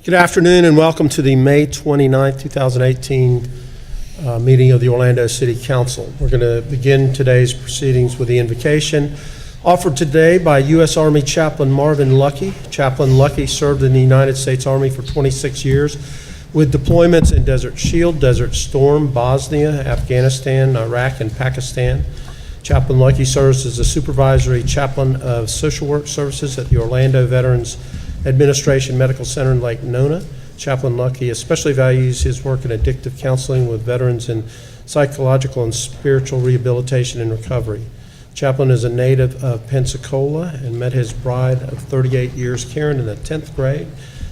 Good afternoon and welcome to the May 29th, 2018 meeting of the Orlando City Council. We're going to begin today's proceedings with the invocation offered today by U.S. Army Chaplain Marvin Luckey. Chaplain Luckey served in the United States Army for 26 years with deployments in Desert Shield, Desert Storm, Bosnia, Afghanistan, Iraq, and Pakistan. Chaplain Luckey serves as the Supervisory Chaplain of Social Work Services at the Orlando Veterans Administration Medical Center in Lake Nona. Chaplain Luckey especially values his work in addictive counseling with veterans in psychological and spiritual rehabilitation and recovery. Chaplain is a native of Pensacola and met his bride of 38 years, Karen, in the 10th grade.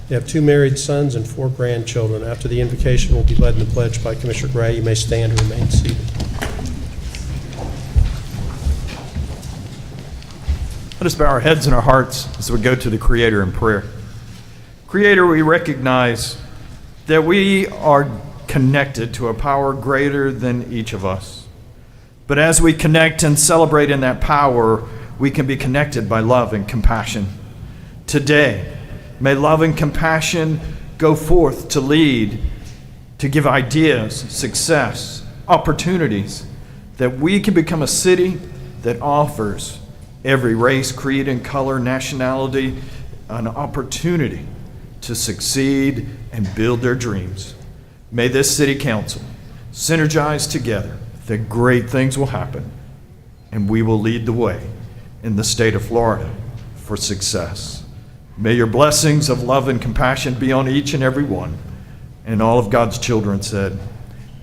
They have 2 married sons and 4 grandchildren. After the invocation will be led in the pledge by Commissioner Gray. You may stand and remain seated. Let us bow our heads and our hearts as we go to the Creator in prayer. Creator, we recognize that we are connected to a power greater than each of us. But as we connect and celebrate in that power, we can be connected by love and compassion. Today, may love and compassion go forth to lead, to give ideas, success, opportunities, that we can become a city that offers every race, creed, and color, nationality, an opportunity to succeed and build their dreams. May this city council synergize together that great things will happen, and we will lead the way in the state of Florida for success. May your blessings of love and compassion be on each and every one. And all of God's children said,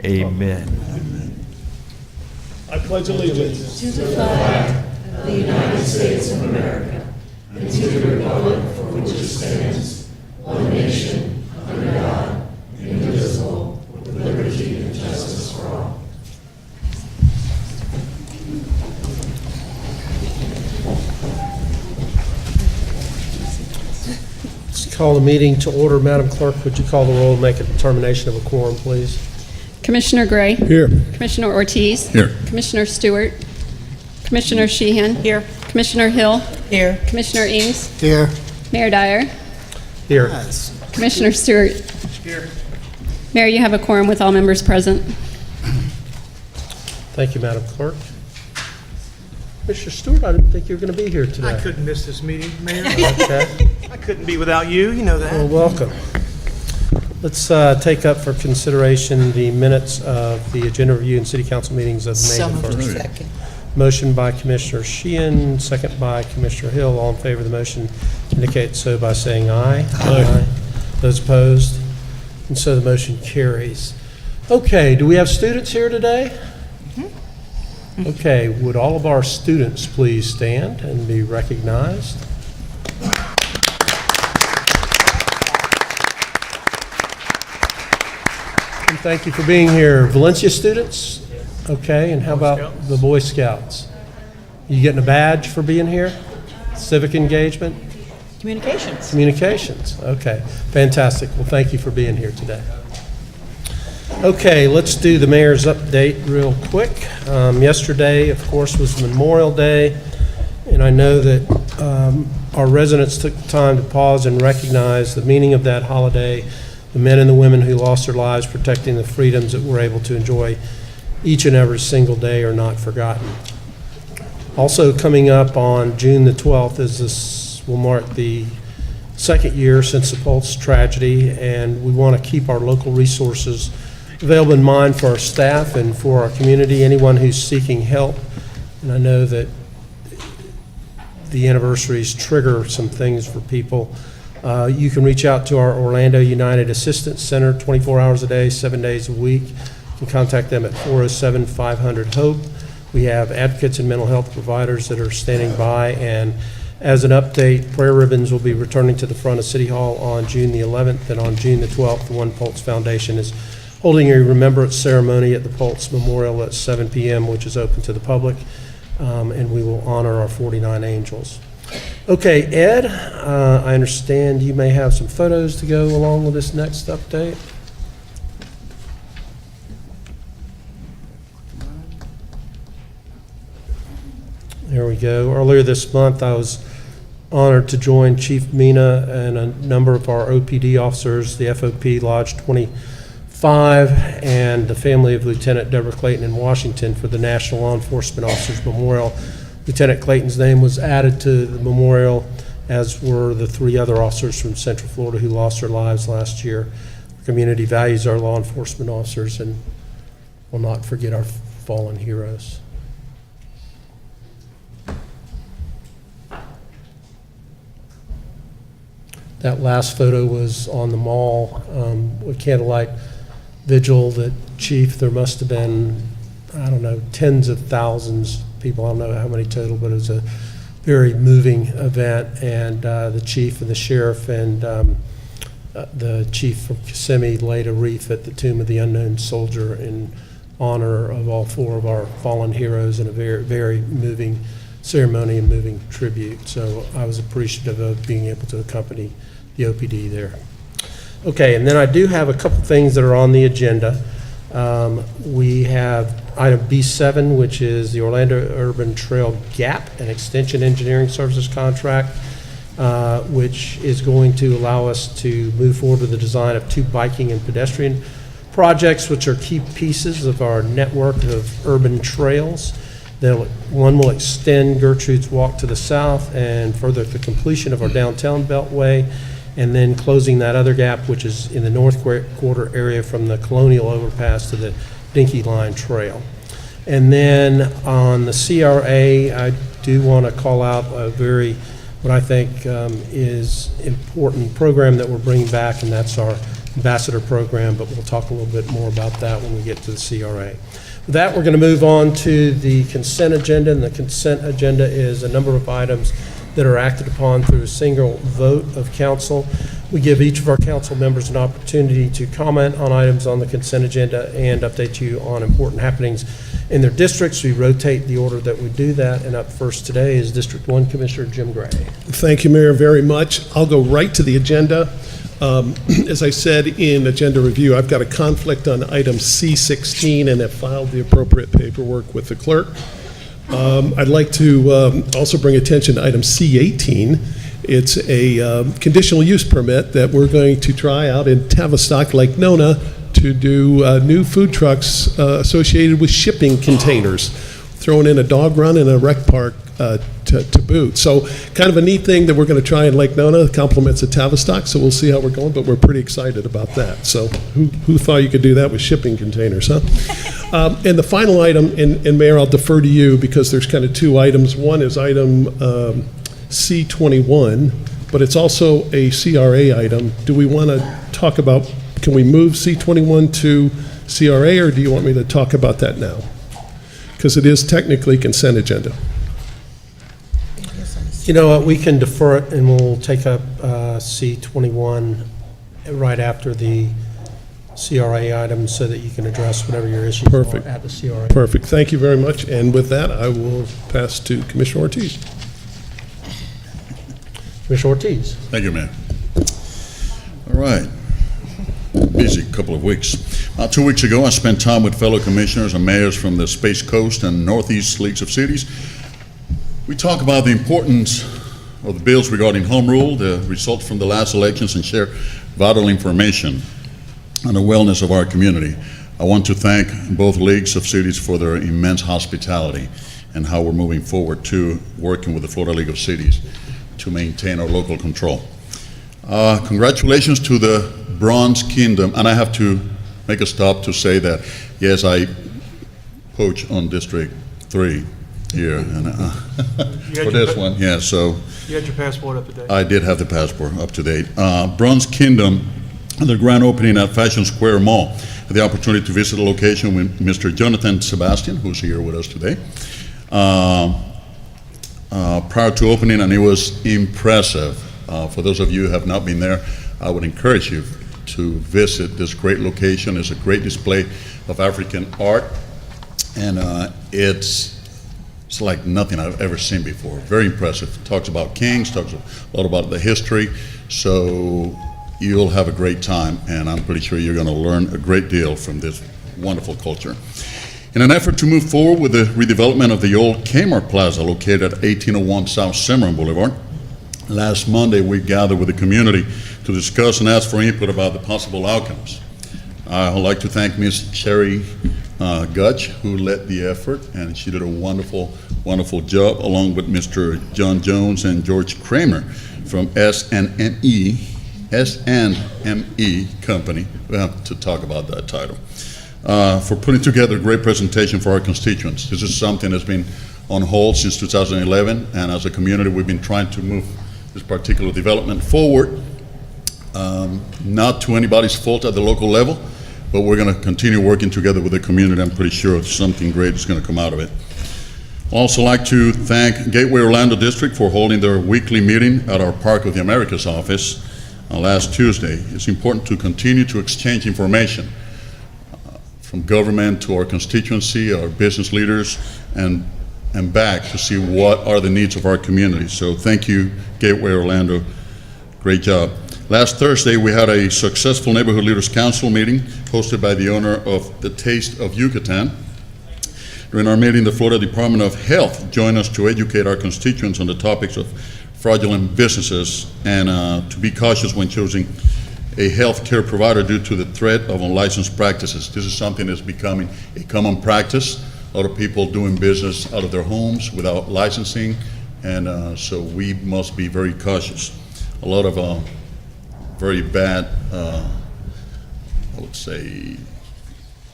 Amen. Amen. I pledge allegiance to the flag of the United States of America and to the republic for which it stands, one nation, under God, indivisible, with liberty and justice for all. Let's call the meeting to order. Madam Clerk, would you call the roll and make a determination of a quorum, please? Commissioner Gray. Here. Commissioner Ortiz. Here. Commissioner Stewart. Commissioner Sheehan. Here. Commissioner Hill. Here. Commissioner Ings. Here. Mayor Dyer. Here. Commissioner Stewart. Here. Mayor, you have a quorum with all members present. Thank you, Madam Clerk. Mr. Stewart, I didn't think you were going to be here today. I couldn't miss this meeting, Mayor. Okay. I couldn't be without you, you know that. Well, welcome. Let's take up for consideration the minutes of the agenda review and city council meetings of May the 1st. Second. Motion by Commissioner Sheehan, second by Commissioner Hill. All in favor of the motion indicate so by saying aye. Aye. Those opposed? And so the motion carries. Okay, do we have students here today? Okay, would all of our students please stand and be recognized? And thank you for being here. Valencia students? Okay, and how about the Boy Scouts? You getting a badge for being here? Civic engagement? Communications. Communications, okay, fantastic. Well, thank you for being here today. Okay, let's do the mayor's update real quick. Yesterday, of course, was Memorial Day, and I know that our residents took the time to pause and recognize the meaning of that holiday, the men and the women who lost their lives protecting the freedoms that we're able to enjoy each and every single day are not forgotten. Also coming up on June the 12th is this will mark the second year since the Pulse tragedy, and we want to keep our local resources available in mind for our staff and for our community, anyone who's seeking help. And I know that the anniversaries trigger some things for people. You can reach out to our Orlando United Assistance Center 24 hours a day, 7 days a week. You can contact them at 407-500-HOPE. We have advocates and mental health providers that are standing by, and as an update, prayer ribbons will be returning to the front of City Hall on June the 11th, and on June the 12th, the One Pulse Foundation is holding a remembrance ceremony at the Pulse Memorial at 7 p.m., which is open to the public, and we will honor our 49 angels. Okay, Ed, I understand you may have some photos to go along with this next update. There we go. Earlier this month, I was honored to join Chief Mina and a number of our OPD officers, the FOP Lodge 25, and the family of Lieutenant Deborah Clayton in Washington for the National Law Enforcement Officers Memorial. Lieutenant Clayton's name was added to the memorial, as were the 3 other officers from Central Florida who lost their lives last year. The community values our law enforcement officers and will not forget our fallen heroes. That last photo was on the mall with candlelight vigil. That chief, there must have been, I don't know, tens of thousands of people. I don't know how many total, but it was a very moving event. And the chief and the sheriff and the chief from Kissimmee laid a wreath at the tomb of the unknown soldier in honor of all 4 of our fallen heroes in a very, very moving ceremony and moving tribute. So I was appreciative of being able to accompany the OPD there. Okay, and then I do have a couple things that are on the agenda. We have item B7, which is the Orlando Urban Trail Gap and Extension Engineering Services contract, which is going to allow us to move forward with the design of 2 biking and pedestrian projects, which are key pieces of our network of urban trails. One will extend Gertrude's Walk to the south and further the completion of our downtown beltway, and then closing that other gap, which is in the north quarter area from the Colonial Overpass to the Dinky Line Trail. And then on the CRA, I do want to call out a very, what I think is important program that we're bringing back, and that's our ambassador program, but we'll talk a little bit more about that when we get to the CRA. With that, we're going to move on to the consent agenda, and the consent agenda is a number of items that are acted upon through a single vote of council. We give each of our council members an opportunity to comment on items on the consent agenda and update you on important happenings in their districts. We rotate the order that we do that, and up first today is District 1 Commissioner Jim Gray. Thank you, Mayor, very much. I'll go right to the agenda. As I said in agenda review, I've got a conflict on item C16 and have filed the appropriate paperwork with the clerk. I'd like to also bring attention to item C18. It's a conditional use permit that we're going to try out in Tavistock, Lake Nona, to do new food trucks associated with shipping containers, throwing in a dog run and a rec park to boot. So kind of a neat thing that we're going to try in Lake Nona, compliments of Tavistock, so we'll see how we're going, but we're pretty excited about that. So who thought you could do that with shipping containers, huh? And the final item, and Mayor, I'll defer to you because there's kind of 2 items. One is item C21, but it's also a CRA item. Do we want to talk about, can we move C21 to CRA, or do you want me to talk about that now? Because it is technically consent agenda. You know what, we can defer it, and we'll take up C21 right after the CRA items so that you can address whatever your issues Perfect. are at the CRA. Perfect. Thank you very much. And with that, I will pass to Commissioner Ortiz. Commissioner Ortiz. Thank you, Mayor. All right. Busy couple of weeks. 2 weeks ago, I spent time with fellow commissioners and mayors from the Space Coast and Northeast Leagues of Cities. We talk about the importance of the bills regarding home rule, the results from the last elections, and share vital information on the wellness of our community. I want to thank both leagues of cities for their immense hospitality and how we're moving forward to working with the Florida League of Cities to maintain our local control. Congratulations to the Bronze Kingdom, and I have to make a stop to say that, yes, I poach on District 3 here, and for this one, yeah, so. You had your passport up to date? I did have the passport up to date. Bronze Kingdom, the grand opening at Fashion Square Mall. I had the opportunity to visit the location with Mr. Jonathan Sebastian, who's here with us today, prior to opening, and it was impressive. For those of you who have not been there, I would encourage you to visit this great location. It's a great display of African art, and it's like nothing I've ever seen before. Very impressive. Talks about kings, talks a lot about the history, so you'll have a great time, and I'm pretty sure you're going to learn a great deal from this wonderful culture. In an effort to move forward with the redevelopment of the old Kmart Plaza located at 1801 South Cimarron Boulevard, last Monday, we gathered with the community to discuss and ask for input about the possible outcomes. I would like to thank Ms. Sherry Gutch, who led the effort, and she did a wonderful, wonderful job, along with Mr. John Jones and George Kramer from S&ME Company. We have to talk about that title. For putting together a great presentation for our constituents. This is something that's been on hold since 2011, and as a community, we've been trying to move this particular development forward. Not to anybody's fault at the local level, but we're going to continue working together with the community. I'm pretty sure something great is going to come out of it. I'd also like to thank Gateway Orlando District for holding their weekly meeting at our Park of the Americas office last Tuesday. It's important to continue to exchange information from government to our constituency, our business leaders, and back to see what are the needs of our community. So thank you, Gateway Orlando. Great job. Last Thursday, we had a successful Neighborhood Leaders Council meeting hosted by the owner of the Taste of Yucatan. During our meeting, the Florida Department of Health joined us to educate our constituents on the topics of fraudulent businesses and to be cautious when choosing a health care provider due to the threat of unlicensed practices. This is something that's becoming a common practice. A lot of people doing business out of their homes without licensing, and so we must be very cautious. A lot of very bad, I would say,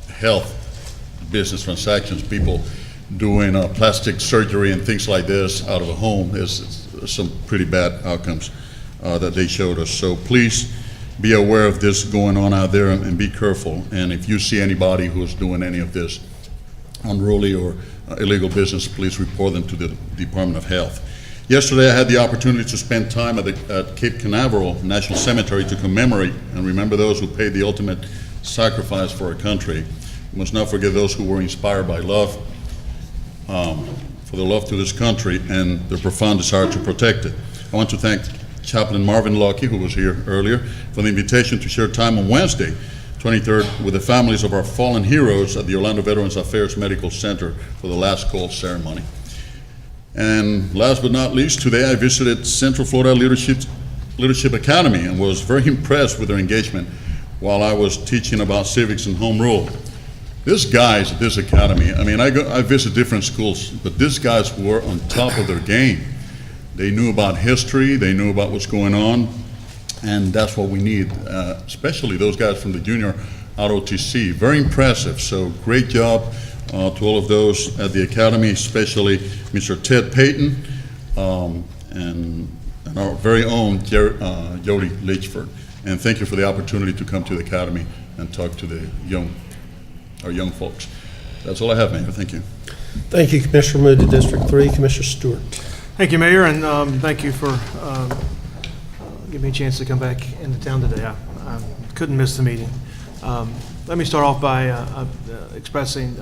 health business transactions, people doing plastic surgery and things like this out of a home. Is some pretty bad outcomes that they showed us. So please be aware of this going on out there and be careful. And if you see anybody who's doing any of this unruly or illegal business, please report them to the Department of Health. Yesterday, I had the opportunity to spend time at Cape Canaveral National Cemetery to commemorate and remember those who paid the ultimate sacrifice for our country. We must not forget those who were inspired by love, for their love to this country and their profound desire to protect it. I want to thank Chaplain Marvin Lucky, who was here earlier, for the invitation to share time on Wednesday, 23rd, with the families of our fallen heroes at the Orlando Veterans Affairs Medical Center for the last call ceremony. And last but not least, today I visited Central Florida Leadership Academy and was very impressed with their engagement while I was teaching about civics and home rule. These guys at this academy, I mean, I visit different schools, but these guys were on top of their game. They knew about history, they knew about what's going on, and that's what we need, especially those guys from the junior ROTC. Very impressive, so great job to all of those at the Academy, especially Mr. Ted Payton and our very own Jody Litchford. And thank you for the opportunity to come to the Academy and talk to our young folks. That's all I have, Mayor. Thank you. Thank you, Commissioner. Move to District 3. Commissioner Stewart. Thank you, Mayor, and thank you for giving me a chance to come back into town today. I couldn't miss the meeting. Let me start off by expressing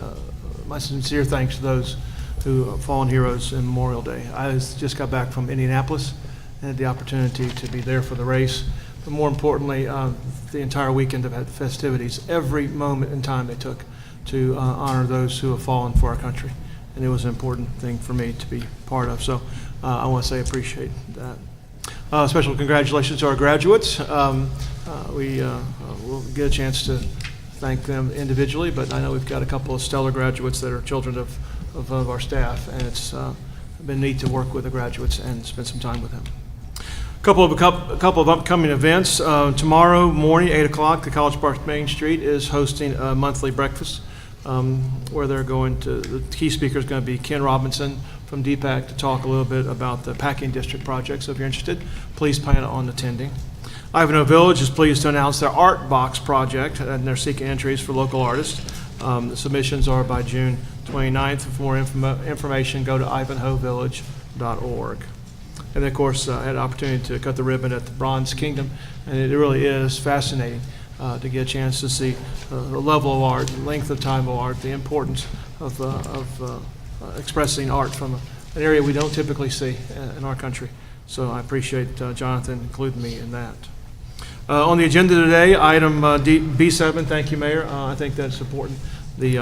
my sincere thanks to those who have fallen heroes in Memorial Day. I just got back from Indianapolis and had the opportunity to be there for the race, but more importantly, the entire weekend of festivities, every moment in time they took to honor those who have fallen for our country. And it was an important thing for me to be part of. So I want to say I appreciate that. Special congratulations to our graduates. We will get a chance to thank them individually, but I know we've got a couple of stellar graduates that are children of our staff, and it's been neat to work with the graduates and spend some time with them. A couple of upcoming events. Tomorrow morning, 8 o'clock, the College Park Main Street is hosting a monthly breakfast where they're going to, the key speaker is going to be Ken Robinson from DPAC to talk a little bit about the Packing District project. So if you're interested, please plan on attending. Ivanhoe Village is pleased to announce their Art Box project, and they're seeking entries for local artists. The submissions are by June 29th. For more information, go to ivanhoevillage.org. And of course, I had an opportunity to cut the ribbon at the Bronze Kingdom, and it really is fascinating to get a chance to see the level of art, the length of time of art, the importance of expressing art from an area we don't typically see in our country. So I appreciate Jonathan including me in that. On the agenda today, item B7, thank you, Mayor. I think that's important, the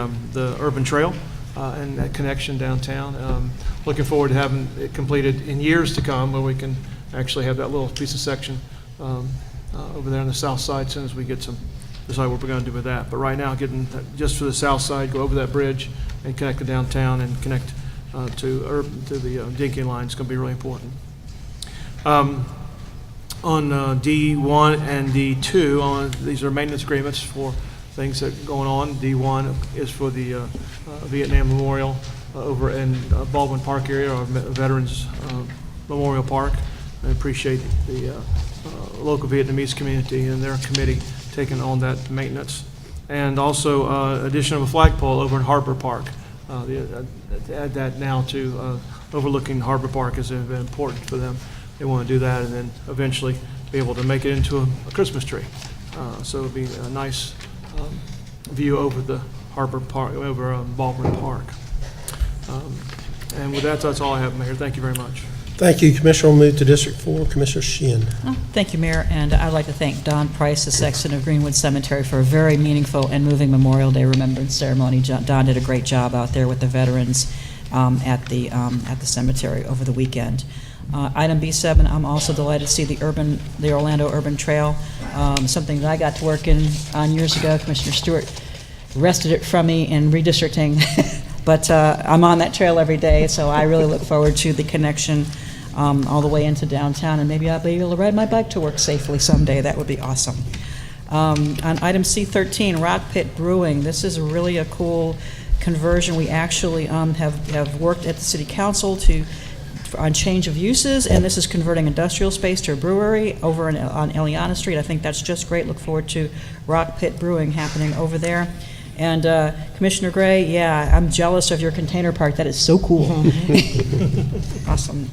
urban trail and that connection downtown. Looking forward to having it completed in years to come, where we can actually have that little piece of section over there on the south side as soon as we get decide what we're going to do with that. But right now, getting just for the south side, go over that bridge and connect to downtown and connect to the Dinky line is going to be really important. On D1 and D2, these are maintenance agreements for things that are going on. D1 is for the Vietnam Memorial over in Baldwin Park area, or Veterans Memorial Park. I appreciate the local Vietnamese community and their committee taking on that maintenance. And also addition of a flagpole over in Harbor Park. To add that now to overlooking Harbor Park is important for them. They want to do that and then eventually be able to make it into a Christmas tree. So it'll be a nice view over the Harbor Park, over Baldwin Park. And with that, that's all I have, Mayor. Thank you very much. Thank you, Commissioner. We'll move to District 4. Commissioner Sheehan. Thank you, Mayor, and I'd like to thank Don Price, the sexton of Greenwood Cemetery, for a very meaningful and moving Memorial Day remembrance ceremony. Don did a great job out there with the veterans at the cemetery over the weekend. Item B7, I'm also delighted to see the Orlando Urban Trail, something that I got to work on years ago. Commissioner Stewart wrested it from me in redistricting, but I'm on that trail every day, so I really look forward to the connection all the way into downtown, and maybe I'll be able to ride my bike to work safely someday. That would be awesome. On item C13, Rock Pit Brewing, this is really a cool conversion. We actually have worked at the City Council on change of uses, and this is converting industrial space to a brewery over on Eliana Street. I think that's just great. Look forward to Rock Pit Brewing happening over there. And Commissioner Gray, yeah, I'm jealous of your container park. That is so cool. Awesome.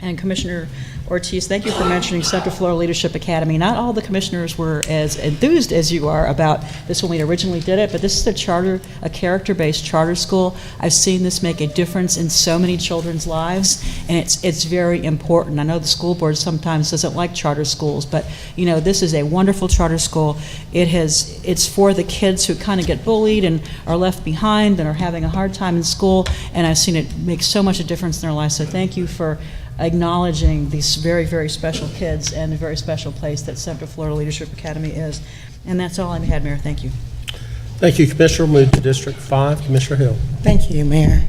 And Commissioner Ortiz, thank you for mentioning Central Florida Leadership Academy. Not all the commissioners were as enthused as you are about this when we originally did it, but this is a character-based charter school. I've seen this make a difference in so many children's lives, and it's very important. I know the school board sometimes doesn't like charter schools, but you know, this is a wonderful charter school. It's for the kids who kind of get bullied and are left behind and are having a hard time in school, and I've seen it make so much a difference in their lives. So thank you for acknowledging these very, very special kids and the very special place that Central Florida Leadership Academy is. And that's all I had, Mayor. Thank you. Thank you, Commissioner. We'll move to District 5. Commissioner Hill. Thank you, Mayor.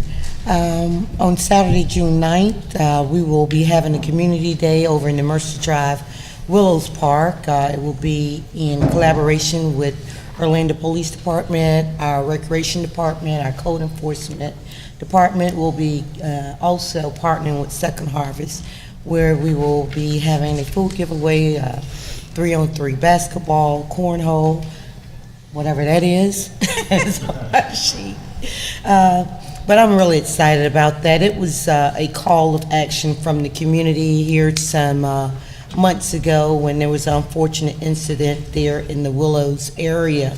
On Saturday, June 9th, we will be having a community day over in the Mercer Drive Willows Park. It will be in collaboration with Orlando Police Department, our Recreation Department, our Code Enforcement Department. Will be also partnering with Second Harvest, where we will be having a food giveaway, 3-on-3 basketball, cornhole, whatever that is. It's on my sheet. But I'm really excited about that. It was a call of action from the community here some months ago when there was an unfortunate incident there in the Willows area.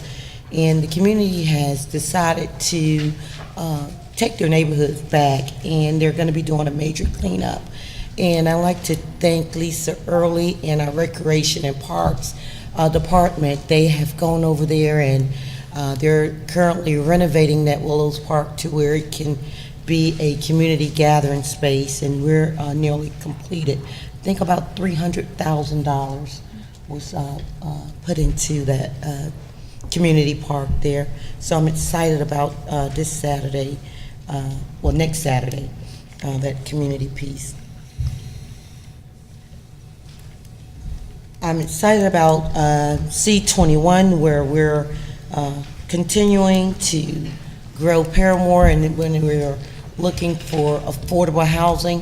And the community has decided to take their neighborhoods back, and they're going to be doing a major cleanup. And I'd like to thank Lisa Early and our Recreation and Parks Department. They have gone over there, and they're currently renovating that Willows Park to where it can be a community gathering space, and we're nearly completed. I think about $300,000 was put into that community park there. So I'm excited about this Saturday, next Saturday, that community piece. I'm excited about C21, where we're continuing to grow Paramore, and when we're looking for affordable housing,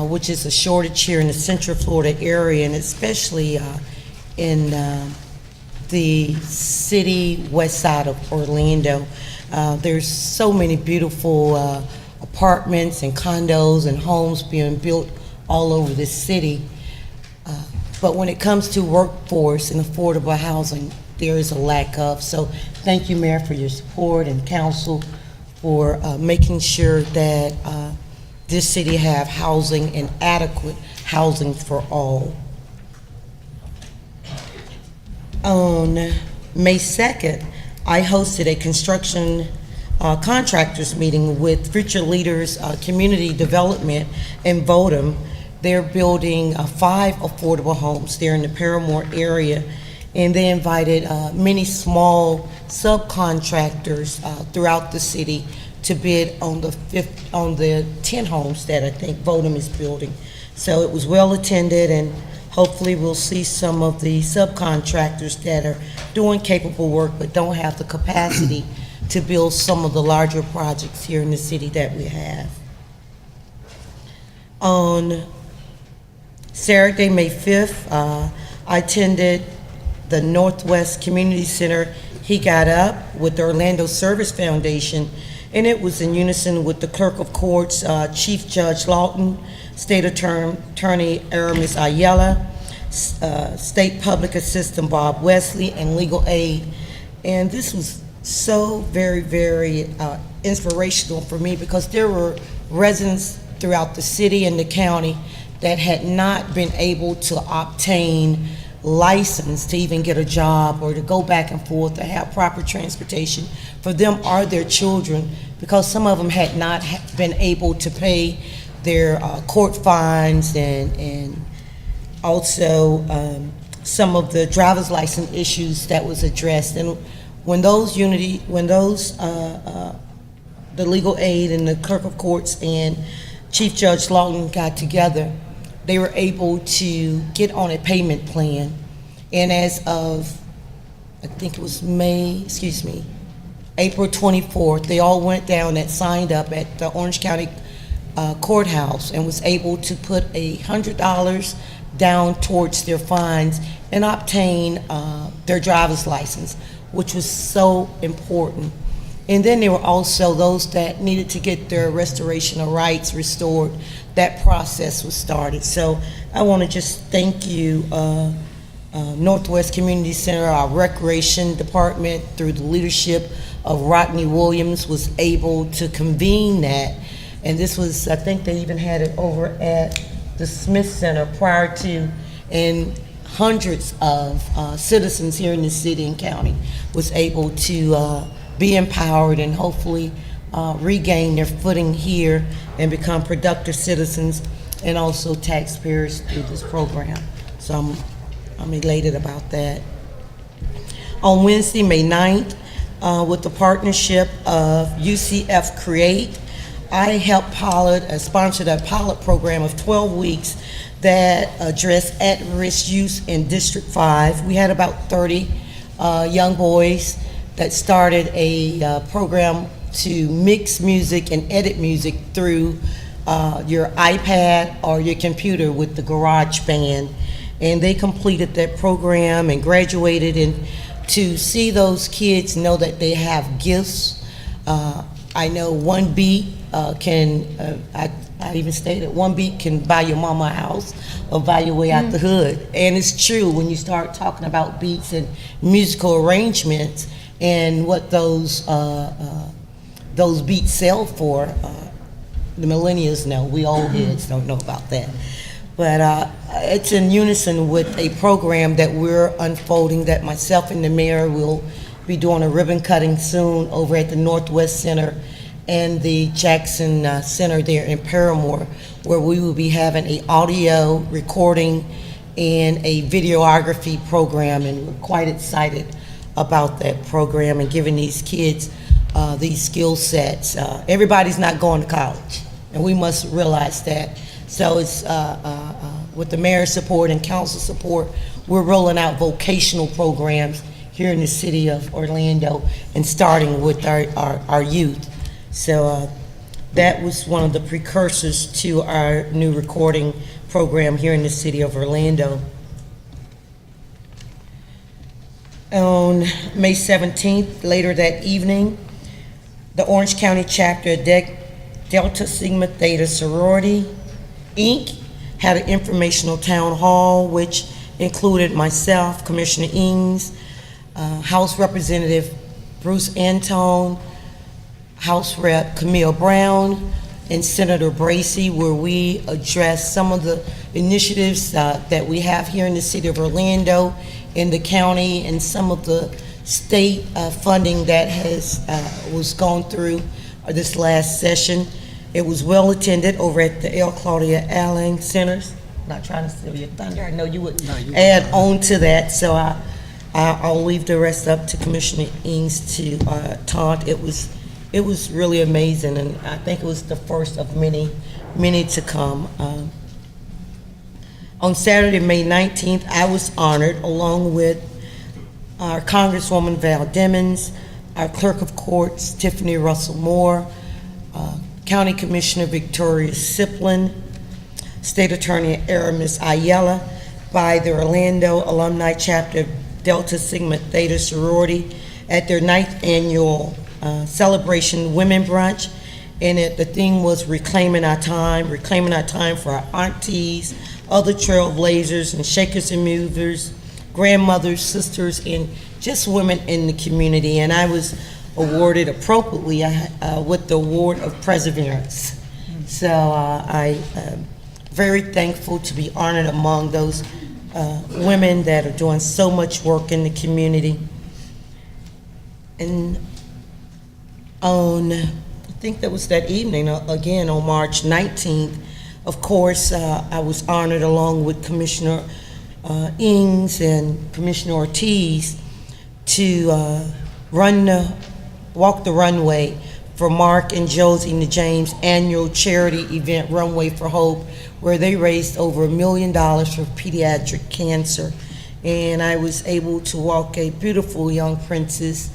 which is a shortage here in the Central Florida area, and especially in the city west side of Orlando. There's so many beautiful apartments and condos and homes being built all over the city. But when it comes to workforce and affordable housing, there is a lack of. So thank you, Mayor, for your support, and Council for making sure that this city have housing and adequate housing for all. On May 2nd, I hosted a construction contractors meeting with Future Leaders Community Development in Bodum, They're building 5 affordable homes there in the Paramore area, and they invited many small subcontractors throughout the city to bid on the 10 homes that I think Vodum is building. So it was well attended, and hopefully we'll see some of the subcontractors that are doing capable work but don't have the capacity to build some of the larger projects here in the city that we have. On Saturday, May 5th, I attended the Northwest Community Center. He got up with the Orlando Service Foundation, and it was in unison with the Clerk of Courts, Chief Judge Lawton, State Attorney Aramis Ayala, State Public Assistant Bob Wesley, and legal aid. And this was so very, very inspirational for me, because there were residents throughout the city and the county that had not been able to obtain license to even get a job or to go back and forth, to have proper transportation for them or their children, because some of them had not been able to pay their court fines, and also some of the driver's license issues that was addressed. And when those the legal aid and the Clerk of Courts and Chief Judge Lawton got together, they were able to get on a payment plan. And as of, I think it was April 24th, they all went down and signed up at the Orange County Courthouse and was able to put $100 down towards their fines and obtain their driver's license, which was so important. And then there were also those that needed to get their restoration of rights restored. That process was started. So I want to just thank you, Northwest Community Center, our Recreation Department, through the leadership of Rodney Williams, was able to convene that. And this was, I think they even had it over at the Smith Center prior to, and hundreds of citizens here in the city and county was able to be empowered and hopefully regain their footing here and become productive citizens and also taxpayers through this program. So I'm elated about that. On Wednesday, May 9th, with the partnership of UCF Create, I helped sponsored a pilot program of 12 weeks that addressed at-risk youth in District 5. We had about 30 young boys that started a program to mix music and edit music through your iPad or your computer with the GarageBand. And they completed that program and graduated, and to see those kids know that they have gifts. I know one beat I even stated, one beat can buy your mama a house or buy your way out the hood. And it's true when you start talking about beats and musical arrangements and what those beats sell for. The millennials know, we old heads don't know about that. But it's in unison with a program that we're unfolding, that myself and the mayor will be doing a ribbon cutting soon over at the Northwest Center and the Jackson Center there in Paramore, where we will be having an audio recording and a videography program, and we're quite excited about that program and giving these kids these skill sets. Everybody's not going to college, and we must realize that. So it's with the mayor's support and council support, we're rolling out vocational programs here in the city of Orlando and starting with our youth. So that was one of the precursors to our new recording program here in the city of Orlando. On May 17th, later that evening, the Orange County chapter of Delta Sigma Theta Sorority, Inc. had an informational town hall, which included myself, Commissioner Ings, House Representative Bruce Antone, House Rep Camille Brown, and Senator Bracy, where we addressed some of the initiatives that we have here in the city of Orlando, in the county, and some of the state funding that was gone through this last session. It was well attended over at the L. Claudia Allen Centers. Not trying to steal your thunder, I know you would add on to that, so I'll leave the rest up to Commissioner Ings to taunt. It was really amazing, and I think it was the first of many to come. On Saturday, May 19th, I was honored along with our Congresswoman Val Demings, our Clerk of Courts Tiffany Russell Moore, County Commissioner Victoria Siplin, State Attorney Aramis Ayala, by the Orlando Alumni Chapter of Delta Sigma Theta Sorority at their 9th annual celebration women brunch. And the theme was reclaiming our time for our aunties, other trailblazers and shakers and movers, grandmothers, sisters, and just women in the community. And I was awarded appropriately with the Award of Perseverance. So I'm very thankful to be honored among those women that are doing so much work in the community. And I think that was that evening, again on March 19th, of course, I was honored along with Commissioner Ings and Commissioner Ortiz to walk the runway for Mark and Josie and the James annual charity event, Runway for Hope, where they raised over $1 million for pediatric cancer. And I was able to walk a beautiful young princess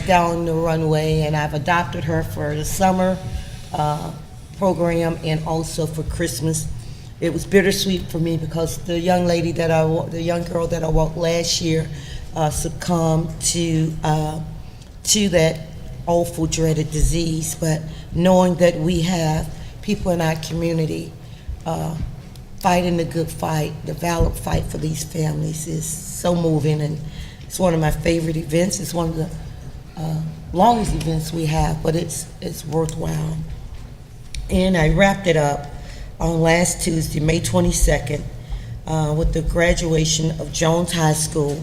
down the runway, and I've adopted her for the summer program and also for Christmas. It was bittersweet for me because the young girl that I walked last year succumbed to that awful, dreaded disease. But knowing that we have people in our community fighting the good fight, the valiant fight for these families is so moving, and it's one of my favorite events. It's one of the longest events we have, but it's worthwhile. And I wrapped it up on last Tuesday, May 22nd, with the graduation of Jones High School.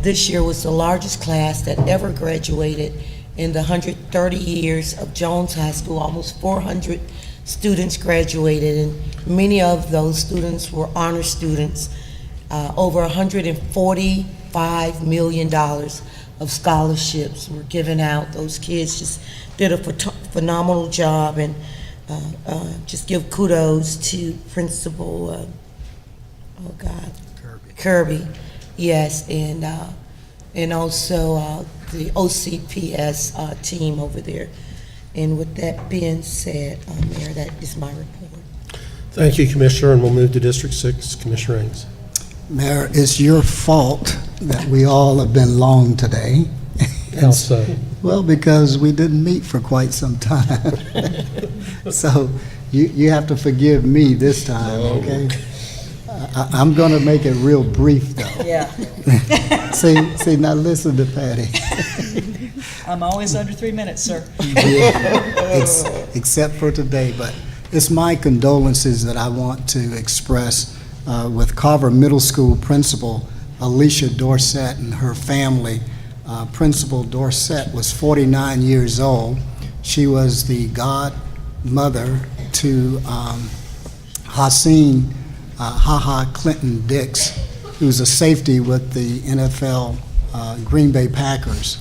This year was the largest class that ever graduated in the 130 years of Jones High School. Almost 400 students graduated, and many of those students were honor students. Over $145 million of scholarships were given out. Those kids just did a phenomenal job, and just give kudos to Principal Kirby, yes, and also the OCPS team over there. And with that being said, Mayor, that is my report. Thank you, Commissioner, and we'll move to District 6, Commissioner Ings. Mayor, it's your fault that we all have been long today. How so? Well, because we didn't meet for quite some time. So you have to forgive me this time, okay? I'm going to make it real brief, though. Yeah. See, now listen to Patty. I'm always under 3 minutes, sir. Yeah, except for today, but it's my condolences that I want to express with Carver Middle School Principal Alicia Dorsett and her family. Principal Dorsett was 49 years old. She was the godmother to Haseen Clinton Dix, who's a safety with the NFL Green Bay Packers.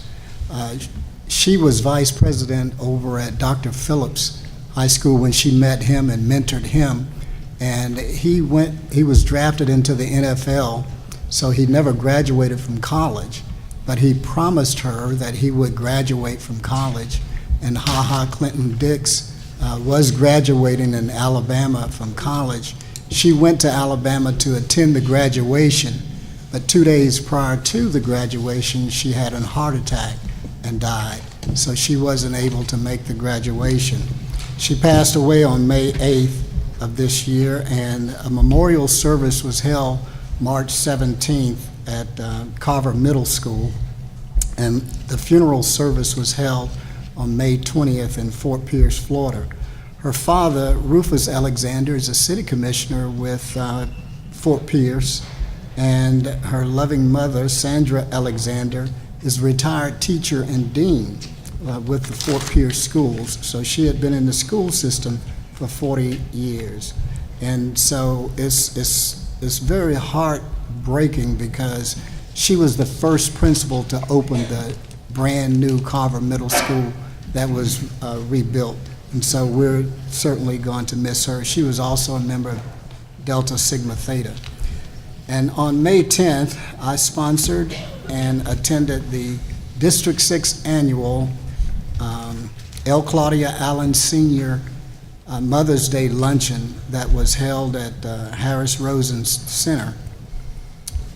She was vice president over at Dr. Phillips High School when she met him and mentored him. And he was drafted into the NFL, so he never graduated from college. But he promised her that he would graduate from college. And Clinton Dix was graduating in Alabama from college. She went to Alabama to attend the graduation, but 2 days prior to the graduation, she had a heart attack and died. So she wasn't able to make the graduation. She passed away on May 8th of this year, and a memorial service was held March 17th at Carver Middle School, and the funeral service was held on May 20th in Fort Pierce, Florida. Her father, Rufus Alexander, is a city commissioner with Fort Pierce, and her loving mother, Sandra Alexander, is a retired teacher and dean. with the Fort Pierce schools. So she had been in the school system for 40 years. And so it's very heartbreaking because she was the first principal to open the brand-new Carver Middle School that was rebuilt. And so we're certainly going to miss her. She was also a member of Delta Sigma Theta. And on May 10th, I sponsored and attended the District 6 Annual L. Claudia Allen Senior Mother's Day Luncheon that was held at Harris Rosen Center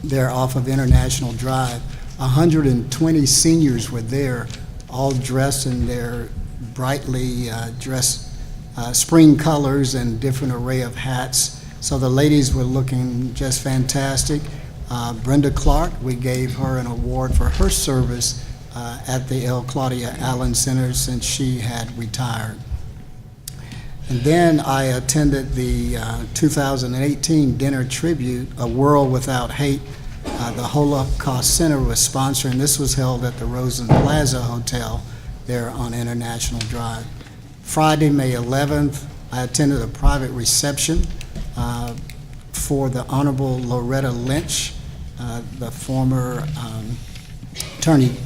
there off of International Drive. 120 seniors were there, all dressed in their brightly dressed spring colors and different array of hats. So the ladies were looking just fantastic. Brenda Clark, we gave her an award for her service at the L. Claudia Allen Center since she had retired. And then I attended the 2018 dinner tribute, A World Without Hate. The Holocaust Center was sponsoring. This was held at the Rosen Plaza Hotel there on International Drive. Friday, May 11th, I attended a private reception for the Honorable Loretta Lynch, the former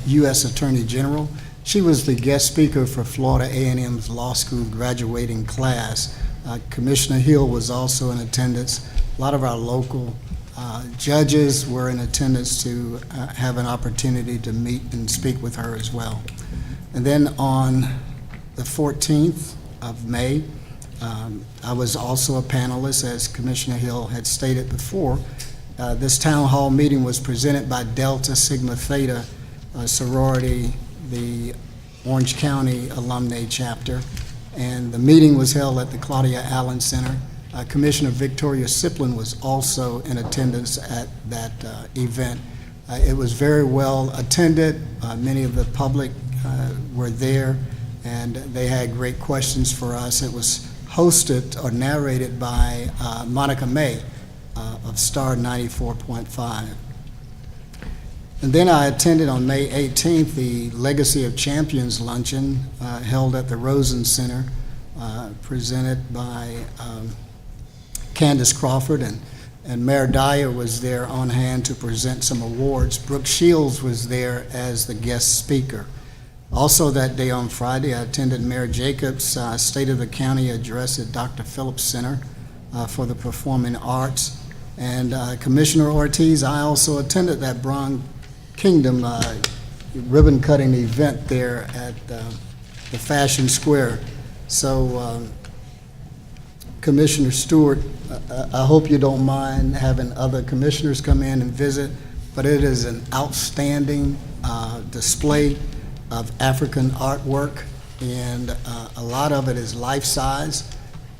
U.S. Attorney General. She was the guest speaker for Florida A&M's law school graduating class. Commissioner Hill was also in attendance. A lot of our local judges were in attendance to have an opportunity to meet and speak with her as well. And then on the 14th of May, I was also a panelist, as Commissioner Hill had stated before. This town hall meeting was presented by Delta Sigma Theta sorority, the Orange County Alumni Chapter, and the meeting was held at the Claudia Allen Center. Commissioner Victoria Siplin was also in attendance at that event. It was very well attended. Many of the public were there, and they had great questions for us. It was hosted or narrated by Monica May of Star 94.5. And then I attended on May 18th the Legacy of Champions luncheon held at the Rosen Center, presented by Candace Crawford, and Mayor Dyer was there on hand to present some awards. Brooke Shields was there as the guest speaker. Also that day on Friday, I attended Mayor Jacobs' State of the County address at Dr. Phillips Center for the Performing Arts. And Commissioner Ortiz, I also attended that Bronx Kingdom ribbon cutting event there at the Fashion Square. So Commissioner Stewart, I hope you don't mind having other commissioners come in and visit, but it is an outstanding display of African artwork, and a lot of it is life-size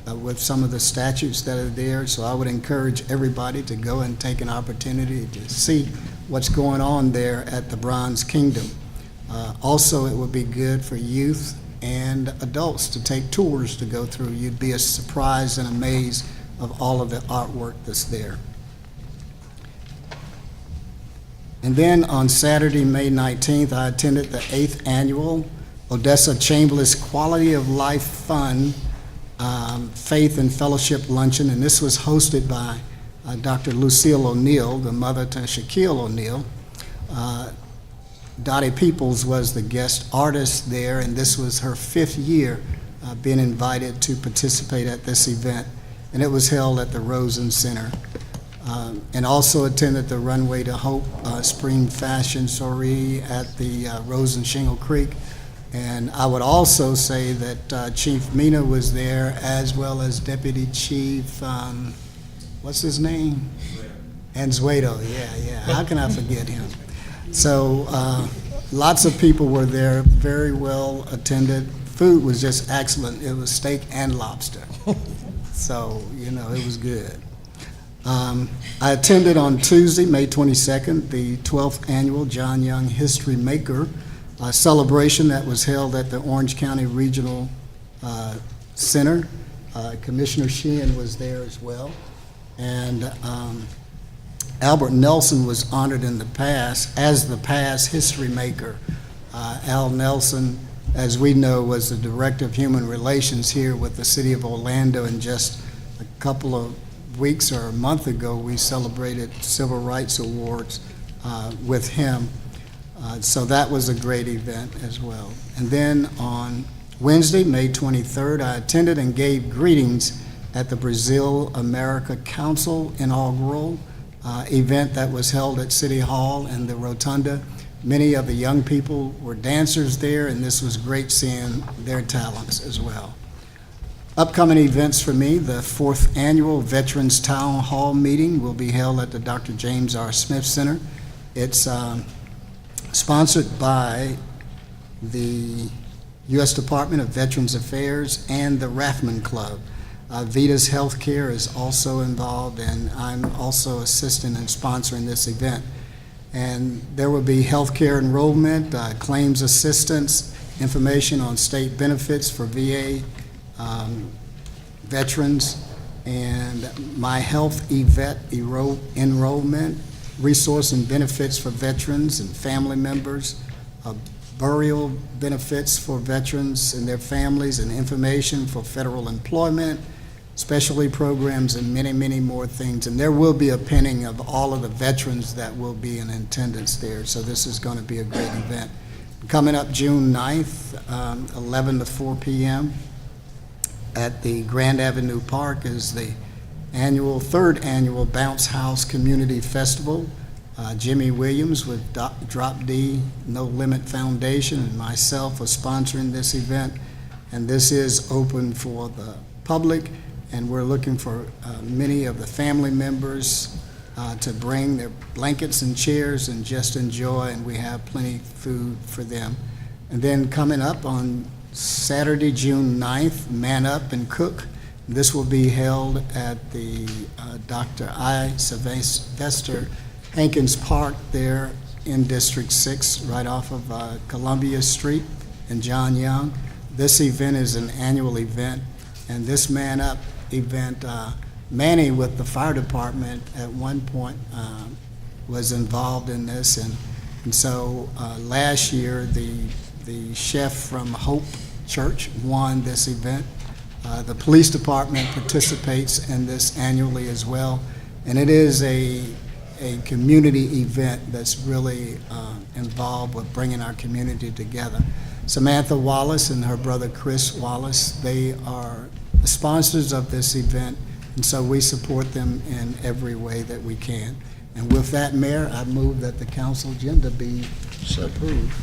with some of the statues that are there. So I would encourage everybody to go and take an opportunity to see what's going on there at the Bronze Kingdom. Also, it would be good for youth and adults to take tours to go through. You'd be surprised and amazed of all of the artwork that's there. And then on Saturday, May 19th, I attended the 8th Annual Odessa Chamberlain's Quality of Life Fund Faith and Fellowship Luncheon, and this was hosted by Dr. Lucille O'Neill, the mother to Shaquille O'Neal. Dottie Peoples was the guest artist there, and this was her 5th year being invited to participate at this event, and it was held at the Rosen Center. And also attended the Runway to Hope Spring Fashion Soiree at the Rosen Shingle Creek. And I would also say that Chief Mina was there, as well as Deputy Chief, what's his name? Anzueto, yeah. How can I forget him? So lots of people were there, very well attended. Food was just excellent. It was steak and lobster. So, it was good. I attended on Tuesday, May 22nd, the 12th Annual John Young History Maker celebration that was held at the Orange County Regional Center. Commissioner Sheehan was there as well. And Albert Nelson was honored in the past as the past history maker. Al Nelson as we know, was the Director of Human Relations here with the City of Orlando, and just a couple of weeks or a month ago, we celebrated Civil Rights Awards with him. So that was a great event as well. And then on Wednesday, May 23rd, I attended and gave greetings at the Brazil America Council inaugural event that was held at City Hall and the Rotunda. Many of the young people were dancers there, and this was great seeing their talents as well. Upcoming events for me: the 4th Annual Veterans Town Hall Meeting will be held at the Dr. James R. Smith Center. It's sponsored by the U.S. Department of Veterans Affairs and the Rathman Club. Vitas Healthcare is also involved, and I'm also assisting and sponsoring this event. And there will be healthcare enrollment, claims assistance, information on state benefits for VA veterans, and My Health enrollment, resource and benefits for veterans and family members, burial benefits for veterans and their families, and information for federal employment, specialty programs, and many, many more things. And there will be a pinning of all of the veterans that will be in attendance there. So this is going to be a great event. Coming up June 9th, 11 to 4 p.m. at the Grand Avenue Park is the third annual Bounce House Community Festival. Jimmy Williams with Drop D No Limit Foundation and myself are sponsoring this event. And this is open for the public, and we're looking for many of the family members to bring their blankets and chairs and just enjoy, and we have plenty of food for them. And then coming up on Saturday, June 9th, Man Up and Cook. This will be held at the Dr. I. Sylvester Hankins Park there in District 6, right off of Columbia Street and John Young. This event is an annual event, and this Man Up event, Manny with the fire department at one point was involved in this, and so last year the chef from Hope Church won this event. The police department participates in this annually as well, and it is a community event that's really involved with bringing our community together. Samantha Wallace and her brother Chris Wallace, they are the sponsors of this event, and so we support them in every way that we can. And with that, Mayor, I move that the council agenda be approved.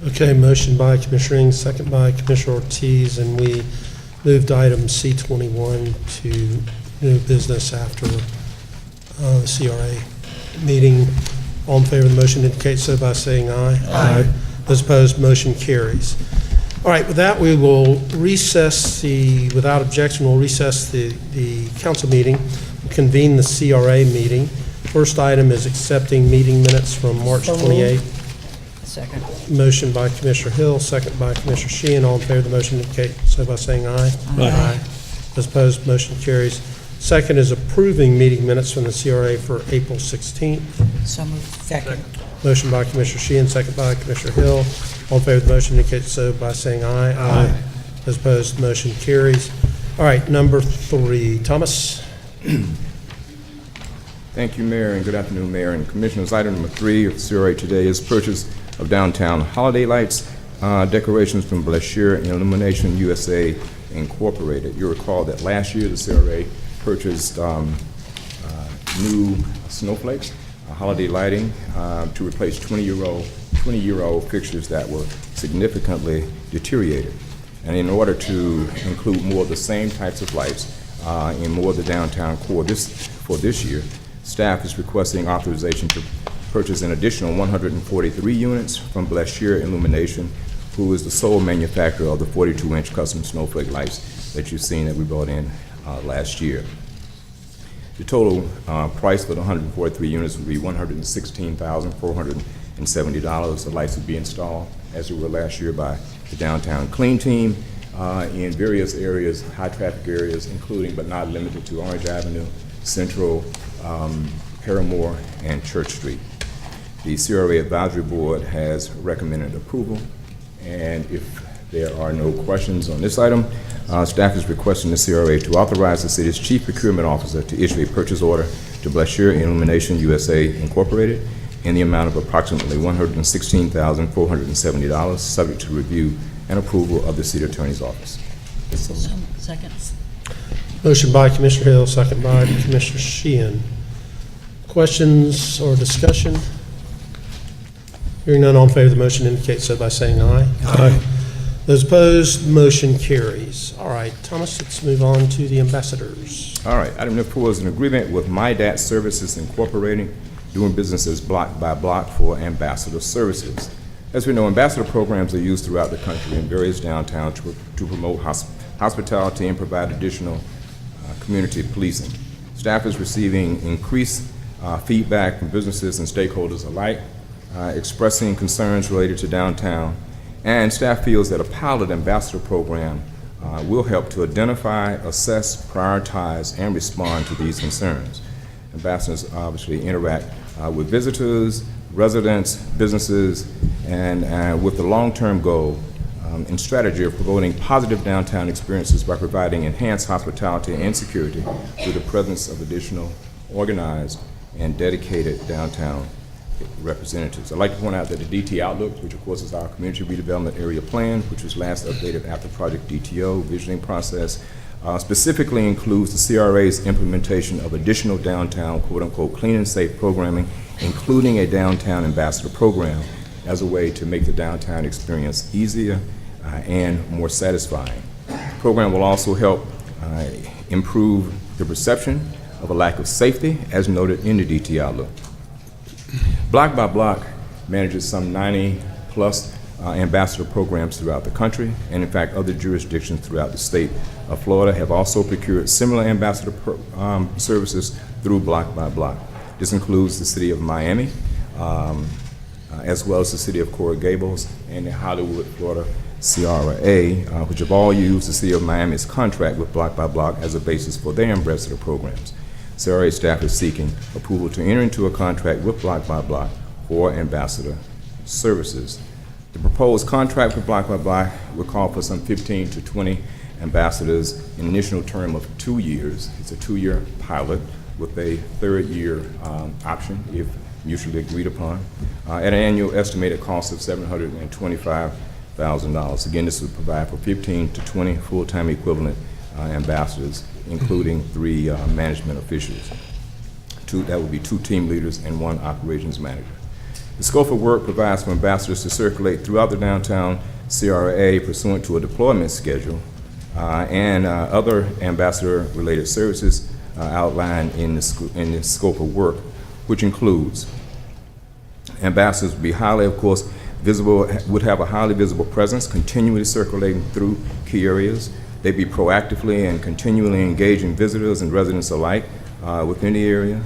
Okay, motion by Commissioner Ing, second by Commissioner Ortiz, and we moved item C21 to new business after the CRA meeting. All in favor of the motion indicate so by saying aye. Aye. Those opposed, motion carries. All right, with that, we will recess without objection, we'll recess the council meeting, convene the CRA meeting. First item is accepting meeting minutes from March 28th. Second. Motion by Commissioner Hill, second by Commissioner Sheehan. All in favor of the motion indicate so by saying aye. Aye. Those opposed, motion carries. Second is approving meeting minutes from the CRA for April 16th. So moved. Second. Motion by Commissioner Sheehan, second by Commissioner Hill. All in favor of the motion indicate so by saying aye. Aye. Those opposed, motion carries. All right, number 3, Thomas. Thank you, Mayor, and good afternoon, Mayor and Commissioners. Item number 3 of CRA today is purchase of downtown holiday lights, decorations from Bleshier Illumination USA Incorporated. You recall that last year the CRA purchased new snowflakes, holiday lighting to replace 20-year-old fixtures that were significantly deteriorated. And in order to include more of the same types of lights in more of the downtown core for this year, staff is requesting authorization to purchase an additional 143 units from Bleshier Illumination, who is the sole manufacturer of the 42-inch custom snowflake lights that you've seen that we brought in last year. The total price for the 143 units would be $116,470. The lights would be installed, as they were last year, by the Downtown Clean Team in various areas, high-traffic areas, including but not limited to Orange Avenue, Central, Paramore, and Church Street. The CRA Advisory Board has recommended approval, And if there are no questions on this item, staff is requesting the CRA to authorize the city's chief procurement officer to issue a purchase order to Blashir Illumination USA Incorporated in the amount of approximately $116,470, subject to review and approval of the city attorney's office. Seconds. Motion by Commissioner Hill, second by Commissioner Sheehan. Questions or discussion? Hearing none, all in favor of the motion indicate so by saying aye. Aye. Those opposed, motion carries. All right, Thomas, let's move on to the ambassadors. All right, item number 4 is an agreement with MyDat Services Incorporated, doing business as block by block for ambassador services. As we know, ambassador programs are used throughout the country in various downtowns to promote hospitality and provide additional community policing. Staff is receiving increased feedback from businesses and stakeholders alike, expressing concerns related to downtown, and staff feels that a pilot ambassador program will help to identify, assess, prioritize, and respond to these concerns. Ambassadors obviously interact with visitors, residents, businesses, and with the long-term goal and strategy of promoting positive downtown experiences by providing enhanced hospitality and security through the presence of additional organized and dedicated downtown representatives. I'd like to point out that the DT Outlook, which of course is our community redevelopment area plan, which was last updated after Project DTO visioning process, specifically includes the CRA's implementation of additional downtown quote-unquote clean and safe programming, including a downtown ambassador program as a way to make the downtown experience easier and more satisfying. The program will also help improve the perception of a lack of safety, as noted in the DT Outlook. Block by Block manages some 90-plus ambassador programs throughout the country, and in fact, other jurisdictions throughout the state of Florida have also procured similar ambassador services through Block by Block. This includes the city of Miami, as well as the city of Coral Gables and the Hollywood, Florida CRA, which have all used the city of Miami's contract with Block by Block as a basis for their ambassador programs. CRA staff is seeking approval to enter into a contract with Block by Block for ambassador services. The proposed contract with Block by Block will call for some 15 to 20 ambassadors in an initial term of 2 years. It's a 2-year pilot with a 3rd-year option if mutually agreed upon, at an annual estimated cost of $725,000. Again, this would provide for 15 to 20 full-time equivalent ambassadors, including 3 management officials. That would be 2 team leaders and 1 operations manager. The scope of work provides for ambassadors to circulate throughout the downtown CRA pursuant to a deployment schedule and other ambassador-related services outlined in the scope of work, which includes ambassadors would be highly, of course, visible, would have a highly visible presence, continually circulating through key areas. They'd be proactively and continually engaging visitors and residents alike within the area.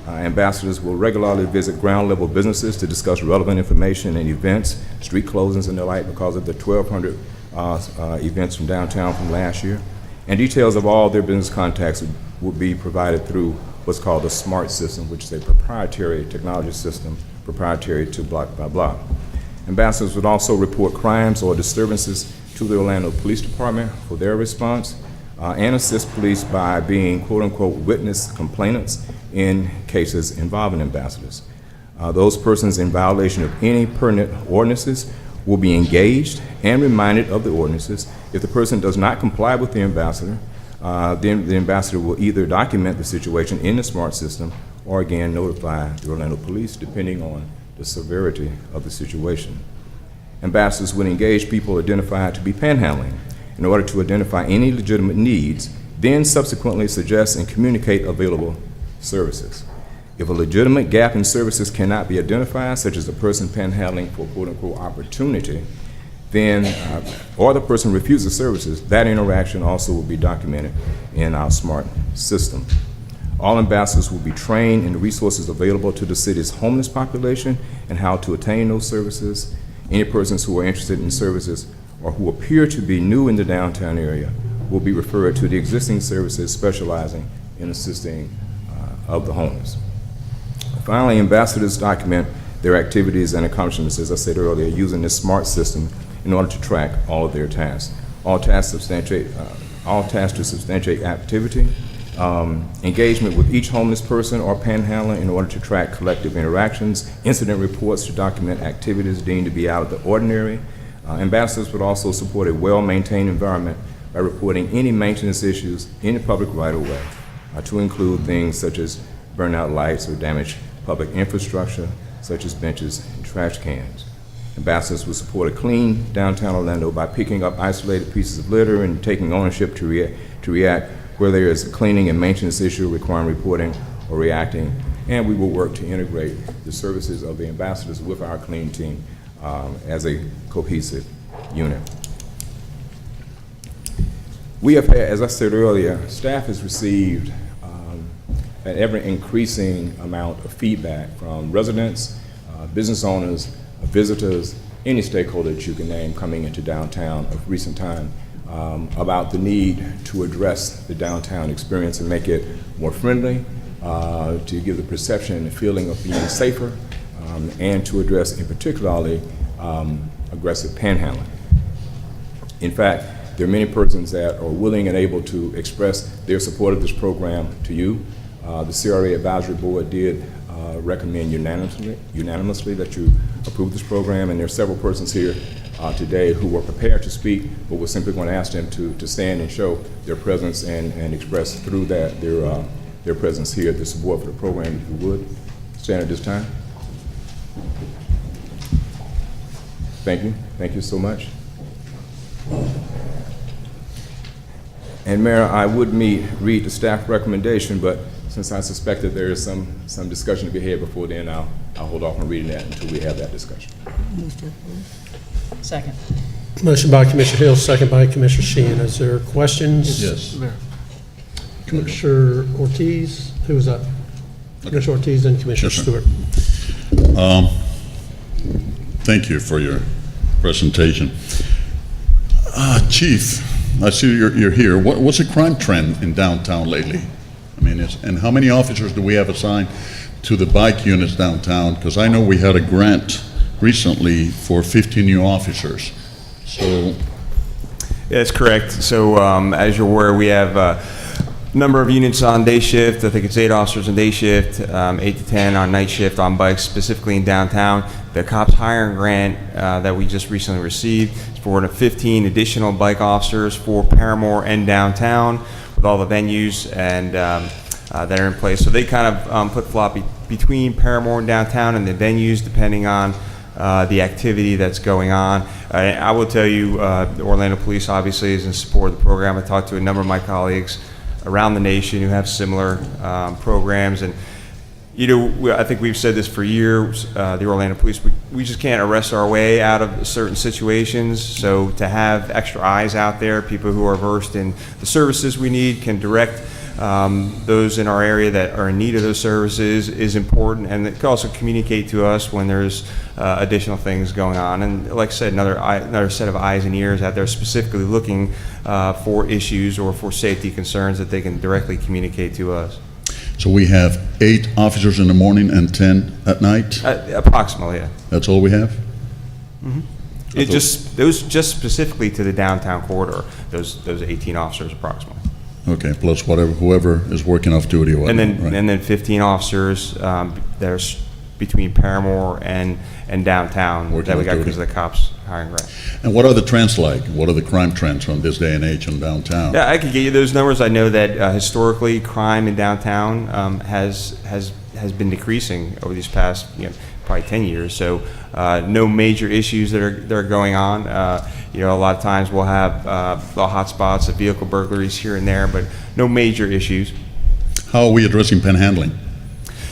Ambassadors will regularly visit ground-level businesses to discuss relevant information and events, street closings and the like, because of the 1,200 events from downtown from last year. And details of all their business contacts would be provided through what's called a SMART system, which is a proprietary technology system proprietary to Block by Block. Ambassadors would also report crimes or disturbances to the Orlando Police Department for their response and assist police by being quote-unquote witness complainants in cases involving ambassadors. Those persons in violation of any pertinent ordinances will be engaged and reminded of the ordinances. If the person does not comply with the ambassador, then the ambassador will either document the situation in the SMART system or again notify the Orlando Police depending on the severity of the situation. Ambassadors would engage people identified to be panhandling in order to identify any legitimate needs, then subsequently suggest and communicate available services. If a legitimate gap in services cannot be identified, such as a person panhandling for quote-unquote opportunity, then, or the person refuses services, that interaction also will be documented in our SMART system. All ambassadors will be trained in the resources available to the city's homeless population and how to attain those services. Any persons who are interested in services or who appear to be new in the downtown area will be referred to the existing services specializing in assisting of the homeless. Finally, ambassadors document their activities and accomplishments, as I said earlier, using this SMART system in order to track all of their tasks. All tasks to substantiate activity, engagement with each homeless person or panhandler in order to track collective interactions, incident reports to document activities deemed to be out of the ordinary. Ambassadors would also support a well-maintained environment by reporting any maintenance issues in the public right-of-way, to include things such as burnout lights or damaged public infrastructure, such as benches and trash cans. Ambassadors would support a clean downtown Orlando by picking up isolated pieces of litter and taking ownership to react where there is a cleaning and maintenance issue requiring reporting or reacting. And we will work to integrate the services of the ambassadors with our clean team as a cohesive unit. We have had, as I said earlier, staff has received an ever-increasing amount of feedback from residents, business owners, visitors, any stakeholder that you can name coming into downtown of recent time about the need to address the downtown experience and make it more friendly, to give the perception and the feeling of being safer, and to address in particularly aggressive panhandling. In fact, there are many persons that are willing and able to express their support of this program to you. The CRA Advisory Board did recommend unanimously that you approve this program, and there are several persons here today who were prepared to speak, but we're simply going to ask them to stand and show their presence and express through that their presence here, their support for the program, if you would. Stand at this time. Thank you. Thank you so much. And Mayor, I would read the staff recommendation, but since I suspect that there is some discussion to be had before then, I'll hold off on reading that until we have that discussion. Second. Motion by Commissioner Hill, second by Commissioner Sheehan. Is there questions? Yes. Mayor. Commissioner Ortiz, who was that? Commissioner Ortiz and Commissioner Yes, Stewart. Thank you for your presentation. Chief, I see you're here. What's the crime trend in downtown lately? I mean, and how many officers do we have assigned to the bike units downtown? Because I know we had a grant recently for 50 new officers. So, Yeah, that's correct. So as you're aware, we have a number of units on day shift. I think it's 8 officers on day shift, 8 to 10 on night shift on bikes, specifically in downtown. The COPS hiring grant that we just recently received is for 15 additional bike officers for Paramore and downtown with all the venues and that are in place. So they kind of flip-flop between Paramore and downtown and the venues depending on the activity that's going on. I will tell you, the Orlando Police obviously is in support of the program. I talked to a number of my colleagues around the nation who have similar programs, and I think we've said this for years, the Orlando Police, we just can't arrest our way out of certain situations. So to have extra eyes out there, people who are versed in the services we need, can direct those in our area that are in need of those services is important, and it can also communicate to us when there's additional things going on. And like I said, another set of eyes and ears out there specifically looking for issues or for safety concerns that they can directly communicate to us. so we have 8 officers in the morning and 10 at night? Approximately, yeah. That's all we have? Those just specifically to the downtown corridor, those 18 officers approximately. Okay, plus whoever is working off duty or whatever. And then 15 officers there's between Paramore and downtown Working that we off got duty. because of the cops hiring grant. And what are the trends like? What are the crime trends from this day and age in downtown? Yeah, I could get you those numbers. I know that historically crime in downtown has been decreasing over these past probably 10 years. So no major issues that are going on. A lot of times we'll have little hot spots of vehicle burglaries here and there, but no major issues. How are we addressing panhandling?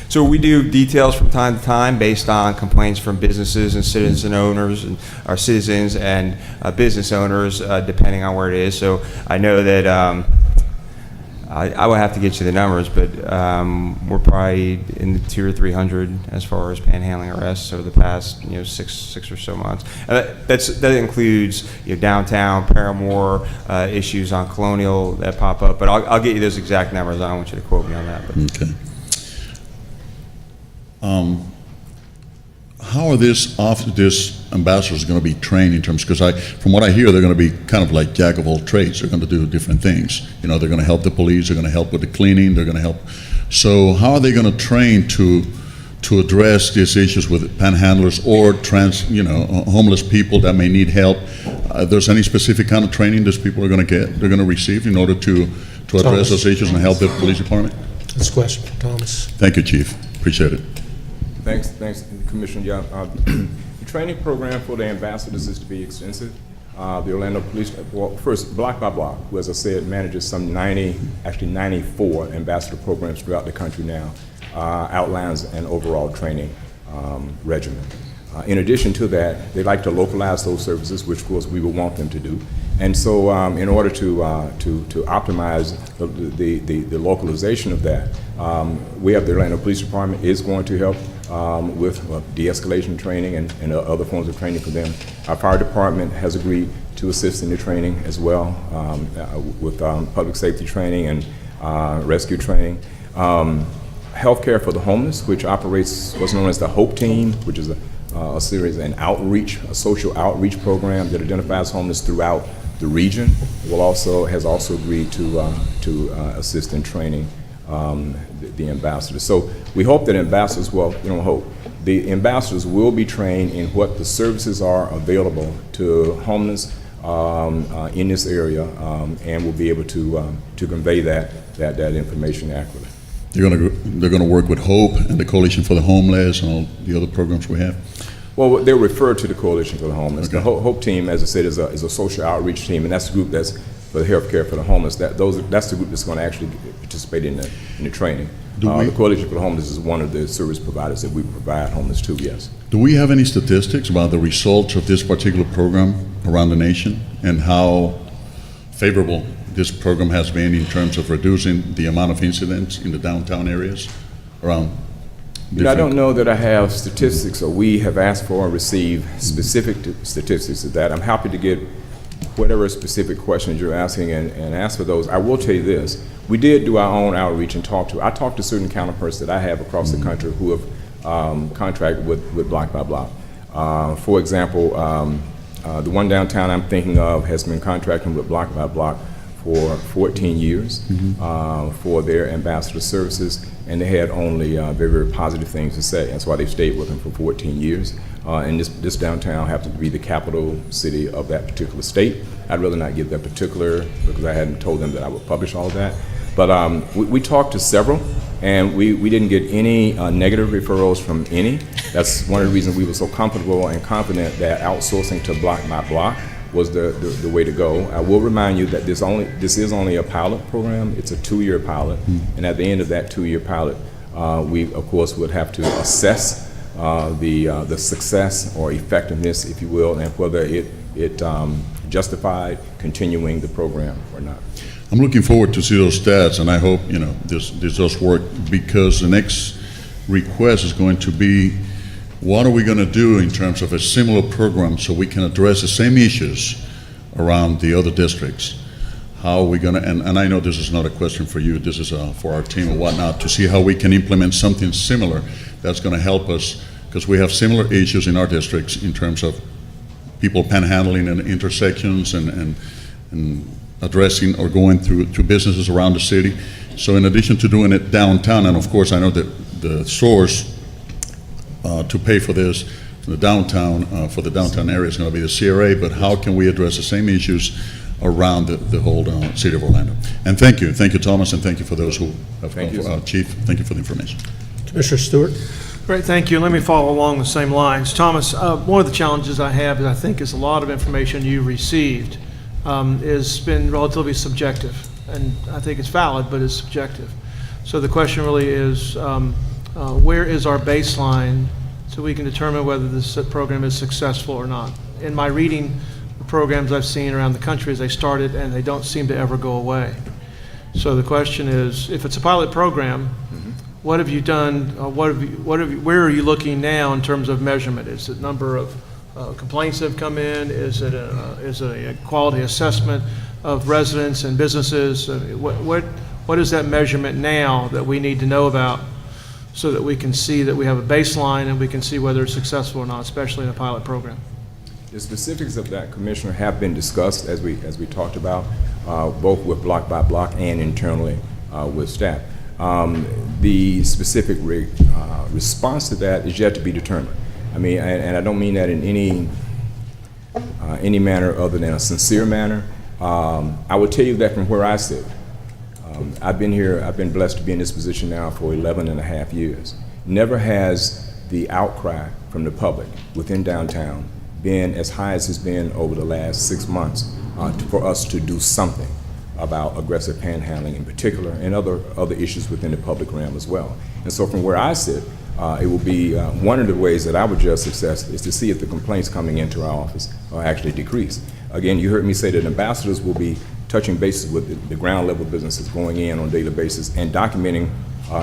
So we do details from time to time based on complaints from businesses and citizen owners and our citizens and business owners, depending on where it is. So I know that I would have to get you the numbers, but we're probably in the 200 or 300 as far as panhandling arrests over the past six or so months. That includes downtown Paramore issues on Colonial that pop up, but I'll get you those exact numbers. I don't want you to quote me on that. But. Okay. how are these ambassadors going to be trained in terms, because from what I hear, they're going to be kind of like jack of all trades. They're going to do different things. You know, they're going to help the police, they're going to help with the cleaning, they're going to help. So how are they going to train to address these issues with panhandlers or homeless people that may need help? There's any specific kind of training these people are going to receive in order to address Thomas. those issues and help the police department? This question for Thomas. Thank you, Chief. Appreciate it. Thanks, Commissioner Young. The training program for the ambassadors is to be extensive. The Orlando Police, well, first, Block by Block, who, as I said, manages some 94 ambassador programs throughout the country now, outlines an overall training regimen. In addition to that, they like to localize those services, which of course we would want them to do. And so in order to optimize the localization of that, we have the Orlando Police Department is going to help with de-escalation training and other forms of training for them. Our fire department has agreed to assist in the training as well with public safety training and rescue training. Healthcare for the homeless, which operates what's known as the HOPE team, which is a series, a social outreach program that identifies homeless throughout the region, has also agreed to assist in training the ambassadors. So we hope that ambassadors, the ambassadors will be trained in what the services are available to homeless in this area, and will be able to convey that information accurately. They're going to work with HOPE and the Coalition for the Homeless and all the other programs we have? Well, they're referred to the Coalition for the Homeless. Okay. The HOPE team, as I said, is a social outreach team, and that's the group that's for the health care for the homeless. That's the group that's going to actually participate in the training. The Coalition for the Homeless is one of the service providers that we provide homeless to, yes. Do we have any statistics about the results of this particular program around the nation and how favorable this program has been in terms of reducing the amount of incidents in the downtown areas around? I don't know that I have statistics, or we have asked for or received specific statistics of that. I'm happy to get whatever specific questions you're asking and ask for those. I will tell you this. We did do our own outreach and I talked to certain counterparts that I have across the country who have contracted with Block by Block. For example, the one downtown I'm thinking of has been contracting with Block by Block for 14 years for their ambassador services, and they had only very, very positive things to say. That's why they've stayed with them for 14 years. And this downtown happens to be the capital city of that particular state. I'd rather not give that particular, because I hadn't told them that I would publish all of that. But we talked to several, and we didn't get any negative referrals from any. That's one of the reasons we were so comfortable and confident that outsourcing to Block by Block was the way to go. I will remind you that this is only a pilot program. It's a 2-year pilot, and at the end of that 2-year pilot, we of course would have to assess the success or effectiveness, if you will, and whether it justified continuing the program or not. I'm looking forward to see those stats, and I hope this does work, because the next request is going to be, what are we going to do in terms of a similar program so we can address the same issues around the other districts? How are we going to, and I know this is not a question for you, this is for our team or whatnot, to see how we can implement something similar that's going to help us, because we have similar issues in our districts in terms of people panhandling in intersections and addressing or going through businesses around the city. So in addition to doing it downtown, and of course I know that the source to pay for this, the downtown, for the downtown area is going to be the CRA, but how can we address the same issues around the whole city of Orlando? And thank you, Thomas, and thank you for those who have Thank you, come. Chief, thank you for the information. Commissioner Stewart? Great, thank you. Let me follow along the same lines. Thomas, one of the challenges I have is I think is a lot of information you received has been relatively subjective, and I think it's valid, but it's subjective. So the question really is, where is our baseline so we can determine whether this program is successful or not? In my reading, the programs I've seen around the country is they started and they don't seem to ever go away. So the question is, if it's a pilot program, what have you done? Where are you looking now in terms of measurement? Is it number of complaints that have come in? Is it a quality assessment of residents and businesses? What is that measurement now that we need to know about, so that we can see that we have a baseline and we can see whether it's successful or not, especially in a pilot program. The specifics of that, Commissioner, have been discussed as we talked about, both with block by block and internally with staff. The specific response to that is yet to be determined. I mean, and I don't mean that in any manner other than a sincere manner. I would tell you that from where I sit, I've been blessed to be in this position now for 11 and a half years. Never has the outcry from the public within downtown been as high as it's been over the last 6 months for us to do something about aggressive panhandling in particular and other issues within the public realm as well. And so from where I sit, it will be one of the ways that I would judge success is to see if the complaints coming into our office are actually decreased. Again, you heard me say that ambassadors will be touching bases with the ground level businesses going in on a daily basis and documenting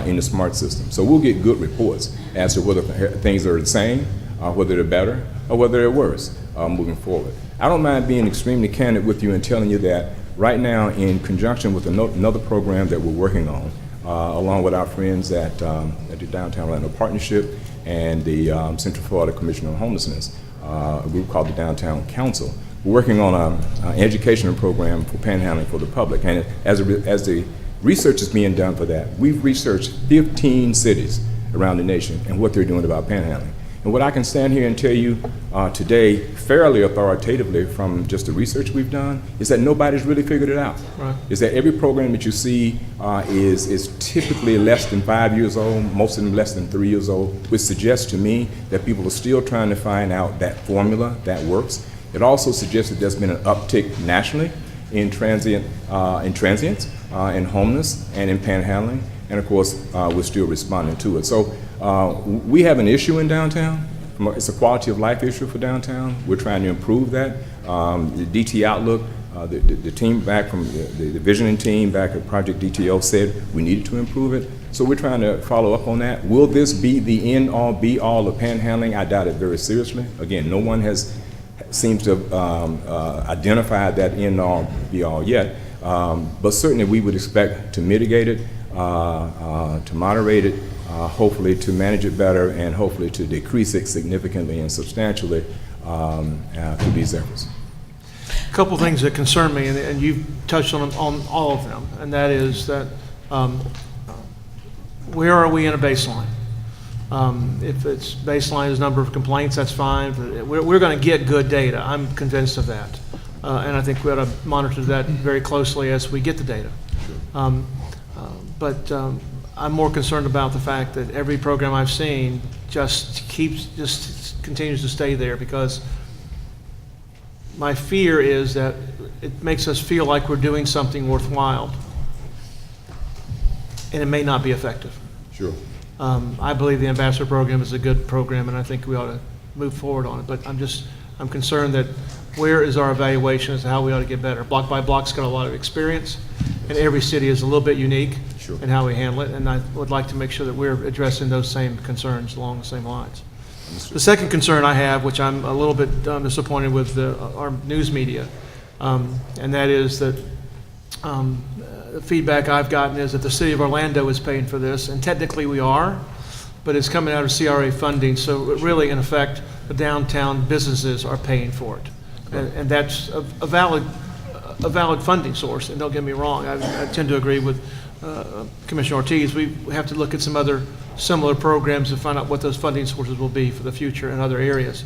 in the SMART system. So we'll get good reports as to whether things are the same, whether they're better, or whether they're worse moving forward. I don't mind being extremely candid with you and telling you that right now, in conjunction with another program that we're working on, along with our friends at the Downtown Orlando Partnership and the Central Florida Commission on Homelessness, a group called the Downtown Council, we're working on an educational program for panhandling for the public. And as the research is being done for that, we've researched 15 cities around the nation and what they're doing about panhandling. And what I can stand here and tell you today, fairly authoritatively from just the research we've done, is that nobody's really figured it out. Right. Is that every program that you see is typically less than 5 years old, most of them less than 3 years old, which suggests to me that people are still trying to find out that formula that works. It also suggests that there's been an uptick nationally in transients, in homelessness, and in panhandling. And of course, we're still responding to it. So we have an issue in downtown. It's a quality of life issue for downtown. We're trying to improve that. The DT Outlook, the team back from the visioning team back at Project DTO said we needed to improve it. So we're trying to follow up on that. Will this be the end all be all of panhandling? I doubt it very seriously. Again, no one seems to have identified that end all be all yet. But certainly we would expect to mitigate it, to moderate it, hopefully to manage it better, and hopefully to decrease it significantly and substantially through these efforts. A couple things that concern me, and you've touched on all of them, and that is that where are we in a baseline? If it's baseline is number of complaints, that's fine. But we're going to get good data. I'm convinced of that. And I think we ought to monitor that very closely as we get the data. But I'm more concerned about the fact that every program I've seen just continues to stay there, because my fear is that it makes us feel like we're doing something worthwhile, and it may not be effective. Sure. I believe the ambassador program is a good program, and I think we ought to move forward on it. But I'm concerned that where is our evaluation as to how we ought to get better? Block by Block's got a lot of experience, and every city is a little bit unique in how we handle it, and I would like to make sure that we're addressing those same concerns along the same lines. The second concern I have, which I'm a little bit disappointed with our news media, and that is that the feedback I've gotten is that the city of Orlando is paying for this, and technically we are, but it's coming out of CRA funding, so really, in effect, the downtown businesses are paying for it. And that's a valid funding source, and don't get me wrong, I tend to agree with Commissioner Ortiz. We have to look at some other similar programs to find out what those funding sources will be for the future in other areas.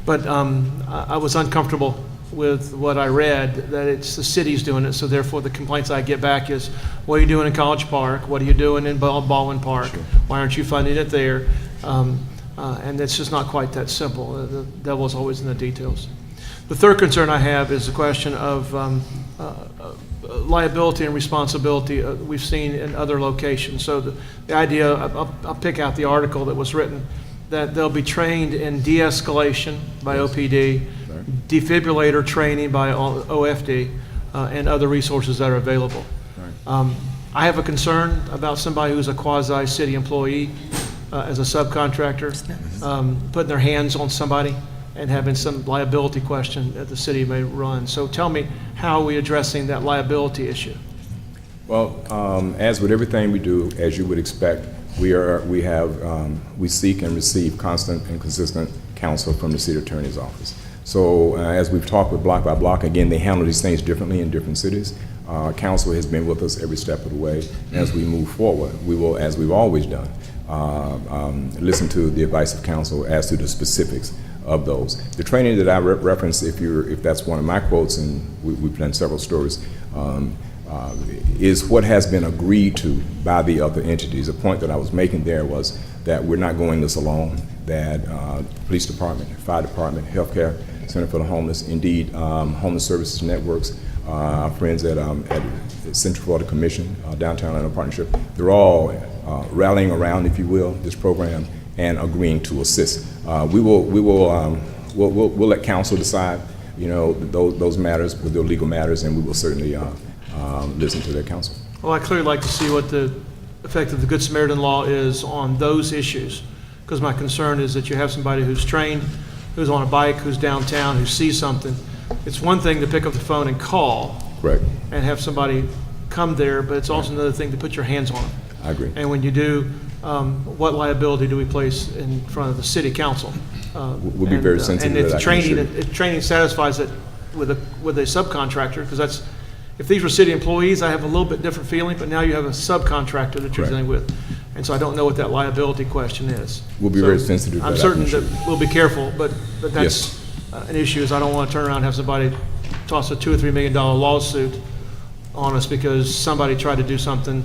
But I was uncomfortable with what I read, that it's the city's doing it, so therefore the complaints I get back is, what are you doing in College Park? What are you doing in Baldwin Park? Sure. Why aren't you funding it there? And it's just not quite that simple. The devil's always in the details. The third concern I have is the question of liability and responsibility we've seen in other locations. So the idea, I'll pick out the article that was written, that they'll be trained in de-escalation by OPD, defibrillator training by OFD, and other resources that are available. I have a concern about somebody who's a quasi-city employee as a subcontractor, putting their hands on somebody and having some liability question that the city may run. So tell me, how are we addressing that liability issue? Well, as with everything we do, as you would expect, We seek and receive constant and consistent counsel from the city attorney's office. So as we've talked with block by block, again, they handle these things differently in different cities. Council has been with us every step of the way. And as we move forward, we will, as we've always done, listen to the advice of council as to the specifics of those. The training that I referenced, if that's one of my quotes, and we've done several stories, is what has been agreed to by the other entities. The point that I was making there was that we're not going this alone, that police department, fire department, healthcare, Center for the Homeless, indeed homeless services networks, our friends at Central Florida Commission, Downtown Atlanta Partnership, they're all rallying around, if you will, this program and agreeing to assist. We'll let council decide, those matters, those legal matters, and we will certainly listen to their counsel. Well, I clearly like to see what the effect of the Good Samaritan law is on those issues, because my concern is that you have somebody who's trained, who's on a bike, who's downtown, who sees something. It's one thing to pick up the phone and call. Correct. And have somebody come there, but it's also another thing to put your hands on them. I agree. And when you do, what liability do we place in front of the city council? We'll be very sensitive to that. And if training satisfies it with a subcontractor, because if these were city employees, I have a little bit different feeling, but now you have a subcontractor that you're dealing with. And so I don't know what that liability question is. We'll be very sensitive to that. I'm certain that we'll be careful, but that's an issue, is I don't want to turn around and have somebody toss a $2 or $3 million lawsuit on us because somebody tried to do something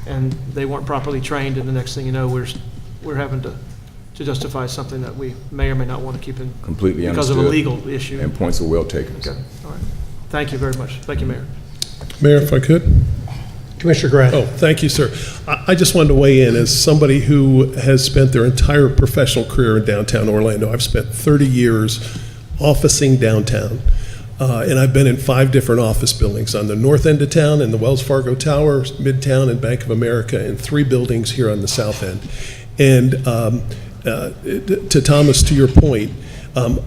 and they weren't properly trained, and the next thing you know, we're having to justify something that we may or may not want to keep in Completely because of a legal issue. And points are well taken. Okay, all right. Thank you very much. Thank you, Mayor. Mayor, if I could? Commissioner Grant. Oh, thank you, sir. I just wanted to weigh in as somebody who has spent their entire professional career in downtown Orlando. I've spent 30 years officing downtown, and I've been in 5 different office buildings on the north end of town, in the Wells Fargo Tower, Midtown, and Bank of America, and 3 buildings here on the south end. And to Thomas, to your point,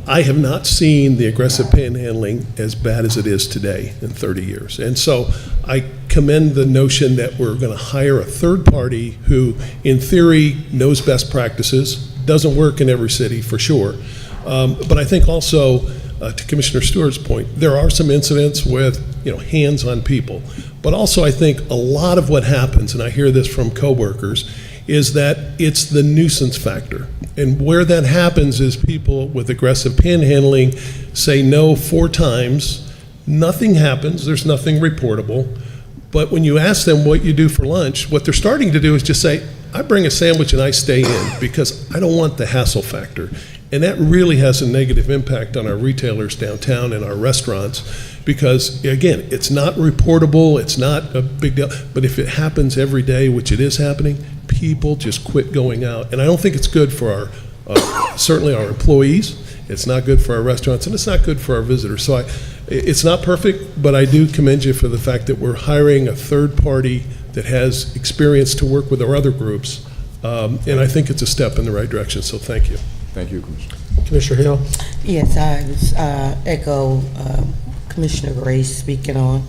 I have not seen the aggressive panhandling as bad as it is today in 30 years. And so I commend the notion that we're going to hire a third party who, in theory, knows best practices. Doesn't work in every city, for sure. But I think also, to Commissioner Stewart's point, there are some incidents with hands on people. But also I think a lot of what happens, and I hear this from coworkers, is that it's the nuisance factor. And where that happens is people with aggressive panhandling say no 4 times, nothing happens, there's nothing reportable. But when you ask them what you do for lunch, what they're starting to do is just say, I bring a sandwich and I stay in because I don't want the hassle factor. And that really has a negative impact on our retailers downtown and our restaurants because, again, it's not reportable, it's not a big deal, but if it happens every day, which it is happening, people just quit going out. And I don't think it's good for certainly our employees, it's not good for our restaurants, and it's not good for our visitors. So it's not perfect, but I do commend you for the fact that we're hiring a third party that has experience to work with our other groups, and I think it's a step in the right direction, so thank you. Thank you, Commissioner. Commissioner Hill. Yes, I echo Commissioner Gray speaking on.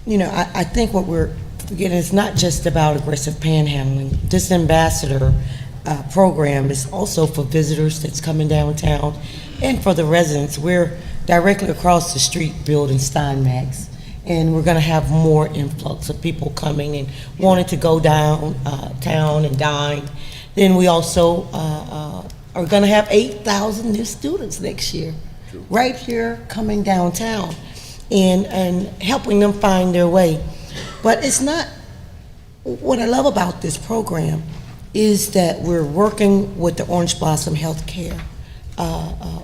I think what we're forgetting is not just about aggressive panhandling. This ambassador program is also for visitors that's coming downtown and for the residents. We're directly across the street building Steinmax, and we're going to have more influx of people coming and wanting to go downtown and dine. Then we also are going to have 8,000 new students next year, right here coming downtown and helping them find their way. But it's not, what I love about this program is that we're working with the Orange Blossom Healthcare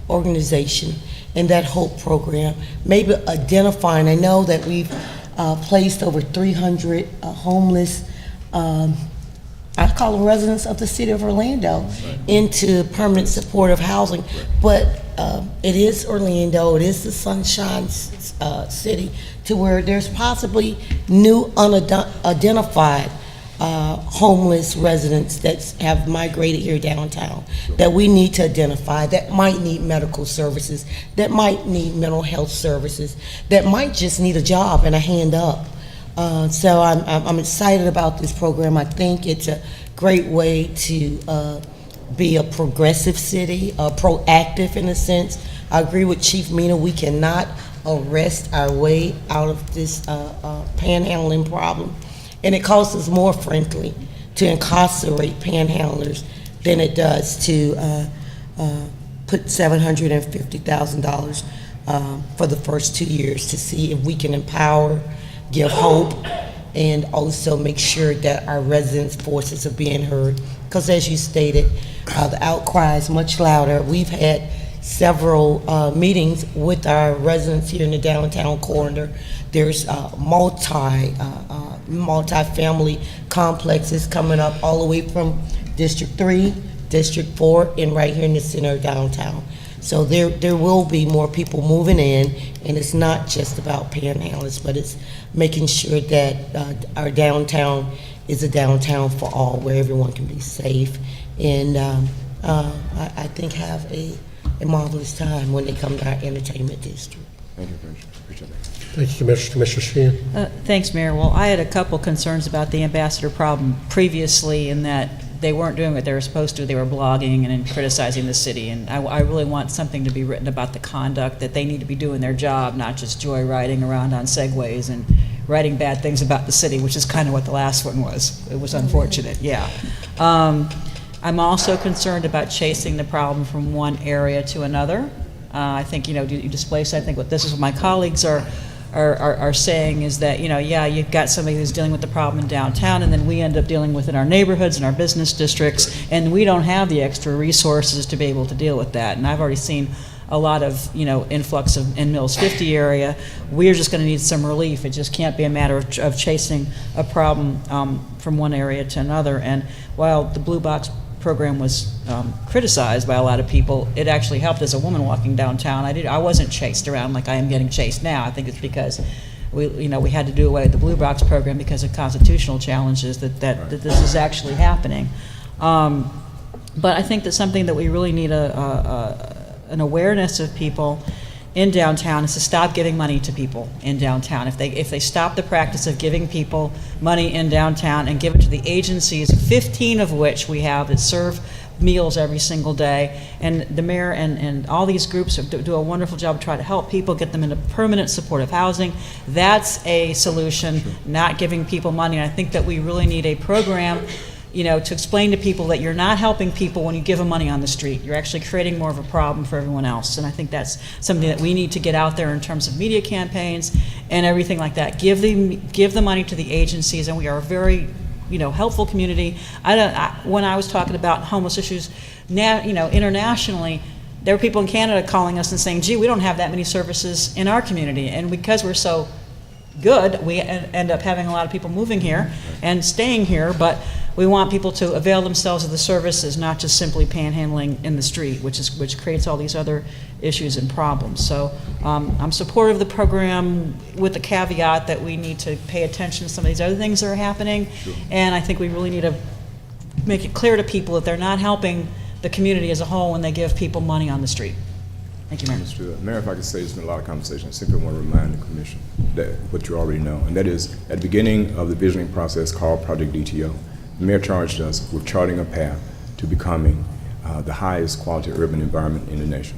organization and that HOPE program, maybe identifying, I know that we've placed over 300 homeless, I call them residents of the city of Orlando, into permanent supportive housing. But it is Orlando, it is the Sunshine City, to where there's possibly new unidentified homeless residents that have migrated here downtown that we need to identify, that might need medical services, that might need mental health services, that might just need a job and a hand up. So I'm excited about this program. I think it's a great way to be a progressive city, proactive in a sense. I agree with Chief Mina. We cannot arrest our way out of this panhandling problem. And it costs us more, frankly, to incarcerate panhandlers than it does to put $750,000 for the first 2 years to see if we can empower, give hope, and also make sure that our residents' voices are being heard. Because as you stated, the outcry is much louder. We've had several meetings with our residents here in the downtown corridor. There's multi-family complexes coming up all the way from District 3, District 4, and right here in the center of downtown. So there will be more people moving in, and it's not just about panhandlers, but it's making sure that our downtown is a downtown for all, where everyone can be safe, and I think have a marvelous time when they come to our entertainment district. Thank you, Commissioner. Appreciate that. Thank you, Commissioner. Commissioner Sheehan. Thanks, Mayor. Well, I had a couple concerns about the ambassador problem previously, in that they weren't doing what they were supposed to. They were blogging and criticizing the city, and I really want something to be written about the conduct, that they need to be doing their job, not just joyriding around on Segways and writing bad things about the city, which is kind of what the last one was. It was unfortunate, yeah. I'm also concerned about chasing the problem from one area to another. I think, you displace, I think what my colleagues are saying is that, yeah, you've got somebody who's dealing with the problem in downtown, and then we end up dealing with it in our neighborhoods and our business districts, and we don't have the extra resources to be able to deal with that. And I've already seen a lot of, influx in Mills 50 area. We're just going to need some relief. It just can't be a matter of chasing a problem from one area to another. And while the Blue Box program was criticized by a lot of people, it actually helped. As a woman walking downtown, I wasn't chased around like I am getting chased now. I think it's because we had to do away with the Blue Box program because of constitutional challenges that this is actually happening. But I think that's something that we really need an awareness of people in downtown, is to stop giving money to people in downtown. If they stop the practice of giving people money in downtown and give it to the agencies, 15 of which we have that serve meals every single day, and the mayor and all these groups do a wonderful job to try to help people, get them into permanent supportive housing. That's a solution, not giving people money. And I think that we really need a program to explain to people that you're not helping people when you give them money on the street. You're actually creating more of a problem for everyone else. And I think that's something that we need to get out there in terms of media campaigns and everything like that. Give the money to the agencies, and we are a very helpful community. When I was talking about homeless issues internationally, there were people in Canada calling us and saying, gee, we don't have that many services in our community. And because we're so good, we end up having a lot of people moving here and staying here, but we want people to avail themselves of the services, not just simply panhandling in the street, which creates all these other issues and problems. So I'm supportive of the program, with the caveat that we need to pay attention to some of these other things that are happening. Sure. And I think we really need to make it clear to people that they're not helping the community as a whole when they give people money on the street. Thank you, Mayor. Understood. Mayor, if I could say, there's been a lot of conversation. I simply want to remind the Commission that what you already know, and that is, at the beginning of the visioning process called Project DTO, the mayor charged us with charting a path to becoming the highest quality urban environment in the nation.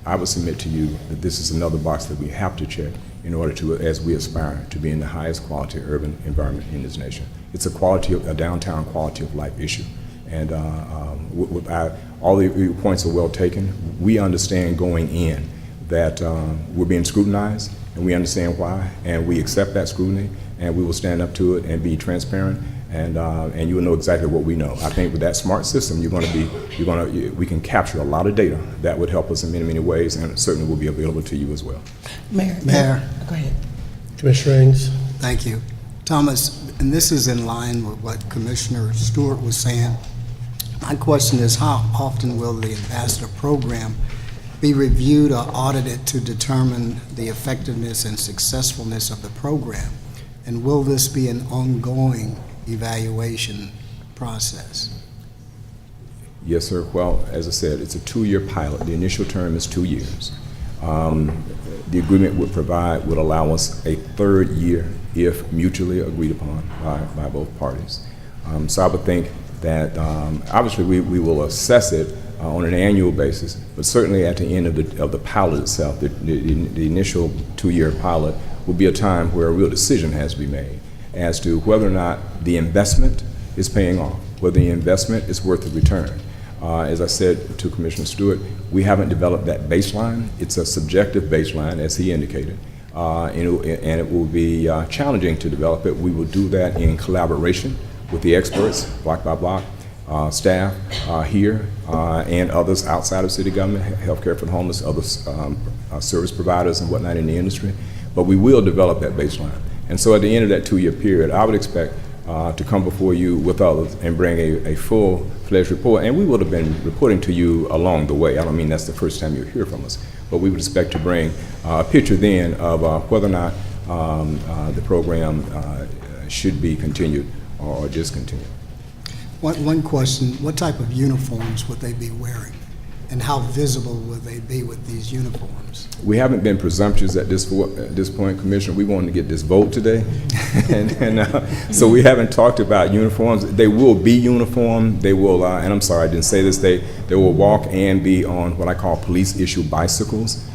I would submit to you that this is another box that we have to check in order to, as we aspire to be in the highest quality urban environment in this nation. It's a downtown quality of life issue. And all the points are well taken. We understand going in that we're being scrutinized, and we understand why, and we accept that scrutiny, and we will stand up to it and be transparent, and you will know exactly what we know. I think with that smart system, we can capture a lot of data that would help us in many, many ways, and it certainly will be available to you as well. Mayor, Go ahead. Commissioner Ings. thank you. Thomas, and this is in line with what Commissioner Stewart was saying. My question is, how often will the ambassador program be reviewed or audited to determine the effectiveness and successfulness of the program? And will this be an ongoing evaluation process? Yes, sir. Well, as I said, it's a 2-year pilot. The initial term is 2 years. The agreement would allow us a 3rd year if mutually agreed upon by both parties. So I would think that obviously we will assess it on an annual basis, but certainly at the end of the pilot itself, the initial 2-year pilot will be a time where a real decision has to be made as to whether or not the investment is paying off, whether the investment is worth the return. As I said to Commissioner Stewart, we haven't developed that baseline. It's a subjective baseline, as he indicated, and it will be challenging to develop it. We will do that in collaboration with the experts, block by block, staff here, and others outside of city government, healthcare for the homeless, other service providers and whatnot in the industry. But we will develop that baseline. And so at the end of that 2-year period, I would expect to come before you with others and bring a full-fledged report. And we would have been reporting to you along the way. I don't mean that's the first time you'll hear from us, but we would expect to bring a picture then of whether or not the program should be continued or discontinued. One question, what type of uniforms would they be wearing? And how visible would they be with these uniforms? We haven't been presumptuous at this point, Commissioner. We wanted to get this vote today. So we haven't talked about uniforms. They will be uniform. They will, and I'm sorry, I didn't say this, they will walk and be on what I call police-issue bicycles.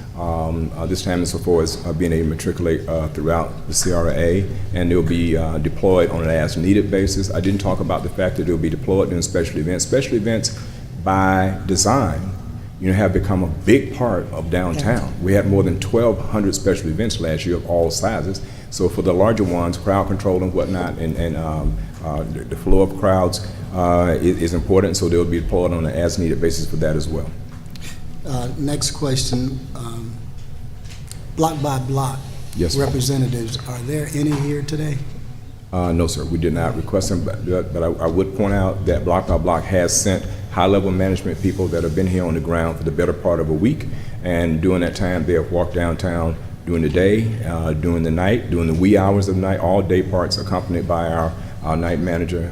This time it's for us being able to matriculate throughout the CRA, and they'll be deployed on an as-needed basis. I didn't talk about the fact that they'll be deployed during special events. Special events, by design, have become a big part of downtown. We had more than 1,200 special events last year of all sizes. So for the larger ones, crowd control and whatnot, and the flow of crowds is important. So they'll be deployed on an as-needed basis for that as well. Next question, block by block. Yes, sir. Representatives, are there any here today? No, sir, we did not request them, but I would point out that Block by Block has sent high-level management people that have been here on the ground for the better part of a week, and during that time, they have walked downtown during the day, during the night, during the wee hours of the night, all day parts, accompanied by our night manager,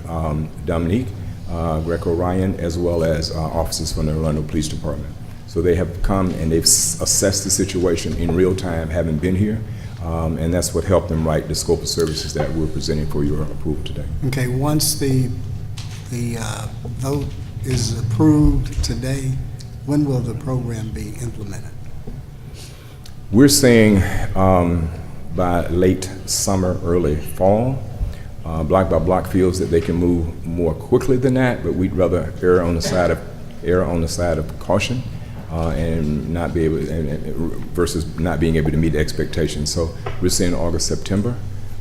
Dominique Greco-Ryan, as well as officers from the Orlando Police Department. So they have come and they've assessed the situation in real time, having been here, and that's what helped them write the scope of services that we're presenting for your approval today. Okay, once the vote is approved today, when will the program be implemented? We're saying by late summer, early fall. Block by Block feels that they can move more quickly than that, but we'd rather err on the side of caution and not be able versus not being able to meet expectations. So we're saying August, September.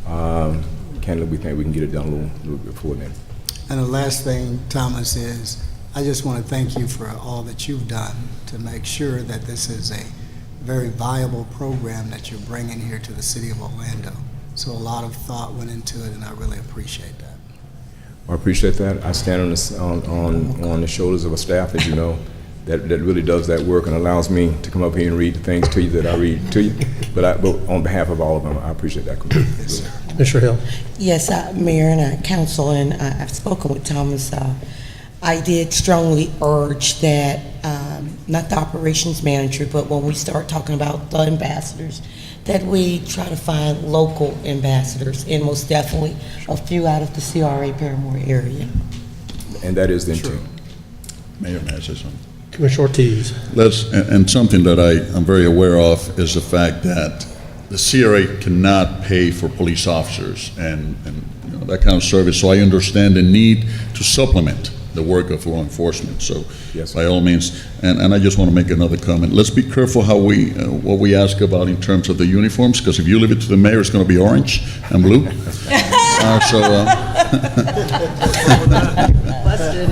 Candidly, we think we can get it done a little before then. And the last thing, Thomas, is I just want to thank you for all that you've done to make sure that this is a very viable program that you're bringing here to the city of Orlando. So a lot of thought went into it, and I really appreciate that. I appreciate that. I stand on the shoulders of a staff, as you know, that really does that work and allows me to come up here and read the things to you that I read to you. But on behalf of all of them, I appreciate that. Yes, sir. Mr. Hill. Yes, Mayor and Council, and I've spoken with Thomas. I did strongly urge that, not the operations manager, but when we start talking about the ambassadors, that we try to find local ambassadors, and most definitely a few out of the CRA Paramore area. And that is the intent. Mayor, may I say something? Commissioner Ortiz. And something that I'm very aware of is the fact that the CRA cannot pay for police officers and that kind of service. So I understand the need to supplement the work of law enforcement. So yes, by all means, and I just want to make another comment. Let's be careful how what we ask about in terms of the uniforms, because if you leave it to the mayor, it's going to be orange and blue.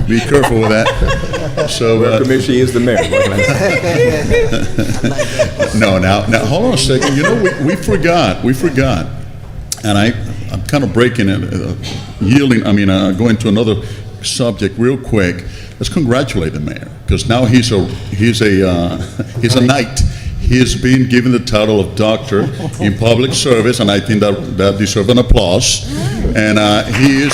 Be careful with that. So, well, Commissioner is the mayor. What can I say? No, now hold on a second. You know, we forgot, and I'm kind of breaking it, going to another subject real quick. Let's congratulate the mayor, because now he's a knight. He has been given the title of Doctor in Public Service, and I think that deserves an applause. And he's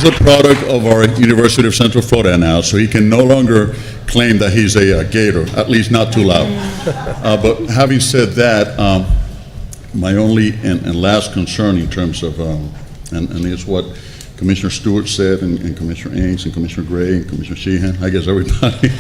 a product of our University of Central Florida now, so he can no longer claim that he's a Gator, at least not too loud. But having said that, my only and last concern in terms of, and it's what Commissioner Stewart said, and Commissioner Ains, and Commissioner Gray, and Commissioner Sheehan, I guess everybody,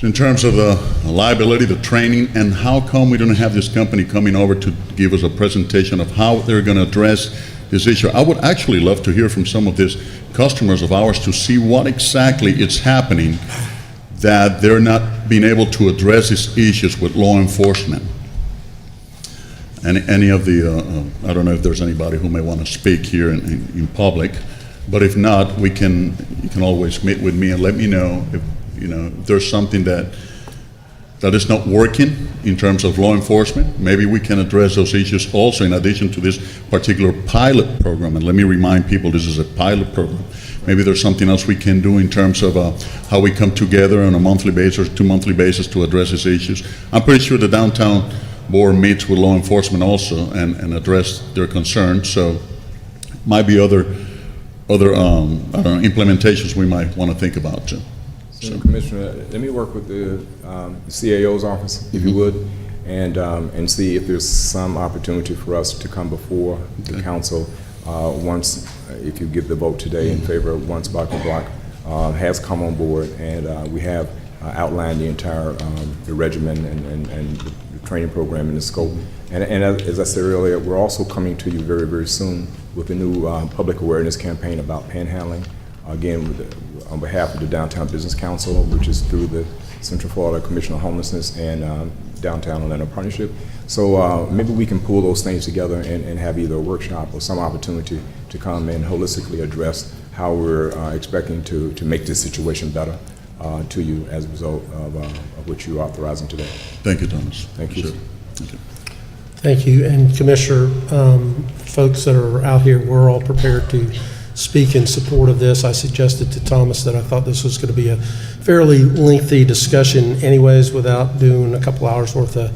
in terms of the liability, the training, and how come we don't have this company coming over to give us a presentation of how they're going to address this issue. I would actually love to hear from some of these customers of ours to see what exactly is happening that they're not being able to address these issues with law enforcement. Any of the, I don't know if there's anybody who may want to speak here in public, but if not, you can always meet with me and let me know if there's something that is not working in terms of law enforcement. Maybe we can address those issues also in addition to this particular pilot program. And let me remind people, this is a pilot program. Maybe there's something else we can do in terms of how we come together on a monthly basis or 2 monthly basis to address these issues. I'm pretty sure the downtown board meets with law enforcement also and address their concerns. So might be other I don't know, implementations we might want to think about too. So, Commissioner, let me work with the CAO's office, if you would, and see if there's some opportunity for us to come before the council once, if you give the vote today in favor, once Dr. Block has come on board, and we have outlined the entire the regimen and the training program and the scope. And as I said earlier, we're also coming to you very, very soon with a new public awareness campaign about panhandling. Again, on behalf of the Downtown Business Council, which is through the Central Florida Commission on Homelessness and Downtown Atlanta Partnership. So maybe we can pull those things together and have either a workshop or some opportunity to come and holistically address how we're expecting to make this situation better to you as a result of what you're authorizing today. Thank you, Thomas. Thank you. Sure. Thank you. Thank you. And Commissioner, folks that are out here, we're all prepared to speak in support of this. I suggested to Thomas that I thought this was going to be a fairly lengthy discussion anyways, without doing a couple hours worth of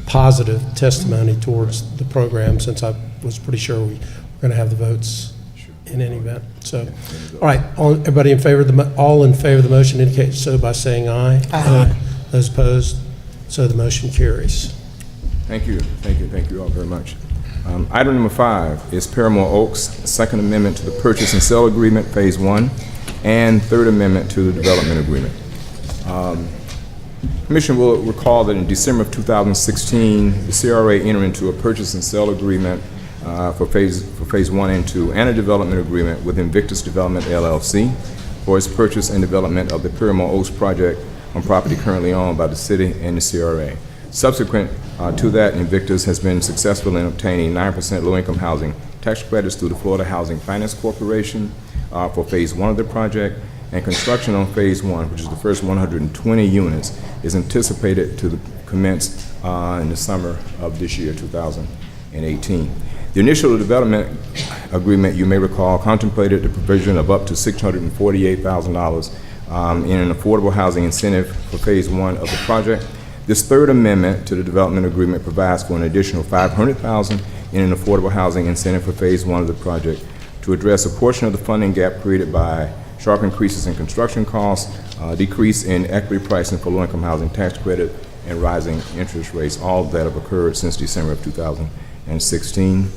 positive testimony towards the program, since I was pretty sure we were going to have the votes in any event. So, all right, everybody in favor of all in favor of the motion indicate so by saying aye. Aye. Those opposed, so the motion carries. Thank you. Thank you. Thank you all very much. Item number 5 is Paramore Oaks, Second Amendment to the Purchase and Sale Agreement, Phase 1, and Third Amendment to the Development Agreement. Commission will recall that in December of 2016, the CRA entered into a purchase and sale agreement for phase 1 and 2, and a development agreement with Invictus Development LLC for its purchase and development of the Paramore Oaks project on property currently owned by the city and the CRA. Subsequent to that, Invictus has been successful in obtaining 9% low-income housing tax credits through the Florida Housing Finance Corporation for phase 1 of the project, and construction on phase 1, which is the first 120 units, is anticipated to commence in the summer of this year, 2018. The initial development agreement, you may recall, contemplated the provision of up to $648,000 in an affordable housing incentive for phase 1 of the project. This third amendment to the development agreement provides for an additional $500,000 in an affordable housing incentive for phase 1 of the project to address a portion of the funding gap created by sharp increases in construction costs, decrease in equity pricing for low-income housing tax credit, and rising interest rates, all that have occurred since December of 2016.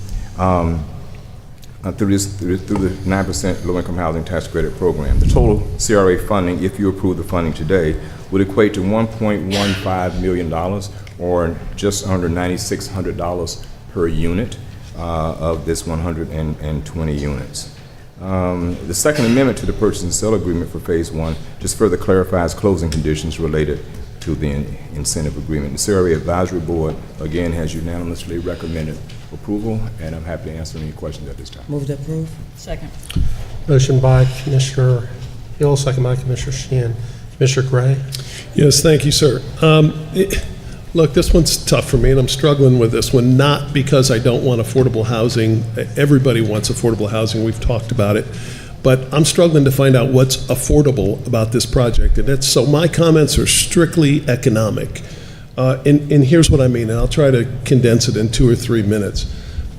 Through the 9% low-income housing tax credit program. The total CRA funding, if you approve the funding today, would equate to $1.15 million, or just under $9,600 per unit of this 120 units. The Second Amendment to the Purchase and Sale Agreement for Phase 1 just further clarifies closing conditions related to the incentive agreement. The CRA Advisory Board, again, has unanimously recommended approval, and I'm happy to answer any questions at this time. Move to approve. Second. Motion by Commissioner Hill, second by Commissioner Sheehan. Commissioner Gray? Yes, thank you, sir. Look, this one's tough for me, and I'm struggling with this one, not because I don't want affordable housing. Everybody wants affordable housing. We've talked about it. But I'm struggling to find out what's affordable about this project. And so my comments are strictly economic. And here's what I mean, and I'll try to condense it in 2 or 3 minutes.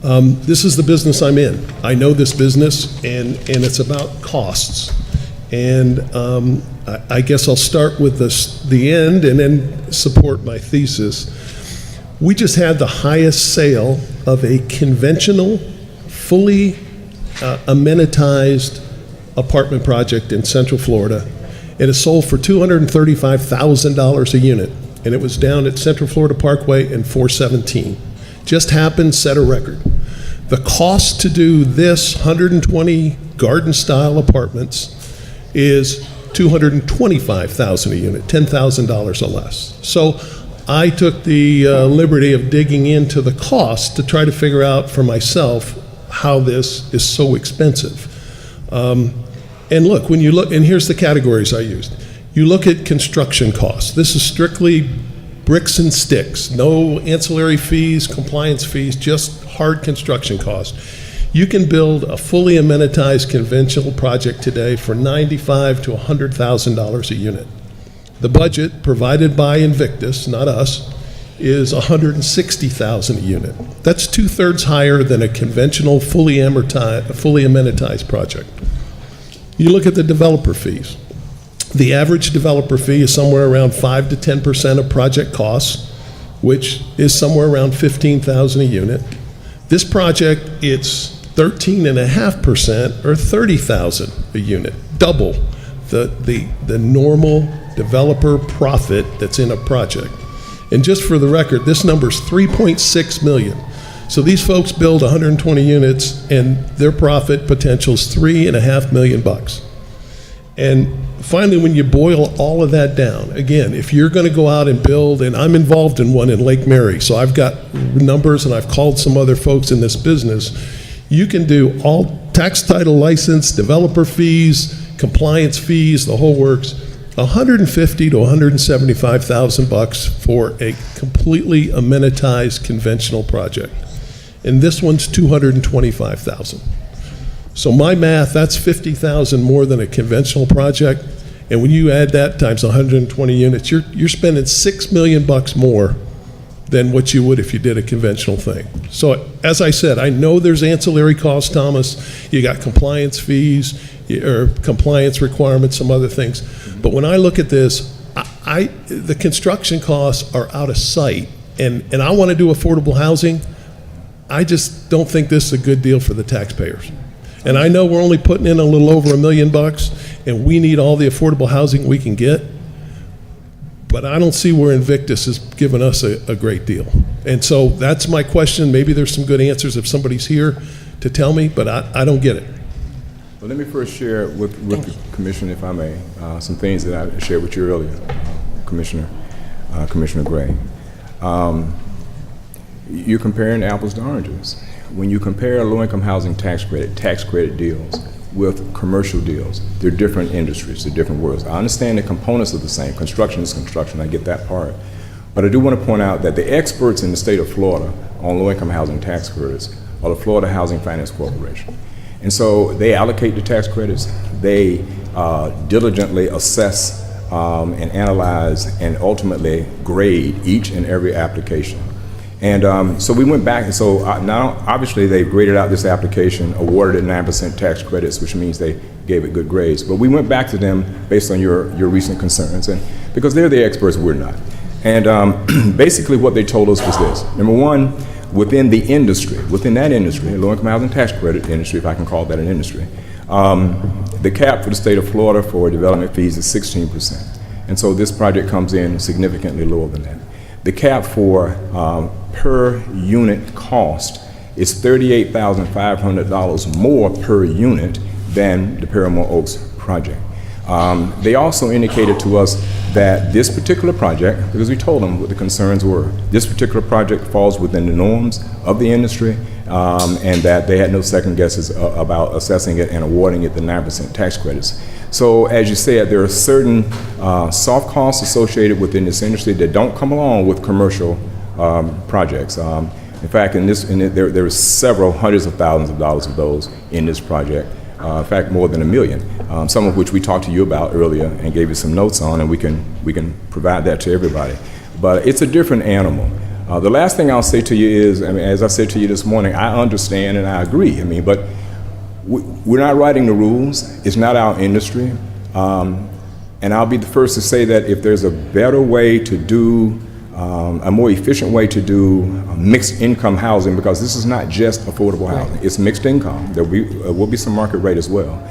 This is the business I'm in. I know this business, and it's about costs. And I guess I'll start with the end and then support my thesis. We just had the highest sale of a conventional, fully amenitized apartment project in Central Florida. It is sold for $235,000 a unit, and it was down at Central Florida Parkway in 417. Just happened, set a record. The cost to do this 120 garden-style apartments is $225,000 a unit, $10,000 or less. So I took the liberty of digging into the cost to try to figure out for myself how this is so expensive. And look, when you look, and here's the categories I used. You look at construction costs. This is strictly bricks and sticks, no ancillary fees, compliance fees, just hard construction costs. You can build a fully amenitized conventional project today for $95,000 to $100,000 a unit. The budget provided by Invictus, not us, is $160,000 a unit. That's 2/3 higher than a conventional, fully amenitized project. You look at the developer fees. The average developer fee is somewhere around 5 to 10% of project costs, which is somewhere around $15,000 a unit. This project, it's 13.5% or $30,000 a unit, double the normal developer profit that's in a project. And just for the record, this number's $3.6 million. So these folks build 120 units, and their profit potential is $3.5 million bucks. And finally, when you boil all of that down, again, if you're going to go out and build, and I'm involved in one in Lake Mary, so I've got numbers, and I've called some other folks in this business, you can do all tax title license, developer fees, compliance fees, the whole works, $150,000 to $175,000 bucks for a completely amenitized conventional project. And this one's $225,000. So my math, that's $50,000 more than a conventional project. And when you add that times 120 units, you're spending $6 million bucks more than what you would if you did a conventional thing. So as I said, I know there's ancillary costs, Thomas. You got compliance fees or compliance requirements, some other things. But when I look at this, the construction costs are out of sight. And I want to do affordable housing. I just don't think this is a good deal for the taxpayers. And I know we're only putting in a little over $1 million bucks, and we need all the affordable housing we can get. But I don't see where Invictus has given us a great deal. And so that's my question. Maybe there's some good answers if somebody's here to tell me, but I don't get it. Well, let me first share with the Commission, if I may, some things that I shared with you earlier, Commissioner Gray. You're comparing apples to oranges. When you compare low-income housing tax credit deals with commercial deals, they're different industries, they're different worlds. I understand the components are the same. Construction is construction, I get that part. But I do want to point out that the experts in the state of Florida on low-income housing tax credits are the Florida Housing Finance Corporation. And so they allocate the tax credits, they diligently assess and analyze and ultimately grade each and every application. And so we went back, and so now obviously they graded out this application, awarded it 9% tax credits, which means they gave it good grades. But we went back to them based on your recent concerns, and because they're the experts, we're not. And basically what they told us was this. Number one, within that industry, low-income housing tax credit industry, if I can call that an industry, the cap for the state of Florida for development fees is 16%. And so this project comes in significantly lower than that. The cap for per unit cost is $38,500 more per unit than the Paramore Oaks project. They also indicated to us that this particular project, because we told them what the concerns were, this particular project falls within the norms of the industry, and that they had no second guesses about assessing it and awarding it the 9% tax credits. So as you said, there are certain soft costs associated within this industry that don't come along with commercial projects. In fact, there are several hundreds of thousands of dollars of those in this project. In fact, more than $1 million, some of which we talked to you about earlier and gave you some notes on, and we can provide that to everybody. But it's a different animal. The last thing I'll say to you is, as I said to you this morning, I understand and I agree. But we're not writing the rules. It's not our industry. And I'll be the first to say that if there's a better way to do, a more efficient way to do mixed income housing, because this is not just affordable housing, it's mixed income. There will be some market rate as well.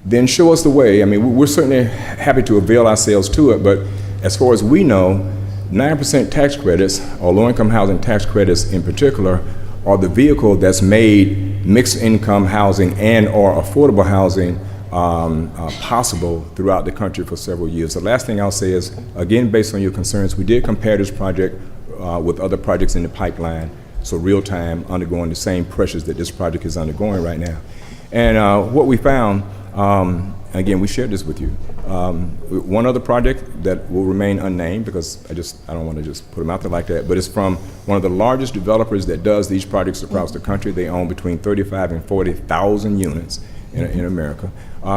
Then show us the way. I mean, we're certainly happy to avail ourselves to it, but as far as we know, 9% tax credits, or low-income housing tax credits in particular, are the vehicle that's made mixed income housing and or affordable housing possible throughout the country for several years. The last thing I'll say is, again, based on your concerns, we did compare this project with other projects in the pipeline, so real time, undergoing the same pressures that this project is undergoing right now. And what we found, again, we shared this with you. One other project that will remain unnamed, because I don't want to just put them out there like that, but it's from one of the largest developers that does these projects across the country. They own between 35 and 40,000 units in America.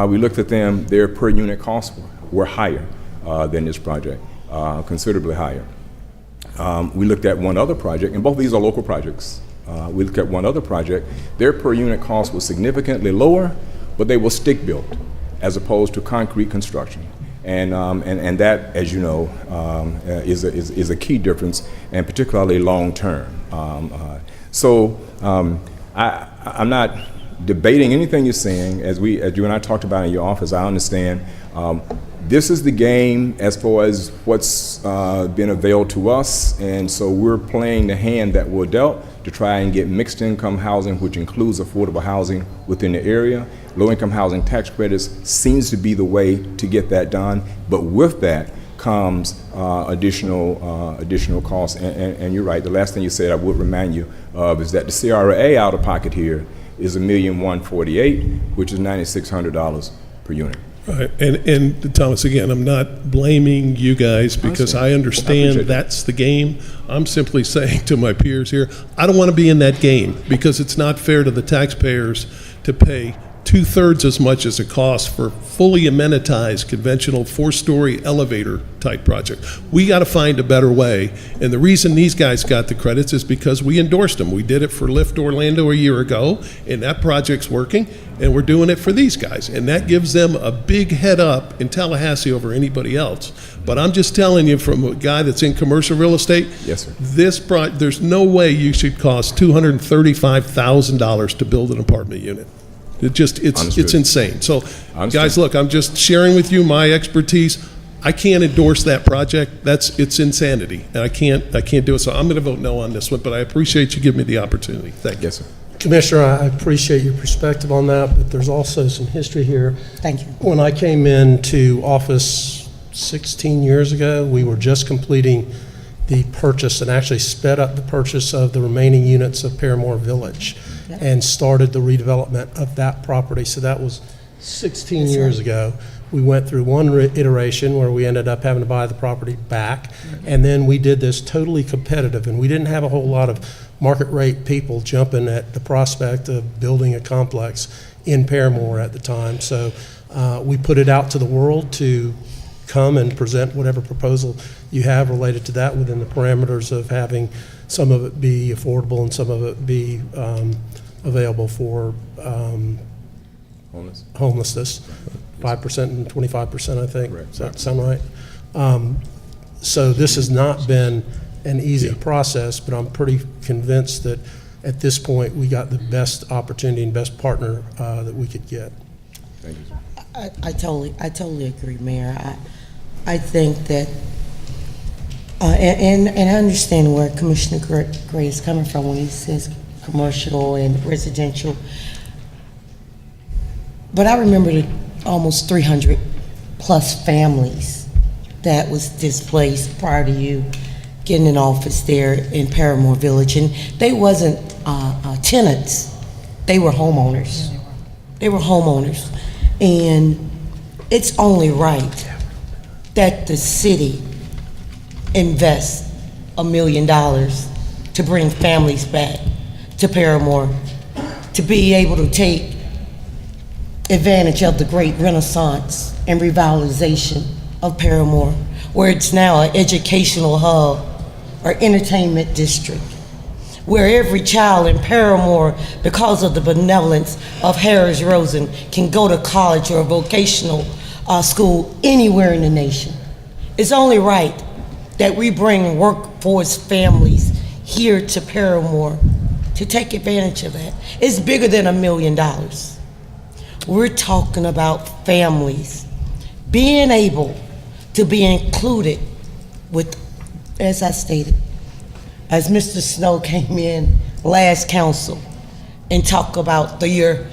We looked at them, their per unit costs were higher than this project, considerably higher. We looked at one other project, and both of these are local projects. We looked at one other project, their per unit cost was significantly lower, but they were stick built as opposed to concrete construction. And that, as you know, is a key difference, and particularly long term. I'm not debating anything you're saying. As you and I talked about in your office, I understand this is the game as far as what's been availed to us, and so we're playing the hand that we're dealt to try and get mixed income housing, which includes affordable housing within the area. Low-income housing tax credits seems to be the way to get that done, but with that comes additional costs. And you're right, the last thing you said I would remind you of is that the CRA out of pocket here is $1,148,000, which is $9,600 per unit. Right. And Thomas, again, I'm not blaming you guys because I understand that's the game. I'm simply saying to my peers here, I don't want to be in that game because it's not fair to the taxpayers to pay 2/3 as much as it costs for fully amenitized conventional 4-story elevator type project. We got to find a better way, and the reason these guys got the credits is because we endorsed them. We did it for Lift Orlando a year ago, and that project's working, and we're doing it for these guys, and that gives them a big head up in Tallahassee over anybody else. But I'm just telling you, from a guy that's in commercial real estate, yes, sir. There's no way you should cost $235,000 to build an apartment unit. It's insane. So, guys, look, I'm just sharing with you my expertise. I can't endorse that project. It's insanity, and I can't do it. So I'm going to vote no on this one. But I appreciate you giving me the opportunity. Thank you. Yes, sir. Commissioner, I appreciate your perspective on that, but there's also some history here. Thank you. When I came into office 16 years ago, we were just completing the purchase and actually sped up the purchase of the remaining units of Paramore Village and started the redevelopment of that property. So that was 16 years ago. We went through one iteration where we ended up having to buy the property back, and then we did this totally competitive, and we didn't have a whole lot of market rate people jumping at the prospect of building a complex in Paramore at the time. So we put it out to the world to come and present whatever proposal you have related to that within the parameters of having some of it be affordable and some of it be available for homelessness. 5% and 25%, I think. Does that sound right? So this has not been an easy process, but I'm pretty convinced that at this point we got the best opportunity and best partner that we could get. Thank you. I totally agree, Mayor. I think that, and I understand where Commissioner Gray is coming from when he says commercial and residential. But I remember the almost 300 plus families that was displaced prior to you getting in office there in Paramore Village, and they wasn't tenants, they were homeowners. They were homeowners, and it's only right that the city invest $1 million to bring families back to Paramore, to be able to take advantage of the great renaissance and revitalization of Paramore, where it's now an educational hub or entertainment district, where every child in Paramore, because of the benevolence of Harris Rosen, can go to college or vocational school anywhere in the nation. It's only right that we bring workforce families here to Paramore to take advantage of that. It's bigger than $1 million. We're talking about families being able to be included with, as I stated, as Mr. Snow came in last council and talked about the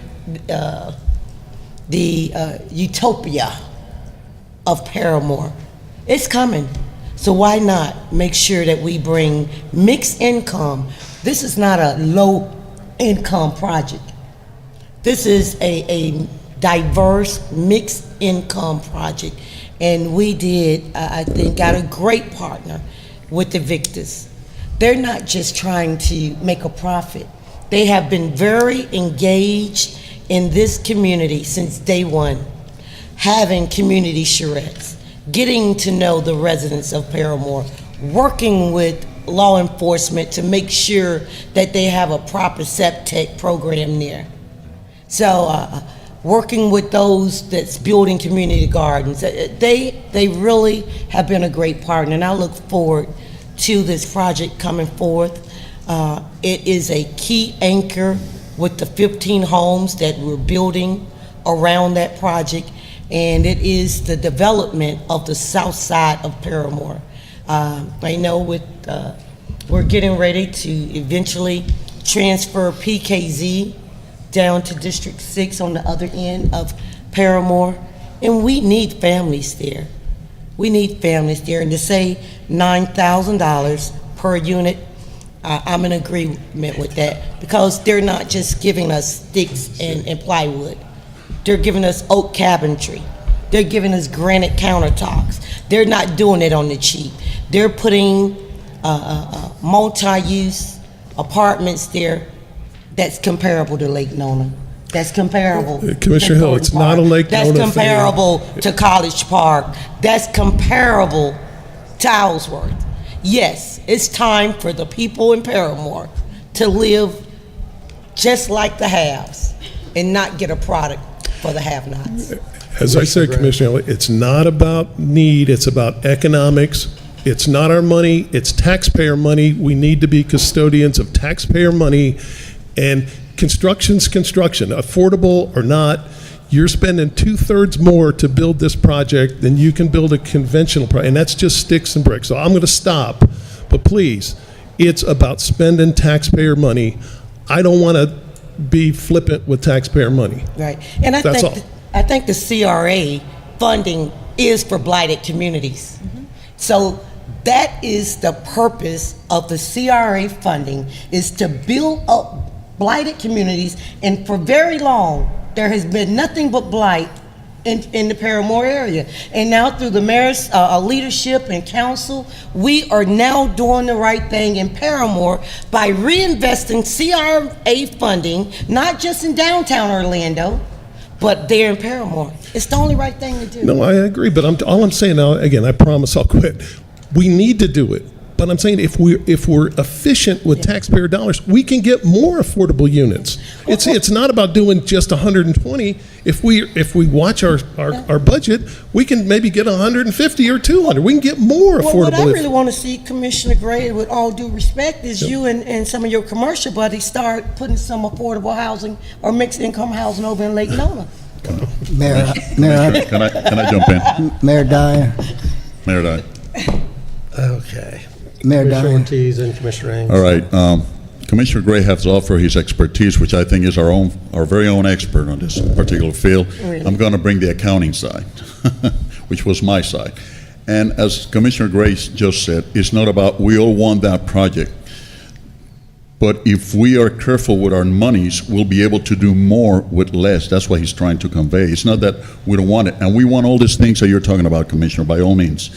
utopia of Paramore. It's coming. So why not make sure that we bring mixed income? This is not a low income project. This is a diverse mixed income project. And we did, I think, got a great partner with the Victors. They're not just trying to make a profit. They have been very engaged in this community since day one, having community charrettes, getting to know the residents of Paramore, working with law enforcement to make sure that they have a proper septic program there. So working with those that's building community gardens, they really have been a great partner, and I look forward to this project coming forth. It is a key anchor with the 15 homes that we're building around that project, and it is the development of the south side of Paramore. I know we're getting ready to eventually transfer PKZ down to District 6 on the other end of Paramore, and we need families there. We need families there, and to say $9,000 per unit, I'm in agreement with that, because they're not just giving us sticks and plywood. They're giving us oak cabinetry. They're giving us granite countertops. They're not doing it on the cheap. They're putting multi-use apartments there that's comparable to Lake Nona. That's comparable. Commissioner Hill, it's not a Lake Nona That's thing. comparable to College Park. That's comparable to Ellsworth. Yes, it's time for the people in Paramore to live just like the haves and not get a product for the have-nots. As I said, Commissioner Hill, it's not about need, it's about economics. It's not our money, it's taxpayer money. We need to be custodians of taxpayer money. And construction's construction, affordable or not, you're spending 2/3 more to build this project than you can build a conventional project, and that's just sticks and bricks. So I'm going to stop, but please, it's about spending taxpayer money. I don't want to be flippant with taxpayer money. Right, and I think the CRA funding is for blighted communities. So that is the purpose of the CRA funding, is to build up blighted communities, and for very long, there has been nothing but blight in the Paramore area. And now through the mayor's leadership and council, we are now doing the right thing in Paramore by reinvesting CRA funding, not just in downtown Orlando, but there in Paramore. It's the only right thing to do. No, I agree, but all I'm saying now, again, I promise I'll quit. We need to do it. But I'm saying if we're efficient with taxpayer dollars, we can get more affordable units. It's not about doing just 120. If we watch our budget, we can maybe get 150 or 200. We can get more affordable. Well, what I really want to see, Commissioner Gray, with all due respect, is you and some of your commercial buddies start putting some affordable housing or mixed income housing over in Lake Nona. Mayor, Can I jump in? Mayor Dyer. Mayor Dye. Okay. Mayor Commissioner Dyer. Ortiz and Commissioner Ings. All right. Commissioner Gray has offered his expertise, which I think is our very own expert on this particular field. Really? I'm going to bring the accounting side, which was my side. And as Commissioner Gray just said, it's not about we all want that project. But if we are careful with our monies, we'll be able to do more with less. That's what he's trying to convey. It's not that we don't want it. And we want all these things that you're talking about, Commissioner, by all means.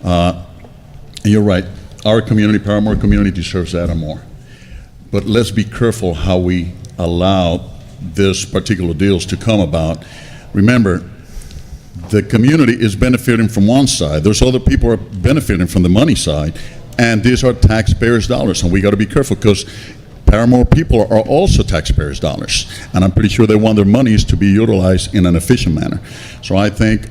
And you're right. Our community, Paramore community, deserves that and more. But let's be careful how we allow this particular deals to come about. Remember, the community is benefiting from one side. There's other people who are benefiting from the money side. And these are taxpayers' dollars, and we got to be careful, because Paramore people are also taxpayers' dollars, and I'm pretty sure they want their monies to be utilized in an efficient manner. So I think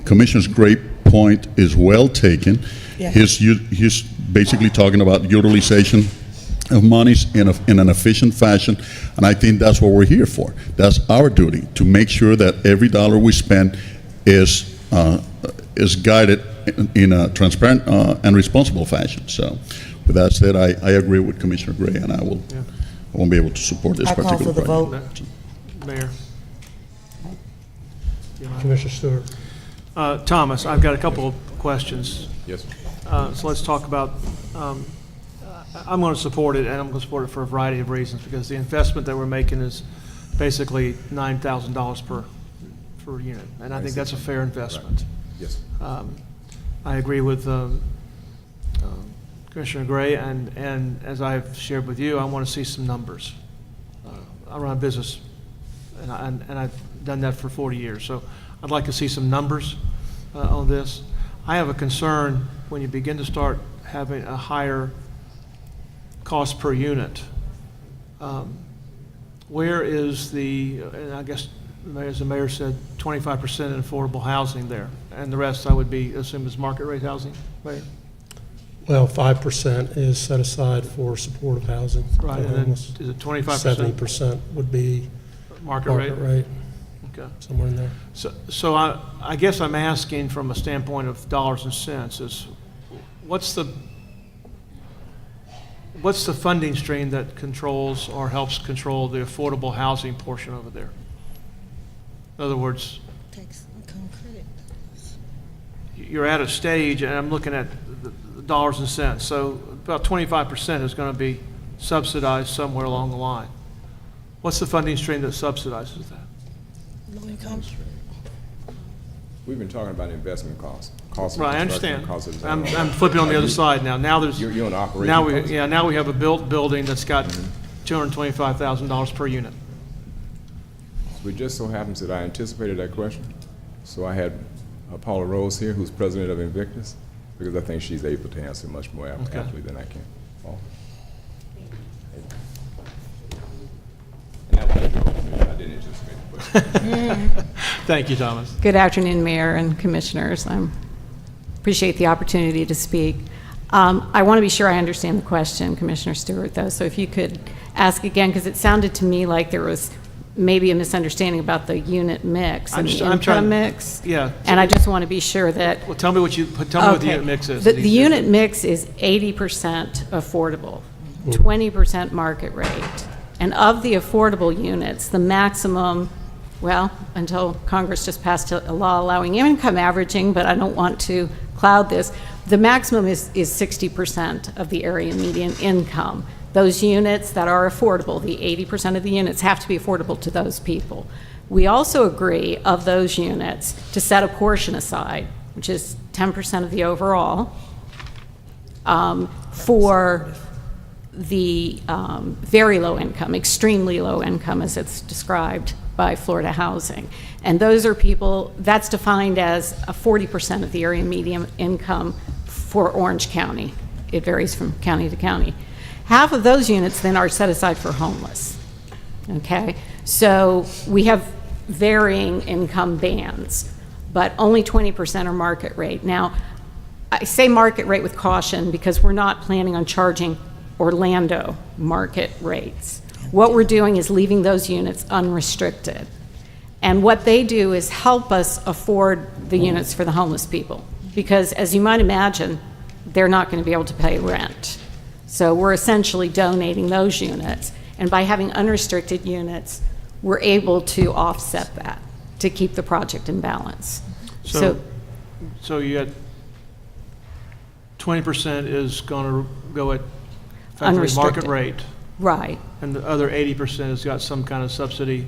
Commissioner Gray's point is well taken. Yeah. He's basically talking about utilization of monies in an efficient fashion, and I think that's what we're here for. That's our duty, to make sure that every dollar we spend is guided in a transparent and responsible fashion. So, with that said, I agree with Commissioner Gray, and I won't be able to support this I call particular for the project. vote. Mayor. Commissioner Stewart. Thomas, I've got a couple of questions. Yes, sir. So let's talk about, I'm going to support it, and I'm going to support it for a variety of reasons, because the investment that we're making is basically $9,000 per unit, and I think that's a fair investment. Yes. I agree with Commissioner Gray, and as I've shared with you, I want to see some numbers. I run a business, and I've done that for 40 years, so I'd like to see some numbers on this. I have a concern when you begin to start having a higher cost per unit. Where is the, and I guess, as the mayor said, 25% in affordable housing there, and the rest I would assume is market rate housing, Mayor? Well, 5% is set aside for supportive housing. Right, and then is it 25%? 70% would be Market market rate, Okay. somewhere in there. So I guess I'm asking from a standpoint of dollars and cents is, what's the funding stream that controls or helps control the affordable housing portion over there? In other words, you're at a stage, and I'm looking at the dollars and cents, so about 25% is going to be subsidized somewhere along the line. What's the funding stream that subsidizes that? We've been talking about investment costs. Cost of Right, I construction, understand. cost of I'm design. flipping on the other side now. Now there's, You're on operating now costs. now we have a built building that's got $225,000 per unit. So it just so happens that I anticipated that question. So I had Paula Rose here, who's president of Invictus, because I think she's able to answer much more Okay. aptly than I can. Paula? And that was a joke. I didn't anticipate the question. Thank you, Thomas. Good afternoon, Mayor and Commissioners. I appreciate the opportunity to speak. I want to be sure I understand the question, Commissioner Stewart, though, so if you could ask again, because it sounded to me like there was maybe a misunderstanding about the unit mix and the income mix. Yeah. And I just want to be sure that. Well, tell me what the unit mix is. The unit mix is 80% affordable, 20% market rate. And of the affordable units, the maximum, well, until Congress just passed a law allowing income averaging, but I don't want to cloud this, the maximum is 60% of the area median income. Those units that are affordable, the 80% of the units have to be affordable to those people. We also agree of those units to set a portion aside, which is 10% of the overall, for the very low income, extremely low income as it's described by Florida Housing. And those are people, that's defined as a 40% of the area median income for Orange County. It varies from county to county. Half of those units then are set aside for homeless, okay? So we have varying income bands, but only 20% are market rate. Now, I say market rate with caution because we're not planning on charging Orlando market rates. What we're doing is leaving those units unrestricted. And what they do is help us afford the units for the homeless people. Because as you might imagine, they're not going to be able to pay rent. So we're essentially donating those units. And by having unrestricted units, we're able to offset that to keep the project in balance. So you had 20% is going to go at effectively market rate. Right. And the other 80% has got some kind of subsidy,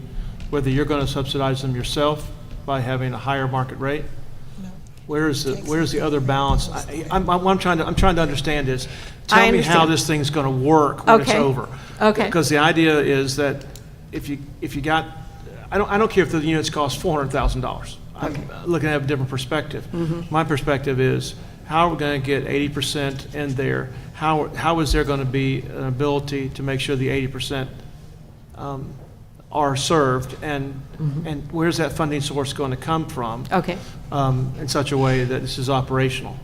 whether you're going to subsidize them yourself by having a higher market rate. No. Where's the other balance? I'm trying to understand is, tell me how this thing's going to work when it's over. Okay. Because the idea is that if you got, I don't care if the units cost $400,000. I'm looking at a different perspective. My perspective is, how are we going to get 80% in there? How is there going to be an ability to make sure the 80% are served, and where's that funding source going to come from? Okay. In such a way that this is operational.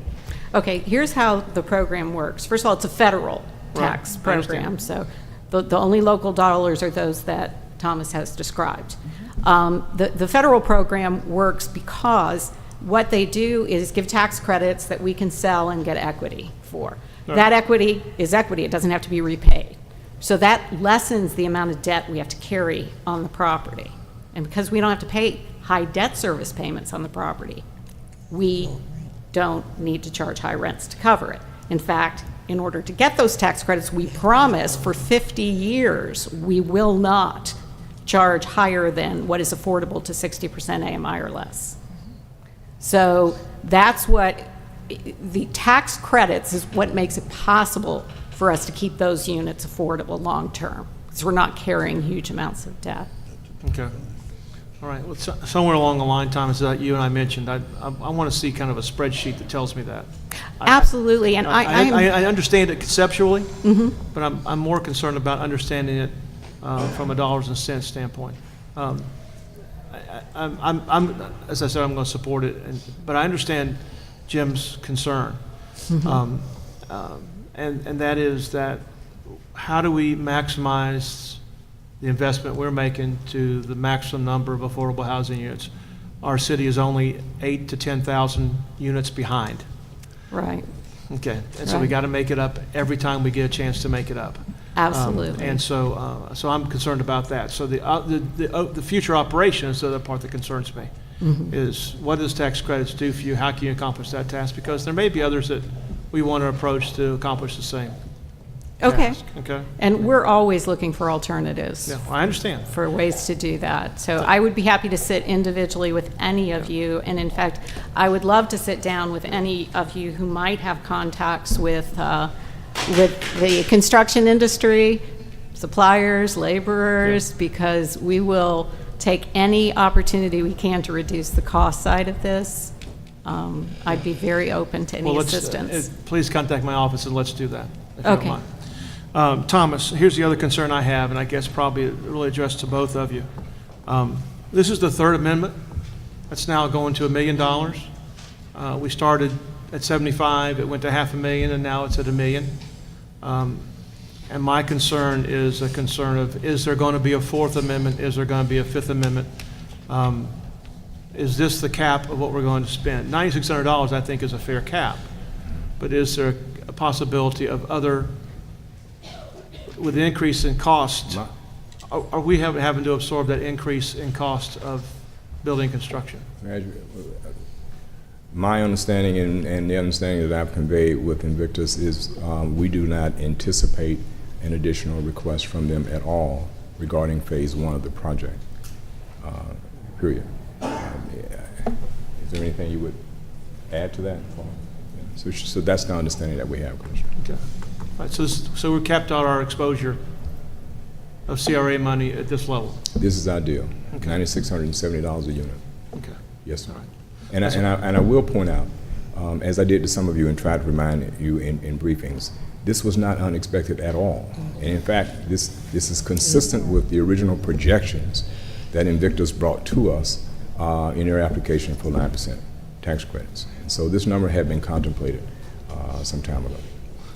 Okay, here's how the program works. First of all, it's a federal tax Right, I understand. program, so the only local dollars are those that Thomas has described. The federal program works because what they do is give tax credits that we can sell and get equity for. Right. That equity is equity. It doesn't have to be repaid. So that lessens the amount of debt we have to carry on the property. And because we don't have to pay high debt service payments on the property, we don't need to charge high rents to cover it. In fact, in order to get those tax credits, we promise for 50 years we will not charge higher than what is affordable to 60% AMI or less. So that's what the tax credits is what makes it possible for us to keep those units affordable long term, because we're not carrying huge amounts of debt. Okay. All right. Well, somewhere along the line, Thomas, that you and I mentioned, I want to see kind of a spreadsheet that tells me that. Absolutely, and I understand it conceptually, but I'm more concerned about understanding it from a dollars and cents standpoint. As I said, I'm going to support it, but I understand Jim's concern, and that is that how do we maximize the investment we're making to the maximum number of affordable housing units? Our city is only 8,000 to 10,000 units behind. Right. Okay, and so we got to make it up every time we get a chance to make it up. Absolutely. And so I'm concerned about that. So the future operation is the other part that concerns me. Is what does tax credits do for you? How can you accomplish that task? Because there may be others that we want to approach to accomplish the same task. Okay. And we're always looking for alternatives. Yeah, well, I understand. For ways to do that. So I would be happy to sit individually with any of you, and in fact, I would love to sit down with any of you who might have contacts with the construction industry, suppliers, laborers, because we will take any opportunity we can to reduce the cost side of this. I'd be very open to any assistance. Please contact my office and let's do that, if you don't Okay. mind. Thomas, here's the other concern I have, and I guess probably really addressed to both of you. This is the third amendment. That's now going to $1 million. We started at 75, it went to $500,000, and now it's at $1 million. And my concern is a concern of, is there going to be a Fourth Amendment? Is there going to be a Fifth Amendment? Is this the cap of what we're going to spend? $9,600, I think, is a fair cap. But is there a possibility of other, with the increase in cost, are we having to absorb that increase in cost of building construction? My understanding and the understanding that I've conveyed with Invictus is we do not anticipate an additional request from them at all regarding phase one of the project, period. Is there anything you would add to that, Paul? Yeah. So that's the understanding that we have, Commissioner. Okay. All right, so we're capped out our exposure of CRA money at this level? This is our deal, Okay. $9,670 a unit. Okay. Yes, sir. All right. And I will point out, as I did to some of you and tried to remind you in briefings, this was not unexpected at all. And in fact, this is consistent with the original projections that Invictus brought to us in their application for 9% tax credits. And so this number had been contemplated some time ago,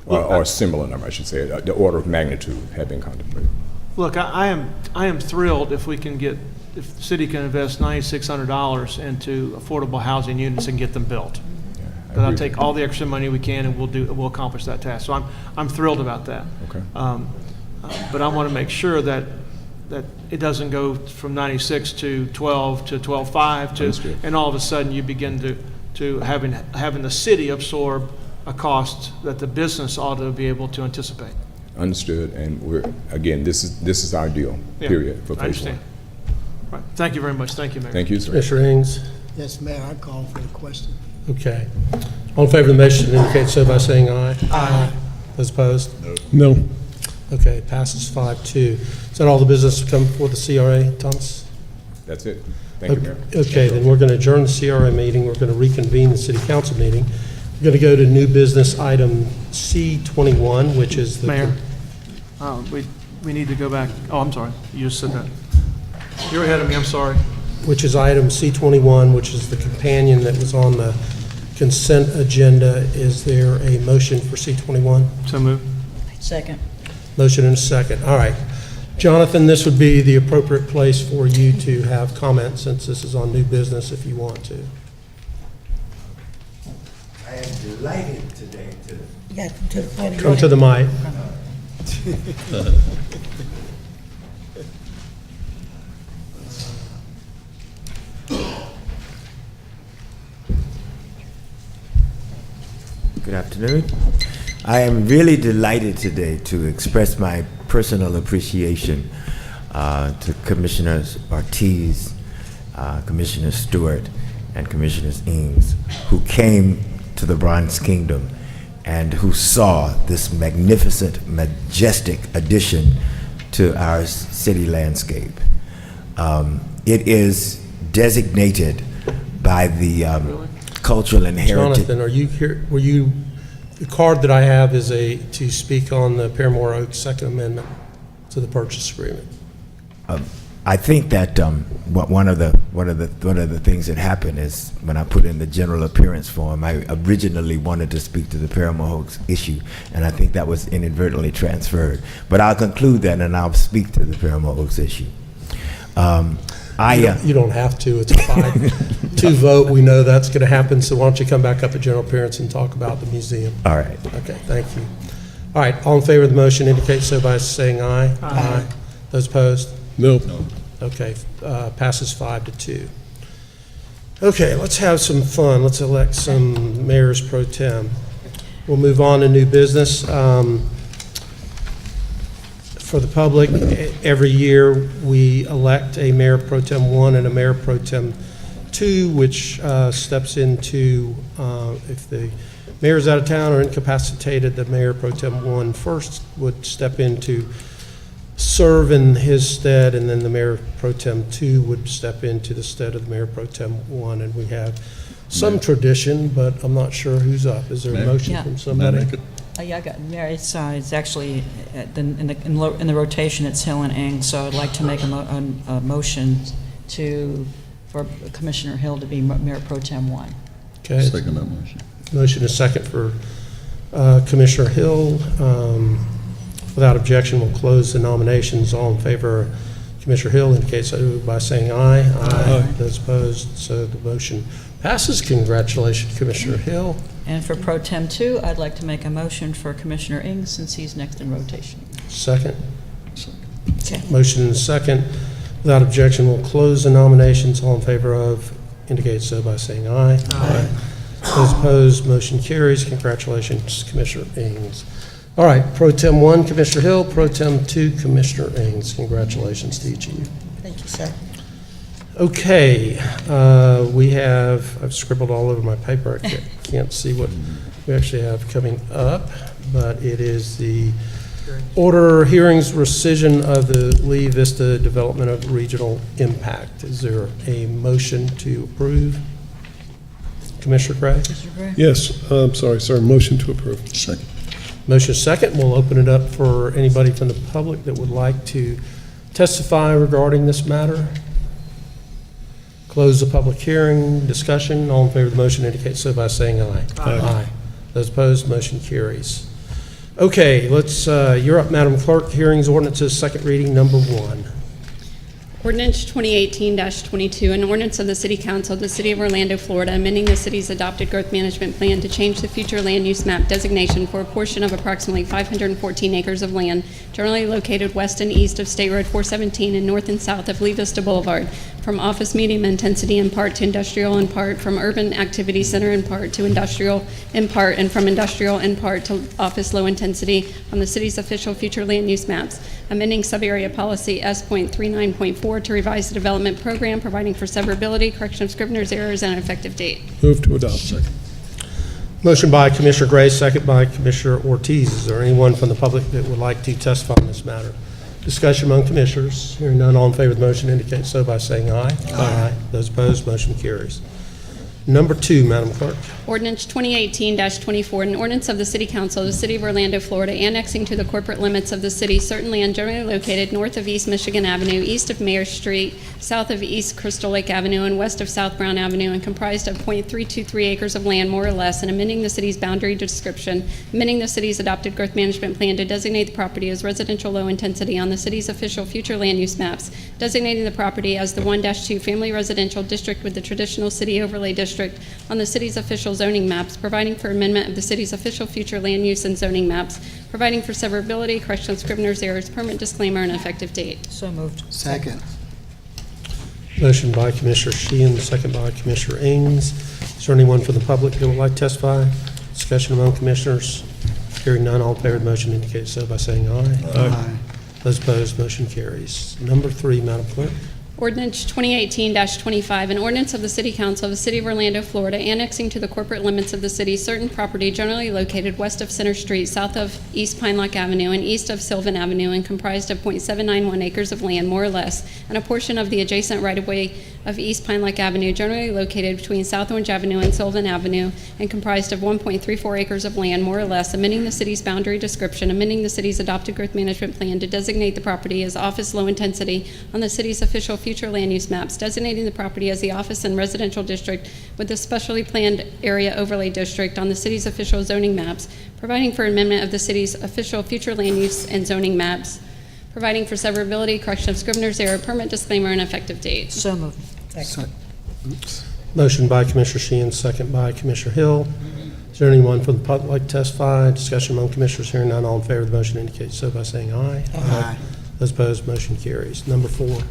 or a similar number, I should say. The order of magnitude had been contemplated. Look, I am thrilled if if the city can invest $9,600 into affordable housing units and get them built. Then I'll take all the extra money we can and we'll accomplish that task. So I'm thrilled about that. Okay. But I want to make sure that it doesn't go from 96 to 12 to 12.5 and all of a sudden you begin to having the city absorb a cost that the business ought to be able to anticipate. Understood. And this is our deal. Period. For phase I understand. one. Right. Thank you very much. Thank you, Mayor. Thank you, sir. Commissioner Ings? Yes, Mayor, I call for the question. Okay. All in favor of the motion indicate so by saying aye. Aye. Those opposed? No. Okay, passes 5-2. Is that all the business to come before the CRA, Thomas? That's it. Thank you, Mayor. Okay, then we're going to adjourn the CRA meeting. We're going to reconvene the city council meeting. We're going to go to new business item C21, which is the... Mayor, we need to go back. Oh, I'm sorry. You just said that. You're ahead of me. I'm sorry. Which is item C21, which is the companion that was on the consent agenda. Is there a motion for C21? So moved. Second. Motion and a second. All right. Jonathan, this would be the appropriate place for you to have comments since this is on new business if you want to. I am delighted today to You got to come to the podium. Come to the mic. Good afternoon. I am really delighted today to express my personal appreciation to Commissioners Ortiz, Commissioner Stewart, and Commissioner Ings, who came to the Bronze Kingdom and who saw this magnificent, majestic addition to our city landscape. It is designated by the Cultural and Heritage. Jonathan, are you here? Were you? The card that I have is to speak on the Paramore Oaks Second Amendment to the purchase agreement. I think that one of the things that happened is when I put in the general appearance form, I originally wanted to speak to the Paramore Oaks issue, and I think that was inadvertently transferred. But I'll conclude that, and I'll speak to the Paramore Oaks issue. You don't have to. It's a 5-2 vote. We know that's going to happen. So why don't you come back up at general appearance and talk about the museum? All right. Okay. Thank you. All right. All in favor of the motion indicate so by saying aye. Aye. Those opposed? No. Okay. Passes 5-2. Okay. Let's have some fun. Let's elect some mayors pro tem. We'll move on to new business. For the public, every year we elect a mayor pro tem 1 and a mayor pro tem 2, which steps into, if the mayor's out of town or incapacitated, the mayor pro tem 1 first would step in to serve in his stead, and then the mayor pro tem 2 would step into the stead of the mayor pro tem 1. And we have some tradition, but I'm not sure who's up. Is there a motion Yeah. from somebody? Yeah, I got, Mayor, it's actually, in the rotation, it's Hill and Eng, so I'd like to make a motion for Commissioner Hill to be Mayor Pro Tem 1. Okay. Second that motion. Motion is second for Commissioner Hill. Without objection, we'll close the nominations. All in favor of Commissioner Hill indicate so by saying aye. Aye. Those opposed, so the motion passes. Congratulations, Commissioner Hill. And for Pro Tem 2, I'd like to make a motion for Commissioner Ing, since he's next in rotation. Second. Okay. Motion and second. Without objection, we'll close the nominations. All in favor of indicate so by saying aye. Aye. Those opposed, motion carries. Congratulations, Commissioner Ings. All right, Pro Tem 1, Commissioner Hill. Pro Tem 2, Commissioner Ings. Congratulations to each of you. Thank you, sir. Okay, I've scribbled all over my paper. I can't see what we actually have coming up, but it is the order hearings rescission of the Lee Vista Development of Regional Impact. Is there a motion to approve? Commissioner Gray? Yes, I'm sorry, sir. Motion to approve. Second. Motion is second. We'll open it up for anybody from the public that would like to testify regarding this matter. Close the public hearing. Discussion. All in favor of the motion indicate so by saying aye. Aye. Those opposed, motion carries. Okay, you're up, Madam Clerk. Hearings, ordinances, second reading, number 1. Ordinance 2018-22, an ordinance of the City Council of the City of Orlando, Florida, amending the city's adopted growth management plan to change the future land use map designation for a portion of approximately 514 acres of land generally located west and east of State Road 417 and north and south of Lee Vista Boulevard, from office medium intensity in part to industrial in part, from urban activity center in part to industrial in part, and from industrial in part to office low intensity on the city's official future land use maps, amending sub-area policy S.39.4 to revise the development program, providing for severability, correction of scrivener's errors, and an effective date. Move to adopt. Second. Motion by Commissioner Gray, second by Commissioner Ortiz. Is there anyone from the public that would like to testify on this matter? Discussion among commissioners. Hearing none, all in favor of the motion indicate so by saying aye. Aye. Those opposed, motion carries. Number 2, Madam Clerk. Ordinance 2018-24, an ordinance of the City Council of the City of Orlando, Florida, annexing to the corporate limits of the city certain land generally located north of East Michigan Avenue, east of Mayor Street, south of East Crystal Lake Avenue, and west of South Brown Avenue, and comprised of .323 acres of land, more or less, and amending the city's boundary description, amending the city's adopted growth management plan to designate the property as residential low intensity on the city's official future land use maps, designating the property as the 1-2 family residential district with the traditional city overlay district on the city's official zoning maps, providing for amendment of the city's official future land use and zoning maps, providing for severability, correction of scrivener's errors, permanent disclaimer, and effective date. So moved. Second. Motion by Commissioner Sheehan, second by Commissioner Ings. Is there anyone from the public that would like to testify? Discussion among commissioners. Hearing none, all in favor of the motion indicate so by saying aye. Aye. Those opposed, motion carries. Number 3, Madam Clerk. Ordinance 2018-25, an ordinance of the City Council of the City of Orlando, Florida, annexing to the corporate limits of the city certain property generally located west of Center Street, south of East Pine Lock Avenue, and east of Sylvan Avenue, and comprised of .791 acres of land, more or less, and a portion of the adjacent right-of-way of East Pine Lock Avenue, generally located between South Orange Avenue and Sylvan Avenue, and comprised of 1.34 acres of land, more or less, amending the city's boundary description, amending the city's adopted growth management plan to designate the property as office low intensity on the city's official future land use maps, designating the property as the office and residential district with the specially planned area overlay district on the city's official zoning maps, providing for amendment of the city's official future land use and zoning maps, providing for severability, correction of scrivener's error, permanent disclaimer, and effective date. So moved. Oops. Motion by Commissioner Sheehan, second by Commissioner Hill. Is there anyone from the public like to testify? Discussion among commissioners. Hearing none, all in favor of the motion indicate so by saying aye. Aye. Those opposed, motion carries. Number 4.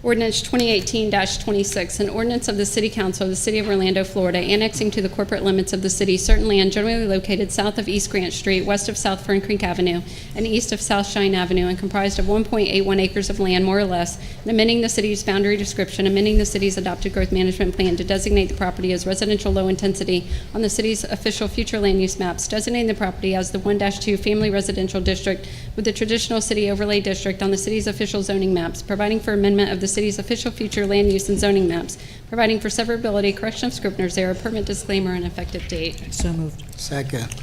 Ordinance 2018-26, an ordinance of the City Council of the City of Orlando, Florida, annexing to the corporate limits of the city certain land generally located south of East Grant Street, west of South Fern Creek Avenue, and east of South Shine Avenue, and comprised of 1.81 acres of land, more or less, and amending the city's boundary description, amending the city's adopted growth management plan to designate the property as residential low intensity on the city's official future land use maps, designating the property as the 1-2 family residential district with the traditional city overlay district on the city's official zoning maps, providing for amendment of the city's official future land use and zoning maps, providing for severability, correction of scrivener's error, permanent disclaimer, and effective date. So moved. Second.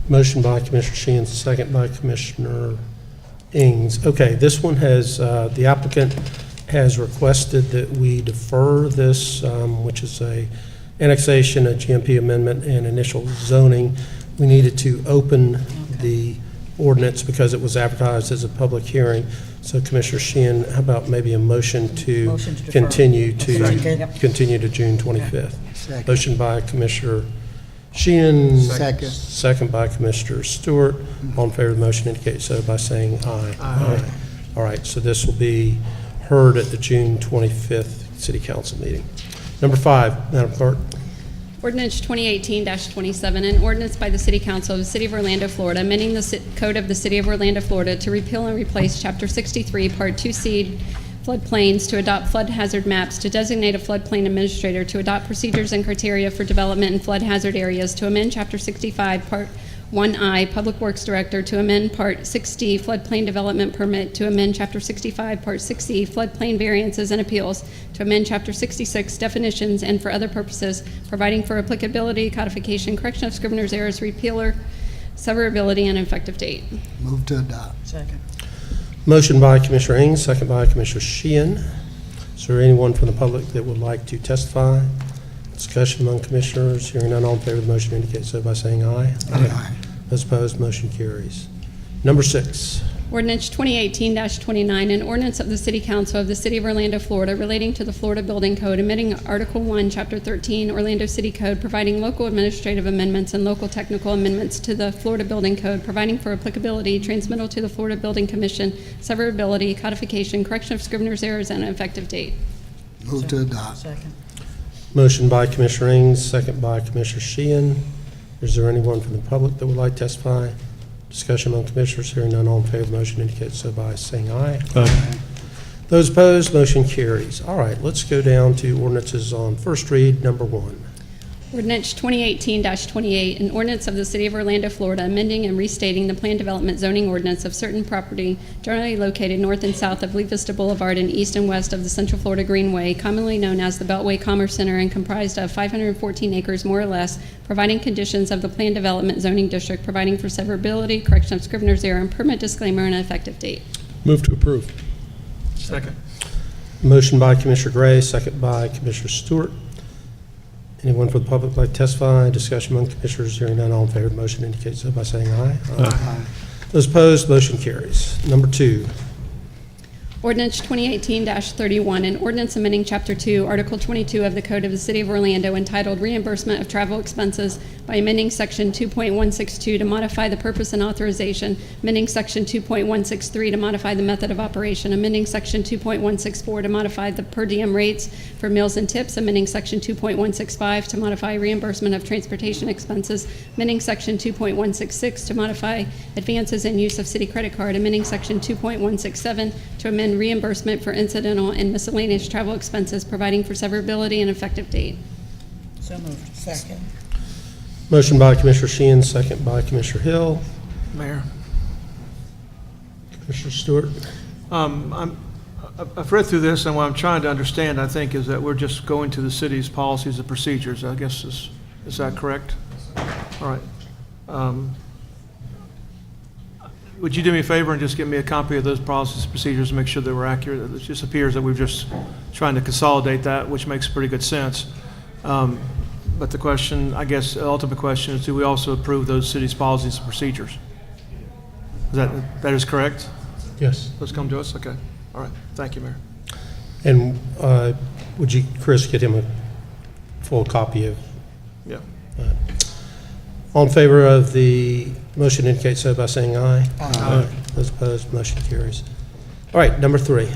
Motion by Commissioner Sheehan, second by Commissioner Ings. Okay, this one has, the applicant has requested that we defer this, which is a annexation, a GMP amendment, and initial zoning. We needed to open the ordinance because it was advertised as a public hearing. So Commissioner Sheehan, how about maybe a motion to Motion to defer. continue to Second. continue to June 25th? Second. Motion by Commissioner Sheehan. Second. Second by Commissioner Stewart. All in favor of the motion indicate so by saying aye. Aye. All right, so this will be heard at the June 25th City Council meeting. Number 5, Madam Clerk. Ordinance 2018-27, an ordinance by the City Council of the City of Orlando, Florida, amending the Code of the City of Orlando, Florida to repeal and replace Chapter 63, Part 2C, floodplains, to adopt flood hazard maps, to designate a floodplain administrator, to adopt procedures and criteria for development in flood hazard areas, to amend Chapter 65, Part 1I, Public Works Director, to amend Part 6D, Floodplain Development Permit, to amend Chapter 65, Part 6E, Floodplain Variances and Appeals, to amend Chapter 66, Definitions, and for other purposes, providing for applicability, codification, correction of scrivener's errors, repealer, severability, and effective date. Move to adopt. Second. Motion by Commissioner Ings, second by Commissioner Sheehan. Is there anyone from the public that would like to testify? Discussion among commissioners. Hearing none, all in favor of the motion indicate so by saying aye. Aye. Those opposed, motion carries. Number 6. Ordinance 2018-29, an ordinance of the City Council of the City of Orlando, Florida, relating to the Florida Building Code, amending Article 1, Chapter 13, Orlando City Code, providing local administrative amendments and local technical amendments to the Florida Building Code, providing for applicability, transmittal to the Florida Building Commission, severability, codification, correction of scrivener's errors, and an effective date. Move to adopt. Second. Motion by Commissioner Ings, second by Commissioner Sheehan. Is there anyone from the public that would like to testify? Discussion among commissioners. Hearing none, all in favor of the motion indicate so by saying aye. Aye. Those opposed, motion carries. All right, let's go down to ordinances on first read, number 1. Ordinance 2018-28, an ordinance of the City of Orlando, Florida, amending and restating the plan development zoning ordinance of certain property generally located north and south of Lee Vista Boulevard and east and west of the Central Florida Greenway, commonly known as the Beltway Commerce Center, and comprised of 514 acres more or less, providing conditions of the plan development zoning district, providing for severability, correction of Scrivener's error, and permit disclaimer and an effective date. Move to approve. Second. Motion by Commissioner Gray, second by Commissioner Stewart. Anyone from the public like to testify? Discussion among commissioners. Hearing none, all in favor of the motion indicate so by saying aye. Aye. Those opposed, motion carries. Number 2. Ordinance 2018-31, an ordinance amending Chapter 2, Article 22 of the Code of the City of Orlando entitled Reimbursement of Travel Expenses by amending Section 2.162 to modify the purpose and authorization, amending Section 2.163 to modify the method of operation, amending Section 2.164 to modify the per diem rates for meals and tips, amending Section 2.165 to modify reimbursement of transportation expenses, amending Section 2.166 to modify advances in use of city credit card, amending Section 2.167 to amend reimbursement for incidental and miscellaneous travel expenses, providing for severability and effective date. So moved. Second. Motion by Commissioner Sheehan, second by Commissioner Hill. Mayor. Commissioner Stewart. I've read through this, and what I'm trying to understand, I think, is that we're just going to the city's policies and procedures. I guess, is that correct? All right. Would you do me a favor and just give me a copy of those policies and procedures and make sure that we're accurate? It just appears that we're just trying to consolidate that, which makes pretty good sense. But the question, I guess, the ultimate question is, do we also approve those city's policies and procedures? That is correct? Yes. Those come to us? Okay. All right. Thank you, Mayor. And would you, Chris, get him a full copy of? Yeah. All in favor of the motion indicate so by saying aye. Aye. Those opposed, motion carries. All right, number 3.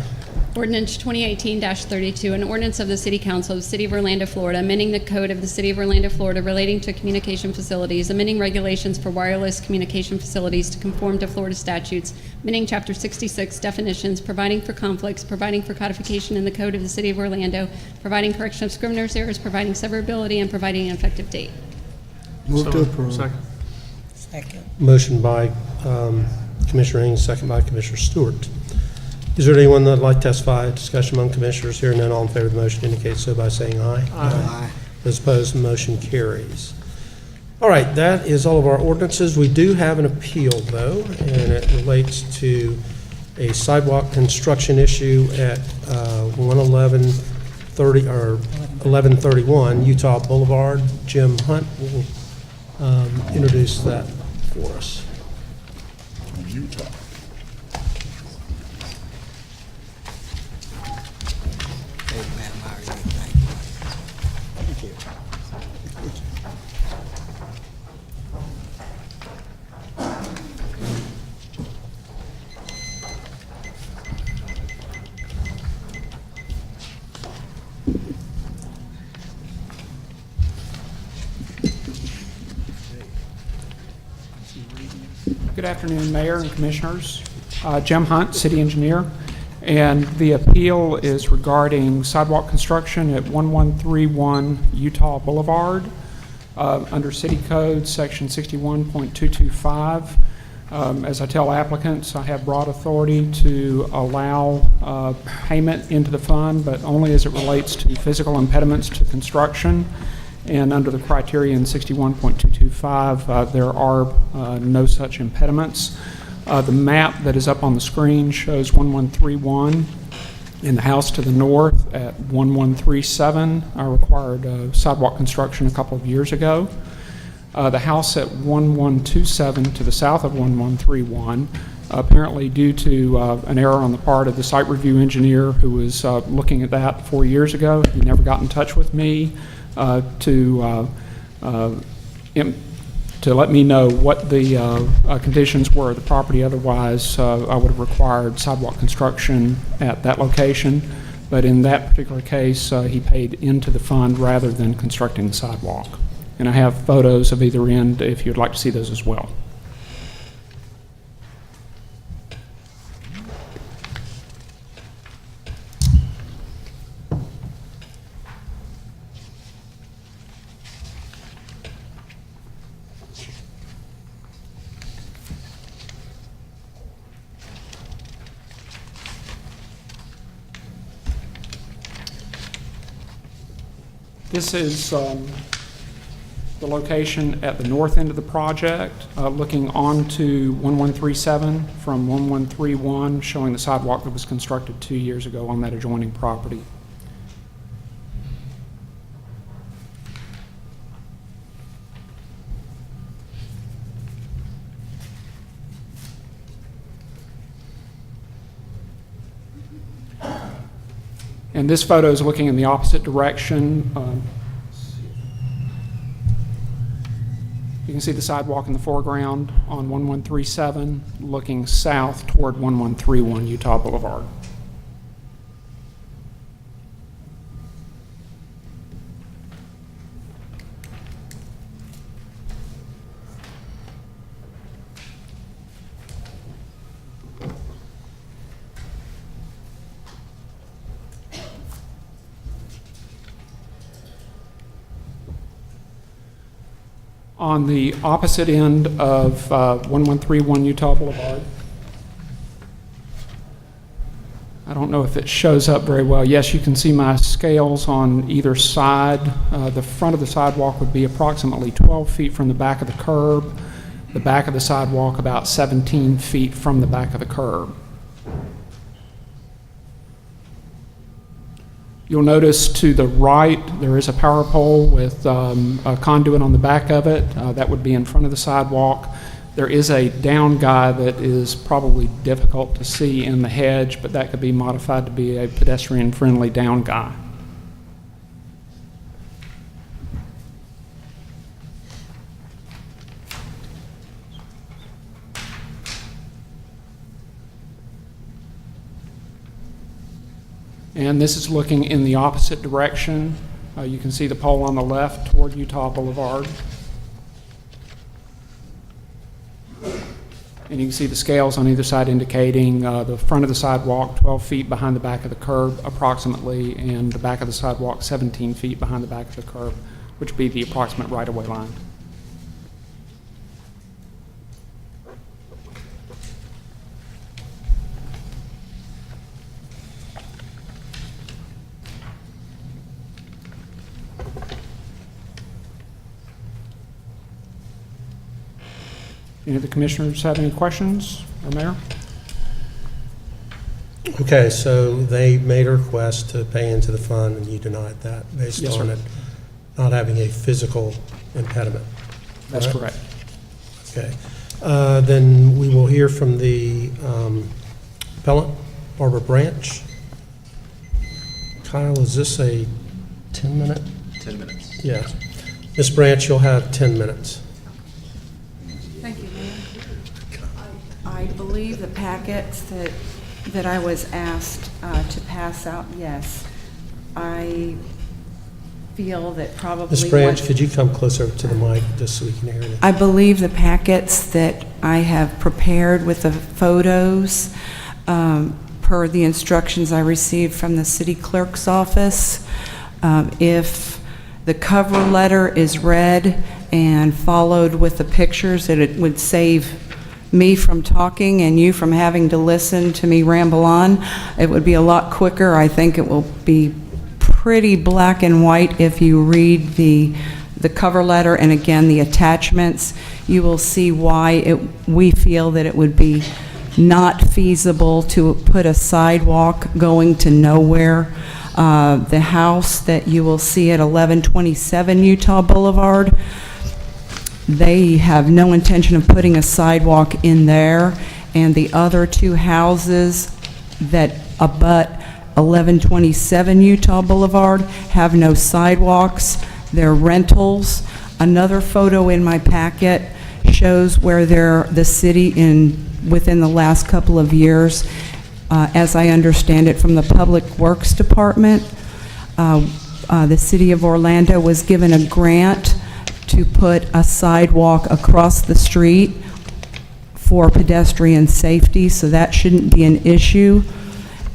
Ordinance 2018-32, an ordinance of the City Council of the City of Orlando, Florida, amending the code of the City of Orlando, Florida relating to communication facilities, amending regulations for wireless communication facilities to conform to Florida statutes, amending Chapter 66 definitions, providing for conflicts, providing for codification in the code of the City of Orlando, providing correction of Scrivener's errors, providing severability, and providing an effective date. Move to approve. Second. Second. Motion by Commissioner Ings, second by Commissioner Stewart. Is there anyone that would like to testify? Discussion among commissioners. Hearing none, all in favor of the motion indicate so by saying aye. Aye. Those opposed, the motion carries. All right, that is all of our ordinances. We do have an appeal, though, and it relates to a sidewalk construction issue at 1131 Utah Boulevard. Jim Hunt will introduce that for us. Utah. Good afternoon, Mayor and Commissioners. Jim Hunt, City Engineer, and the appeal is regarding sidewalk construction at 1131 Utah Boulevard under City Code Section 61.225. As I tell applicants, I have broad authority to allow payment into the fund, but only as it relates to physical impediments to construction. And under the criteria in 61.225, there are no such impediments. The map that is up on the screen shows 1131, and the house to the north at 1137 required sidewalk construction a couple of years ago. The house at 1127 to the south of 1131, apparently due to an error on the part of the site review engineer who was looking at that 4 years ago. He never got in touch with me to let me know what the conditions were of the property. Otherwise, I would have required sidewalk construction at that location. But in that particular case, he paid into the fund rather than constructing the sidewalk. And I have photos of either end if you'd like to see those as well. This is the location at the north end of the project, looking onto 1137 from 1131, showing the sidewalk that was constructed 2 years ago on that adjoining property. And this photo is looking in the opposite direction. You can see the sidewalk in the foreground on 1137, looking south toward 1131 Utah Boulevard. On the opposite end of 1131 Utah Boulevard. I don't know if it shows up very well. Yes, you can see my scales on either side. The front of the sidewalk would be approximately 12 feet from the back of the curb. The back of the sidewalk about 17 feet from the back of the curb. You'll notice to the right there is a power pole with a conduit on the back of it. That would be in front of the sidewalk. There is a down guy that is probably difficult to see in the hedge, but that could be modified to be a pedestrian-friendly down guy. And this is looking in the opposite direction. You can see the pole on the left toward Utah Boulevard. And you can see the scales on either side indicating the front of the sidewalk 12 feet behind the back of the curb approximately, and the back of the sidewalk 17 feet behind the back of the curb, which would be the approximate right-of-way line. Any of the commissioners have any questions, or Mayor? Okay, so they made a request to pay into the fund, and you denied that based Yes, on sir. it not having a physical impediment. That's Correct? correct. Okay. Then we will hear from the appellant, Barbara Branch. Kyle, is this a 10-minute? 10 minutes. Yes. Ms. Branch, you'll have 10 minutes. Thank you, Mayor. I believe the packets that I was asked to pass out, yes. I feel that probably... Ms. Branch, could you come closer to the mic just so we can hear you? I believe the packets that I have prepared with the photos, per the instructions I received from the city clerk's office, if the cover letter is read and followed with the pictures, that it would save me from talking and you from having to listen to me ramble on. It would be a lot quicker. I think it will be pretty black and white if you read the cover letter and again the attachments. You will see why we feel that it would be not feasible to put a sidewalk going to nowhere. The house that you will see at 1127 Utah Boulevard, they have no intention of putting a sidewalk in there, and the other two houses that abut 1127 Utah Boulevard have no sidewalks. They're rentals. Another photo in my packet shows where the city within the last couple of years, as I understand it from the Public Works Department, the city of Orlando was given a grant to put a sidewalk across the street for pedestrian safety, so that shouldn't be an issue.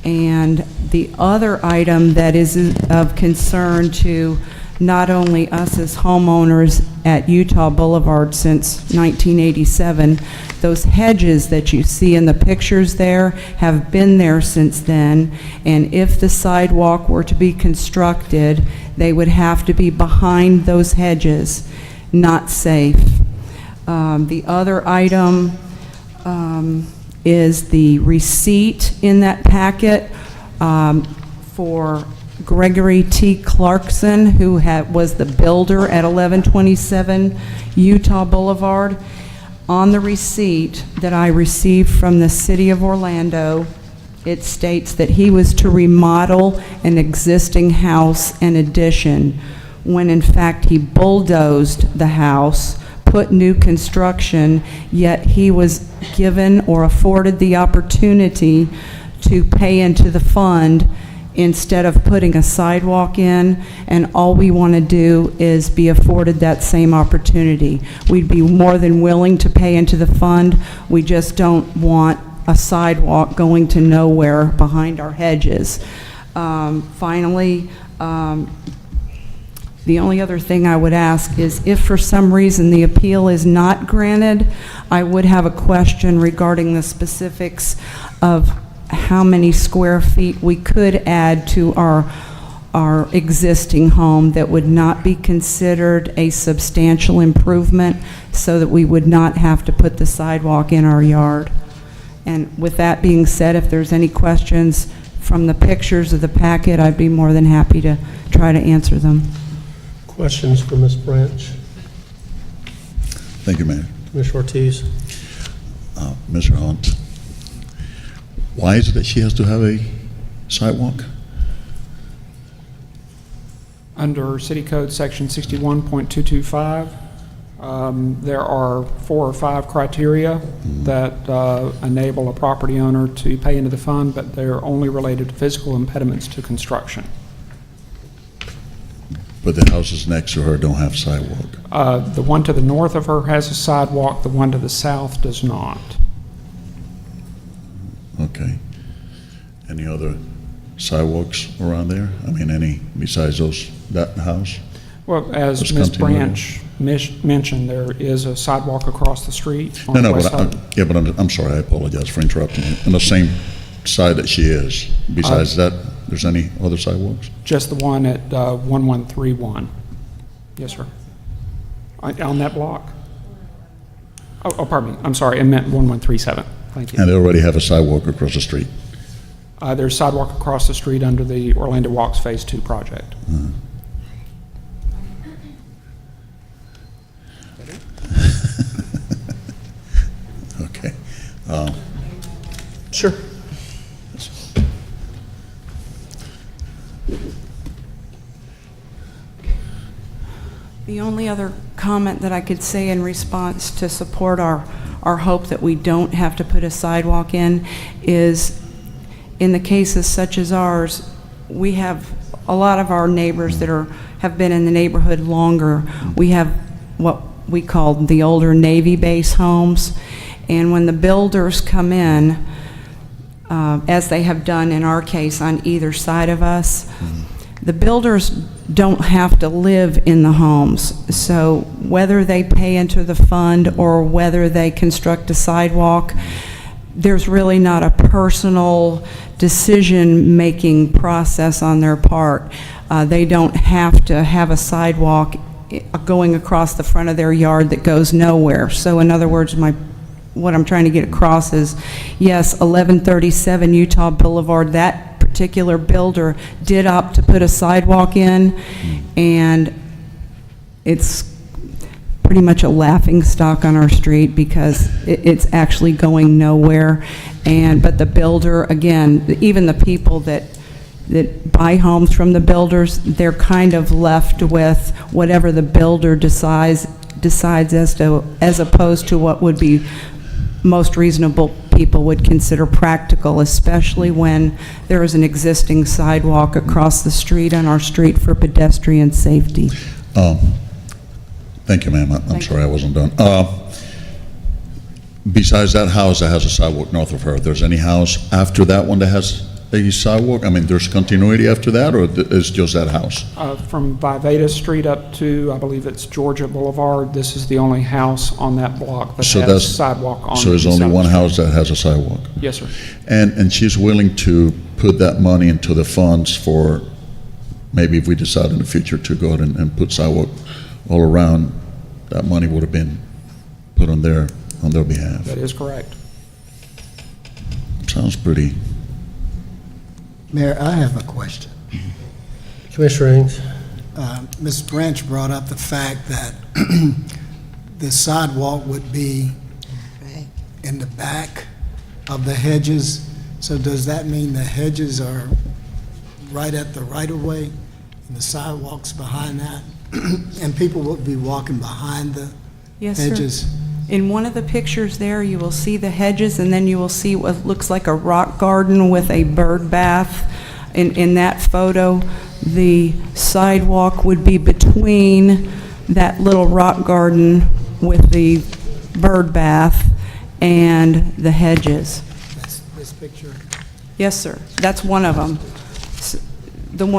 And the other item that is of concern to not only us as homeowners at Utah Boulevard since 1987, those hedges that you see in the pictures there have been there since then, and if the sidewalk were to be constructed, they would have to be behind those hedges. Not safe. The other item is the receipt in that packet for Gregory T. Clarkson, who was the builder at 1127 Utah Boulevard. On the receipt that I received from the City of Orlando, it states that he was to remodel an existing house and addition, when in fact he bulldozed the house, put new construction, yet he was given or afforded the opportunity to pay into the fund instead of putting a sidewalk in, and all we want to do is be afforded that same opportunity. We'd be more than willing to pay into the fund. We just don't want a sidewalk going to nowhere behind our hedges. Finally, the only other thing I would ask is if for some reason the appeal is not granted, I would have a question regarding the specifics of how many square feet we could add to our existing home that would not be considered a substantial improvement, so that we would not have to put the sidewalk in our yard. And with that being said, if there's any questions from the pictures of the packet, I'd be more than happy to try to answer them. Questions for Ms. Branch? Thank you, Mayor. Commissioner Ortiz? Mr. Hunt, why is it that she has to have a sidewalk? Under City Code Section 61.225, there are 4 or 5 criteria that enable a property owner to pay into the fund, but they're only related to physical impediments to construction. But the houses next to her don't have sidewalk. The one to the north of her has a sidewalk, the one to the south does not. Okay. Any other sidewalks around there? I mean, any besides that house? Well, as Those Ms. continuity? Branch mentioned, there is a sidewalk across the street on No, the no, west but side. I'm sorry, I apologize for interrupting you. On the same side that she is, besides that, there's any other sidewalks? Just the one at 1131. Yes, sir. On that block? Oh, pardon me. I'm sorry. I meant 1137. Thank you. And they already have a sidewalk across the street? There's sidewalk across the street under the Orlando Walks Phase 2 project. Okay. Sure. The only other comment that I could say in response to support our hope that we don't have to put a sidewalk in is, in the cases such as ours, we have a lot of our neighbors that have been in the neighborhood longer. We have what we call the older Navy base homes, and when the builders come in, as they have done in our case on either side of us, the builders don't have to live in the homes. So whether they pay into the fund or whether they construct a sidewalk, there's really not a personal decision-making process on their part. They don't have to have a sidewalk going across the front of their yard that goes nowhere. So in other words, what I'm trying to get across is, yes, 1137 Utah Boulevard, that particular builder did opt to put a sidewalk in, and it's pretty much a laughing stock on our street because it's actually going nowhere. But the builder, again, even the people that buy homes from the builders, they're kind of left with whatever the builder decides as opposed to what would be most reasonable people would consider practical, especially when there is an existing sidewalk across the street on our street for pedestrian safety. Thank you, ma'am. I'm sorry I wasn't done. Besides that house that has a sidewalk north of her, there's any house after that one that has a sidewalk? I mean, there's continuity after that, or it's just that house? From Viveda Street up to, I believe it's Georgia Boulevard, this is the only house on that block that So has that's- sidewalk on. So there's only December one Street. house that has a sidewalk? Yes, sir. And she's willing to put that money into the funds for, maybe if we decide in the future to go out and put sidewalk all around, that money would have been put on their behalf. That is correct. Sounds pretty. Mayor, I have a question. Commissioner Ings? Ms. Branch brought up the fact that the sidewalk would be in the back of the hedges. So does that mean the hedges are right at the right-of-way and the sidewalk's behind that? And people will be walking behind the Yes, sir. hedges? In one of the pictures there, you will see the hedges, and then you will see what looks like a rock garden with a bird bath. In that photo, the sidewalk would be between that little rock garden with the bird bath and the hedges. That's this picture. Yes, sir. That's one of them.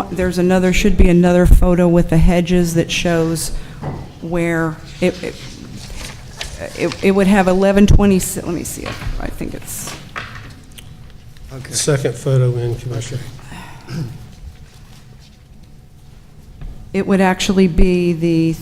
There's another, should be another photo with the hedges that shows where it would have 1120, let me see, I think it's, Okay. Second photo in, Commissioner. it would actually be the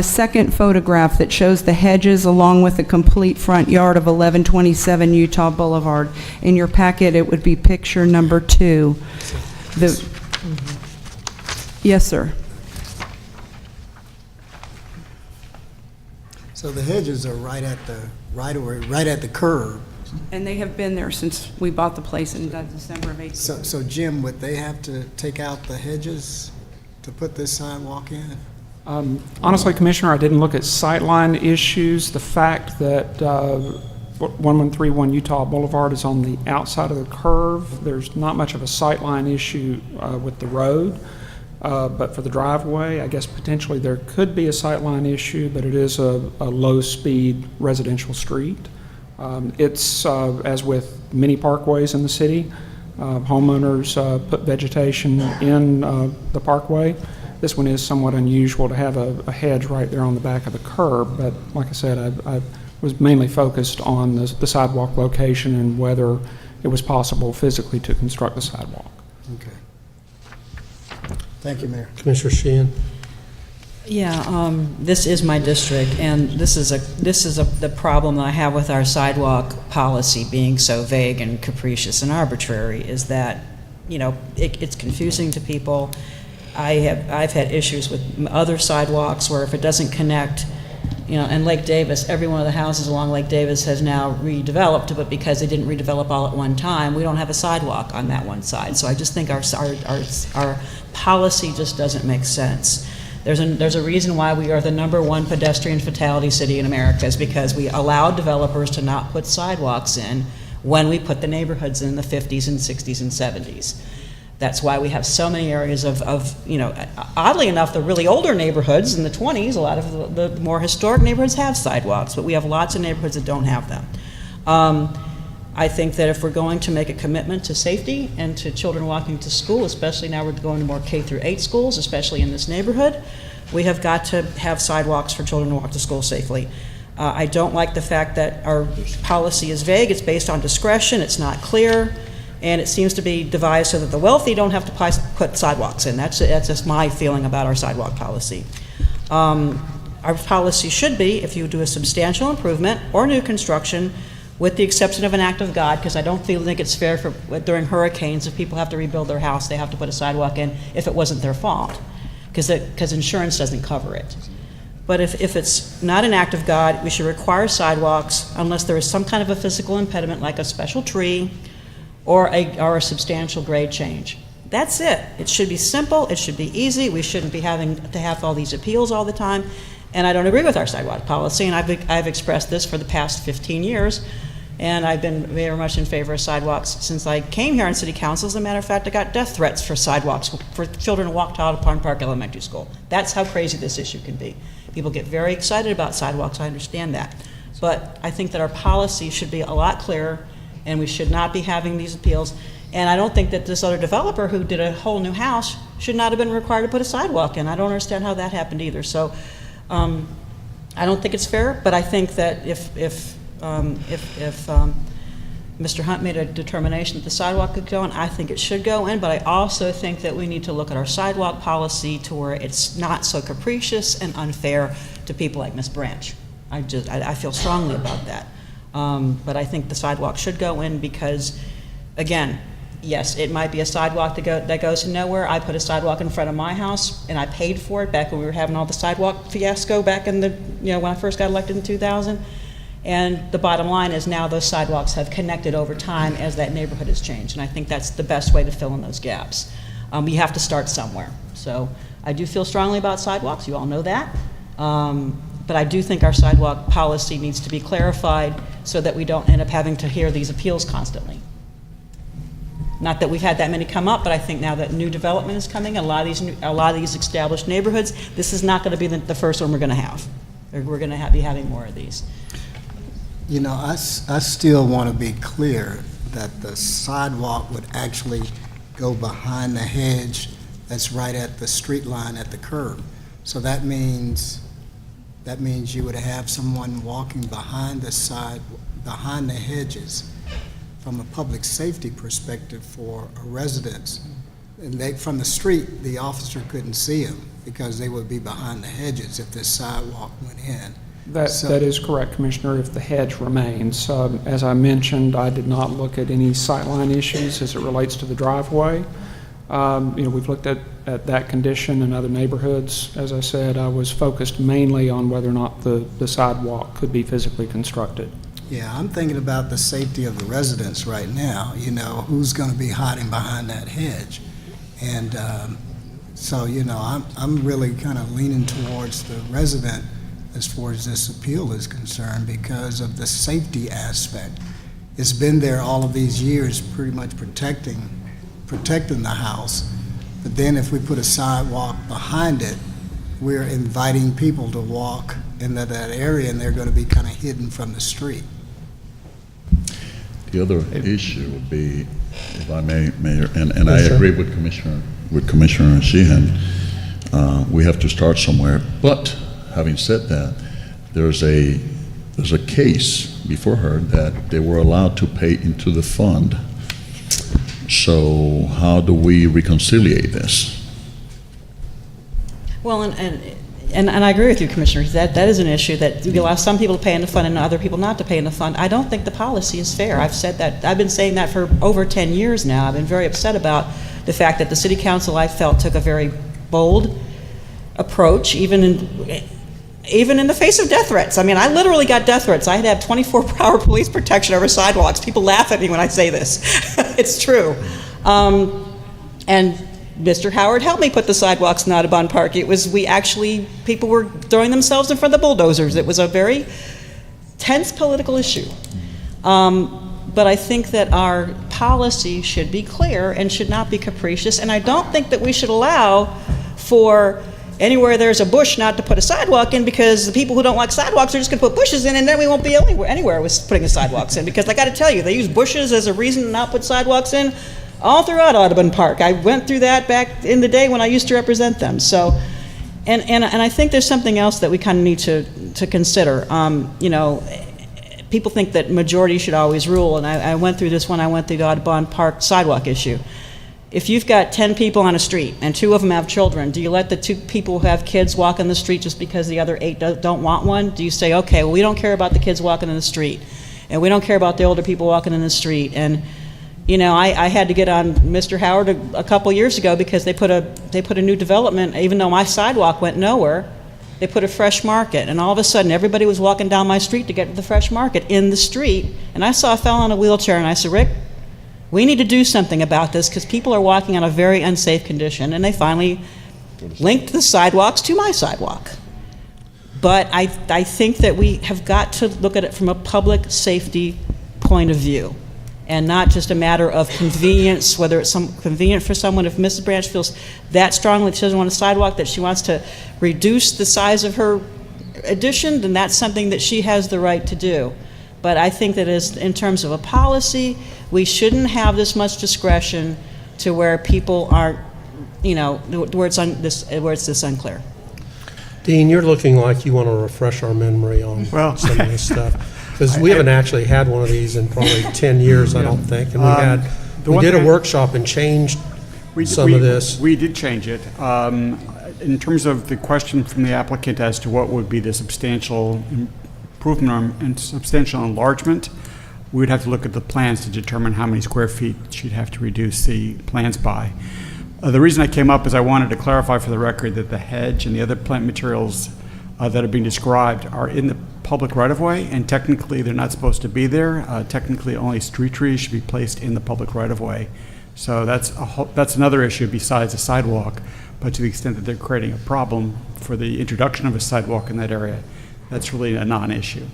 second photograph that shows the hedges along with the complete front yard of 1127 Utah Boulevard. In your packet, it would be picture number 2. Yes, sir. So the hedges are right at the right-of-way, right at the curb. And they have been there since we bought the place in December of 18. So Jim, would they have to take out the hedges to put this sidewalk in? Honestly, Commissioner, I didn't look at sightline issues. The fact that 1131 Utah Boulevard is on the outside of the curve, there's not much of a sightline issue with the road. But for the driveway, I guess potentially there could be a sightline issue, but it is a low-speed residential street. It's, as with many parkways in the city, homeowners put vegetation in the parkway. This one is somewhat unusual to have a hedge right there on the back of the curb, but like I said, I was mainly focused on the sidewalk location and whether it was possible physically to construct the sidewalk. Okay. Thank you, Mayor. Commissioner Sheehan? Yeah, this is my district, and this is the problem that I have with our sidewalk policy being so vague and capricious and arbitrary, is that, you know, it's confusing to people. I've had issues with other sidewalks where if it doesn't connect, you know, and Lake Davis, every one of the houses along Lake Davis has now redeveloped, but because they didn't redevelop all at one time, we don't have a sidewalk on that one side. So I just think our policy just doesn't make sense. There's a reason why we are the #1 pedestrian fatality city in America, is because we allowed developers to not put sidewalks in when we put the neighborhoods in the 50s and 60s and 70s. That's why we have so many areas of, you know, oddly enough, the really older neighborhoods in the 20s, a lot of the more historic neighborhoods have sidewalks, but we have lots of neighborhoods that don't have them. I think that if we're going to make a commitment to safety and to children walking to school, especially now we're going to more K-8 schools, especially in this neighborhood, we have got to have sidewalks for children to walk to school safely. I don't like the fact that our policy is vague. It's based on discretion. It's not clear. And it seems to be devised so that the wealthy don't have to put sidewalks in. That's just my feeling about our sidewalk policy. Our policy should be, if you do a substantial improvement or new construction, with the exception of an act of God, because I don't think it's fair for during hurricanes, if people have to rebuild their house, they have to put a sidewalk in if it wasn't their fault, because insurance doesn't cover it. But if it's not an act of God, we should require sidewalks unless there is some kind of a physical impediment, like a special tree, or a substantial grade change. That's it. It should be simple, it should be easy, we shouldn't be having to have all these appeals all the time. And I don't agree with our sidewalk policy, and I've expressed this for the past 15 years. And I've been very much in favor of sidewalks since I came here on city council. As a matter of fact, I got death threats for sidewalks for children who walked out of Pond Park Elementary School. That's how crazy this issue can be. People get very excited about sidewalks, I understand that. But I think that our policy should be a lot clearer, and we should not be having these appeals. And I don't think that this other developer who did a whole new house should not have been required to put a sidewalk in. I don't understand how that happened either. So I don't think it's fair, but I think that if Mr. Hunt made a determination that the sidewalk could go in, I think it should go in, but I also think that we need to look at our sidewalk policy to where it's not so capricious and unfair to people like Ms. Branch. I feel strongly about that. But I think the sidewalk should go in because, again, yes, it might be a sidewalk that goes to nowhere. I put a sidewalk in front of my house, and I paid for it back when we were having all the sidewalk fiasco back in the, when I first got elected in 2000. And the bottom line is now those sidewalks have connected over time as that neighborhood has changed. And I think that's the best way to fill in those gaps. You have to start somewhere. So I do feel strongly about sidewalks. You all know that. But I do think our sidewalk policy needs to be clarified so that we don't end up having to hear these appeals constantly. Not that we've had that many come up, but I think now that new development is coming, a lot of these established neighborhoods, this is not going to be the first one we're going to have. We're going to be having more of these. You know, I still want to be clear that the sidewalk would actually go behind the hedge that's right at the street line at the curb. So that means you would have someone walking behind the hedges from a public safety perspective for a residence. And from the street, the officer couldn't see them because they would be behind the hedges if this sidewalk went in. That is correct, Commissioner, if the hedge remains. As I mentioned, I did not look at any sightline issues as it relates to the driveway. We've looked at that condition in other neighborhoods. As I said, I was focused mainly on whether or not the sidewalk could be physically constructed. Yeah, I'm thinking about the safety of the residents right now, who's going to be hiding behind that hedge. And so, I'm really kind of leaning towards the resident as far as this appeal is concerned because of the safety aspect. It's been there all of these years pretty much protecting the house, but then if we put a sidewalk behind it, we're inviting people to walk into that area and they're going to be kind of hidden from the street. The other issue would be, if I may, Mayor, and I agree with Commissioner Sheehan, we have to start somewhere. But having said that, there's a case before her that they were allowed to pay into the fund. So how do we reconciliate this? Well, and I agree with you, Commissioner. That is an issue that we allow some people to pay in the fund and other people not to pay in the fund. I don't think the policy is fair. I've said that. I've been saying that for over 10 years now. I've been very upset about the fact that the City Council, I felt, took a very bold approach, even in the face of death threats. I mean, I literally got death threats. I had to have 24-hour police protection over sidewalks. People laugh at me when I say this. It's true. And Mr. Howard helped me put the sidewalks in Audubon Park. People were throwing themselves in front of the bulldozers. It was a very tense political issue. But I think that our policy should be clear and should not be capricious. And I don't think that we should allow for anywhere there's a bush not to put a sidewalk in, because the people who don't like sidewalks are just going to put bushes in, and then we won't be anywhere with putting the sidewalks in. Because I got to tell you, they use bushes as a reason to not put sidewalks in all throughout Audubon Park. I went through that back in the day when I used to represent them. So, and I think there's something else that we kind of need to consider. People think that majority should always rule, and I went through this when I went through the Audubon Park sidewalk issue. If you've got 10 people on a street and 2 of them have children, do you let the 2 people who have kids walk on the street just because the other 8 don't want one? Do you say, okay, well, we don't care about the kids walking in the street, and we don't care about the older people walking in the street? And I had to get on Mr. Howard a couple years ago because they put a new development. Even though my sidewalk went nowhere, they put a Fresh Market, and all of a sudden everybody was walking down my street to get to the Fresh Market in the street. And I saw a fellow on a wheelchair, and I said, Rick, we need to do something about this because people are walking on a very unsafe condition. And they finally linked the sidewalks to my sidewalk. But I think that we have got to look at it from a public safety point of view, and not just a matter of convenience, whether it's convenient for someone. If Mrs. Branch feels that strongly that she doesn't want a sidewalk, that she wants to reduce the size of her addition, then that's something that she has the right to do. But I think that in terms of a policy, we shouldn't have this much discretion to where people aren't, where it's this unclear. Dean, you're looking like you want to refresh our memory on some of this stuff. Because we haven't actually had one of these in probably 10 years, I don't think. And we did a workshop and changed some of this. We did change it. In terms of the question from the applicant as to what would be the substantial improvement and substantial enlargement, we would have to look at the plans to determine how many square feet she'd have to reduce the plans by. The reason I came up is I wanted to clarify for the record that the hedge and the other plant materials that are being described are in the public right-of-way, and technically they're not supposed to be there. Technically, only street trees should be placed in the public right-of-way. So that's another issue besides a sidewalk. But to the extent that they're creating a problem for the introduction of a sidewalk in that area, that's really a non-issue.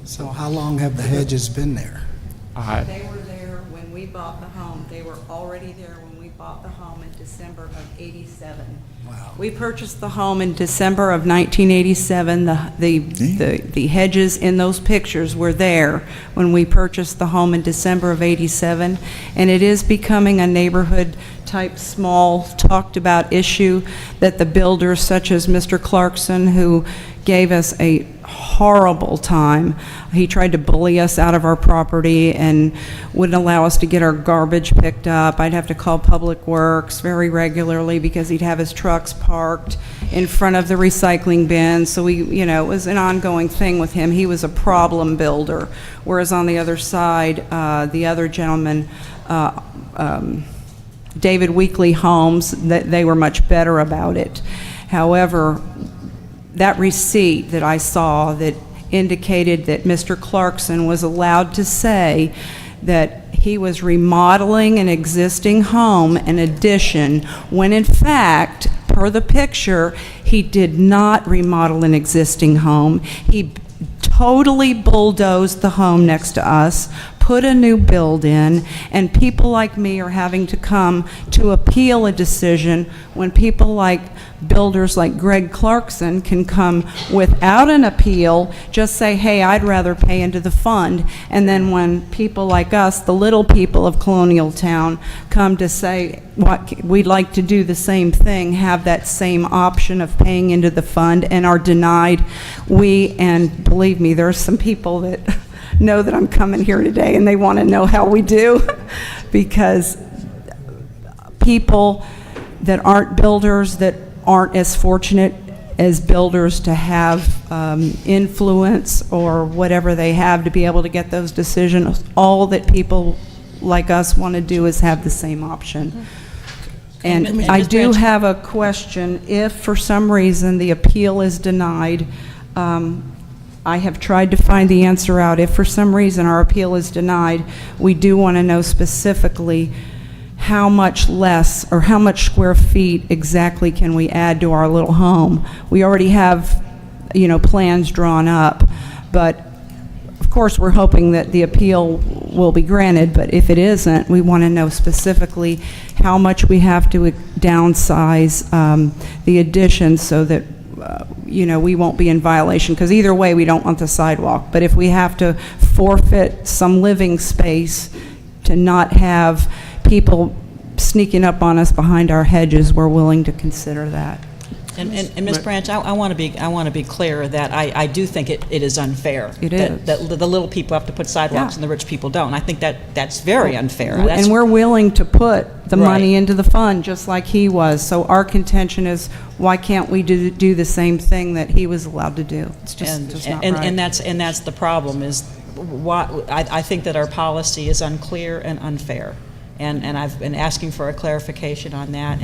So how long have the hedges been there? They were there when we bought the home. They were already there when we bought the home in December of '87. Wow. We purchased the home in December of 1987. The hedges in those pictures were there when we purchased the home in December of '87, and it is becoming a neighborhood type small talked about issue that the builders such as Mr. Clarkson, who gave us a horrible time. He tried to bully us out of our property and wouldn't allow us to get our garbage picked up. I'd have to call Public Works very regularly because he'd have his trucks parked in front of the recycling bin. So it was an ongoing thing with him. He was a problem builder. Whereas on the other side, the other gentleman, David Weekly Homes, they were much better about it. However, that receipt that I saw that indicated that Mr. Clarkson was allowed to say that he was remodeling an existing home, an addition, when in fact, per the picture, he did not remodel an existing home. He totally bulldozed the home next to us, put a new build in, and people like me are having to come to appeal a decision when people like builders like Greg Clarkson can come without an appeal, just say, hey, I'd rather pay into the fund. And then when people like us, the little people of Colonial Town, come to say, we'd like to do the same thing, have that same option of paying into the fund, and are denied, and believe me, there are some people that know that I'm coming here today and they want to know how we do because people that aren't builders, that aren't as fortunate as builders to have influence or whatever they have to be able to get those decisions, all that people like us want to do is have the same option. And I do have a question. If for some reason the appeal is denied, I have tried to find the answer out. If for some reason our appeal is denied, we do want to know specifically how much less or how much square feet exactly can we add to our little home. We already have, plans drawn up, but of course we're hoping that the appeal will be granted, but if it isn't, we want to know specifically how much we have to downsize the addition so that we won't be in violation, because either way we don't want the sidewalk. But if we have to forfeit some living space to not have people sneaking up on us behind our hedges, we're willing to consider that. And Ms. Branch, I want to be clear that I do think it is unfair. It that, is. That the little people have to put sidewalks and the rich people don't. I think that's very unfair. And we're willing to put the money into the fund just like he was. So our contention is, why can't we do the same thing that he was allowed to do? It's just not right. And that's the problem is I think that our policy is unclear and unfair. And I've been asking for a clarification on that.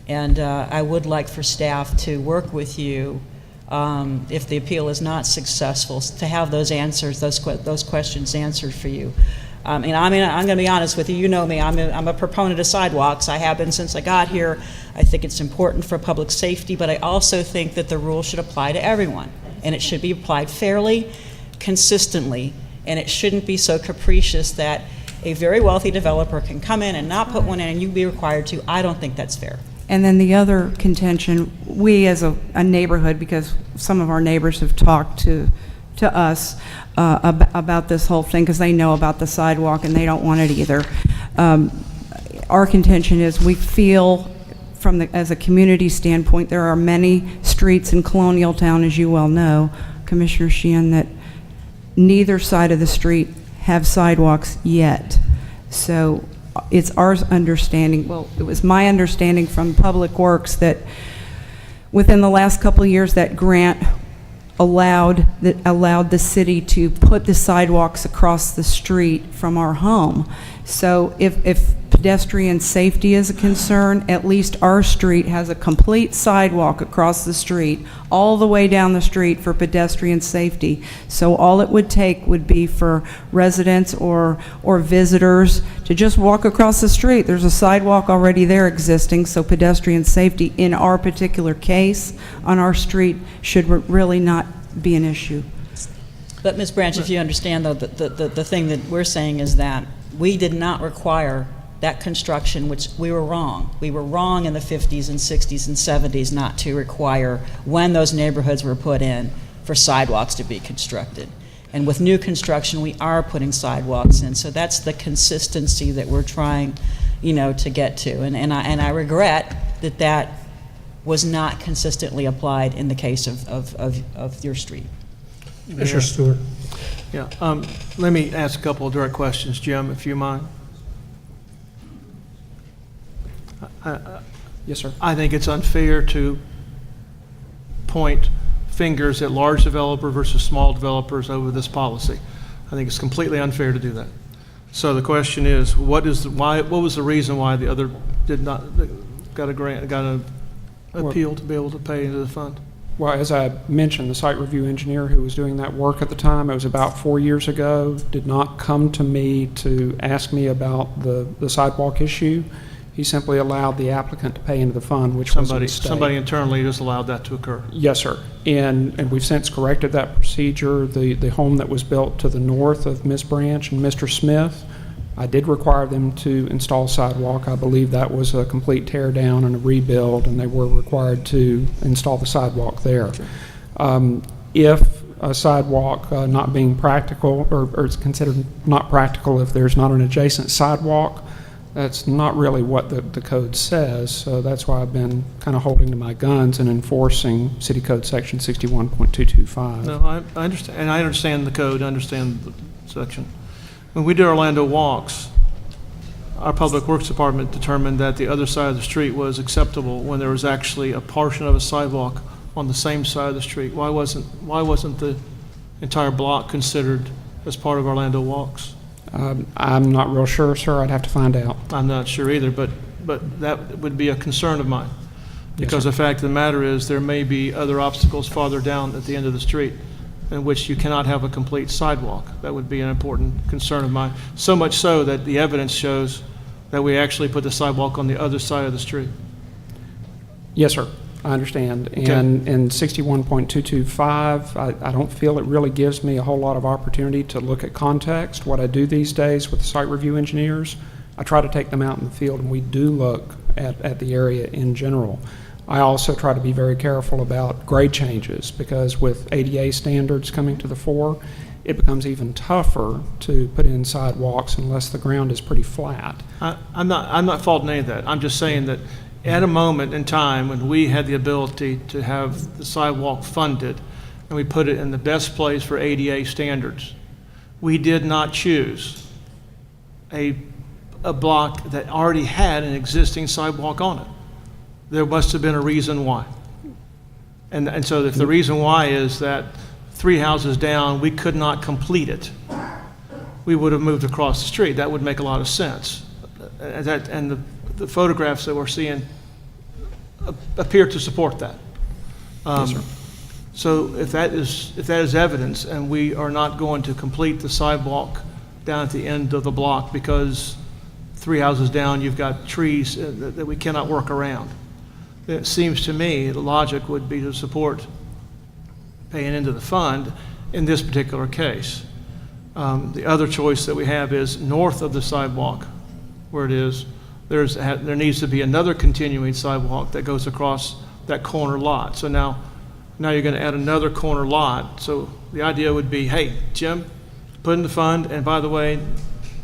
And I would like for staff to work with you if the appeal is not successful, to have those answers, those questions answered for you. I'm going to be honest with you. You know me. I'm a proponent of sidewalks. I have been since I got here. I think it's important for public safety, but I also think that the rule should apply to everyone, and it should be applied fairly, consistently, and it shouldn't be so capricious that a very wealthy developer can come in and not put one in and you be required to. I don't think that's fair. And then the other contention, we as a neighborhood, because some of our neighbors have talked to us about this whole thing, because they know about the sidewalk and they don't want it either. Our contention is we feel as a community standpoint, there are many streets in Colonial Town, as you well know, Commissioner Sheehan, that neither side of the street have sidewalks yet. So it's our understanding, well, it was my understanding from Public Works that within the last couple of years that grant allowed the city to put the sidewalks across the street from our home. So if pedestrian safety is a concern, at least our street has a complete sidewalk across the street, all the way down the street for pedestrian safety. So all it would take would be for residents or visitors to just walk across the street. There's a sidewalk already there existing, so pedestrian safety in our particular case on our street should really not be an issue. But Ms. Branch, if you understand, though, the thing that we're saying is that we did not require that construction, which we were wrong. We were wrong in the 50s and 60s and 70s not to require, when those neighborhoods were put in, for sidewalks to be constructed. And with new construction, we are putting sidewalks in. So that's the consistency that we're trying, to get to. And I regret that was not consistently applied in the case of your street. Commissioner Stewart. Yeah, let me ask a couple of direct questions, Jim, if you mind. Yes, sir. I think it's unfair to point fingers at large developer versus small developers over this policy. I think it's completely unfair to do that. So the question is, what was the reason why the other did not got an appeal to be able to pay into the fund? Well, as I mentioned, the site review engineer who was doing that work at the time, it was about 4 years ago, did not come to me to ask me about the sidewalk issue. He simply allowed the applicant to pay into the fund, which was a mistake. Somebody internally just allowed that to occur. Yes, sir. And we've since corrected that procedure. The home that was built to the north of Ms. Branch and Mr. Smith, I did require them to install sidewalk. I believe that was a complete tear down and a rebuild, and they were required to install the sidewalk there. If a sidewalk not being practical, or it's considered not practical if there's not an adjacent sidewalk, that's not really what the code says, so that's why I've been kind of holding to my guns and enforcing City Code Section 61.225. No, I understand, and I understand the code, understand the section. When we did Orlando Walks, our Public Works Department determined that the other side of the street was acceptable when there was actually a portion of a sidewalk on the same side of the street. Why wasn't the entire block considered as part of Orlando Walks? I'm not real sure, sir. I'd have to find out. I'm not sure either, but that would be a concern of mine. Because the fact of the matter is there may be other obstacles farther down at the end of the street in which you cannot have a complete sidewalk. That would be an important concern of mine. So much so that the evidence shows that we actually put the sidewalk on the other side of the street. Yes, sir. I understand. And in 61.225, I don't feel it really gives me a whole lot of opportunity to look at context. What I do these days with the site review engineers, I try to take them out in the field, and we do look at the area in general. I also try to be very careful about grade changes, because with ADA standards coming to the fore, it becomes even tougher to put in sidewalks unless the ground is pretty flat. I'm not faulting any of that. I'm just saying that at a moment in time when we had the ability to have the sidewalk funded and we put it in the best place for ADA standards, we did not choose a block that already had an existing sidewalk on it. There must have been a reason why. And so if the reason why is that 3 houses down, we could not complete it, we would have moved across the street. That would make a lot of sense. And the photographs that we're seeing appear to support that. Yes, sir. So if that is evidence, and we are not going to complete the sidewalk down at the end of the block because 3 houses down you've got trees that we cannot work around, it seems to me the logic would be to support paying into the fund in this particular case. The other choice that we have is north of the sidewalk, where it is, there needs to be another continuing sidewalk that goes across that corner lot. So now you're going to add another corner lot. So the idea would be, hey, Jim, put in the fund, and by the way,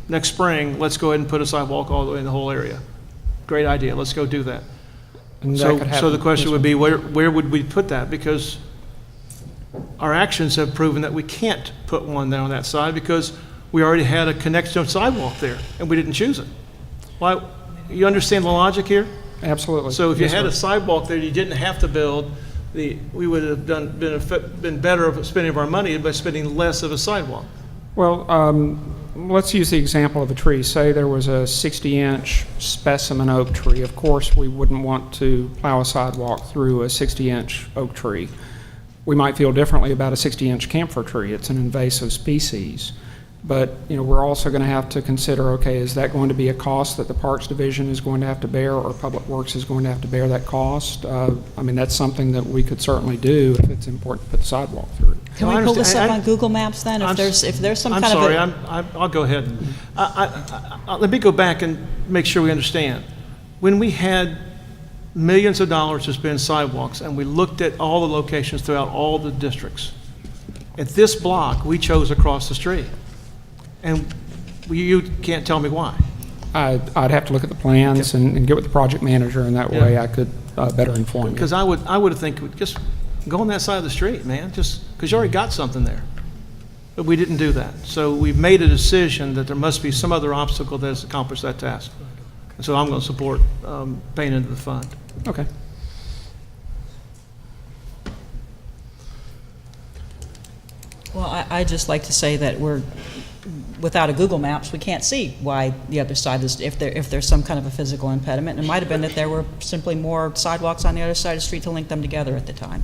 next spring, let's go ahead and put a sidewalk all the way in the whole area. Great idea, let's go do that. And that So, could so happen the question this would way. be, where would we put that? Because our actions have proven that we can't put one there on that side because we already had a connection sidewalk there, and we didn't choose it. Why, you understand the logic here? Absolutely. So if you Yes, had sir. a sidewalk there, you didn't have to build, we would have been better of spending our money by spending less of a sidewalk. Well, let's use the example of a tree. Say there was a 60-inch specimen oak tree. Of course, we wouldn't want to plow a sidewalk through a 60-inch oak tree. We might feel differently about a 60-inch camphor tree. It's an invasive species. But, we're also going to have to consider, okay, is that going to be a cost that the Parks Division is going to have to bear, or Public Works is going to have to bear that cost? That's something that we could certainly do if it's important to put the sidewalk through. Can we pull this up on Google Maps then? If there's some kind of a... I'm sorry, I'll go ahead. Let me go back and make sure we understand. When we had millions of dollars to spend sidewalks, and we looked at all the locations throughout all the districts, at this block, we chose across the street. And you can't tell me why. I'd have to look at the plans and get with the project manager, and that way I could better inform you. Because I would think, just go on that side of the street, man, just because you already got something there. But we didn't do that. So we've made a decision that there must be some other obstacle that has accomplished that task. And so I'm going to support paying into the fund. Okay. Well, I'd just like to say that without a Google Maps, we can't see why the other side is, if there's some kind of a physical impediment. It might have been that there were simply more sidewalks on the other side of the street to link them together at the time.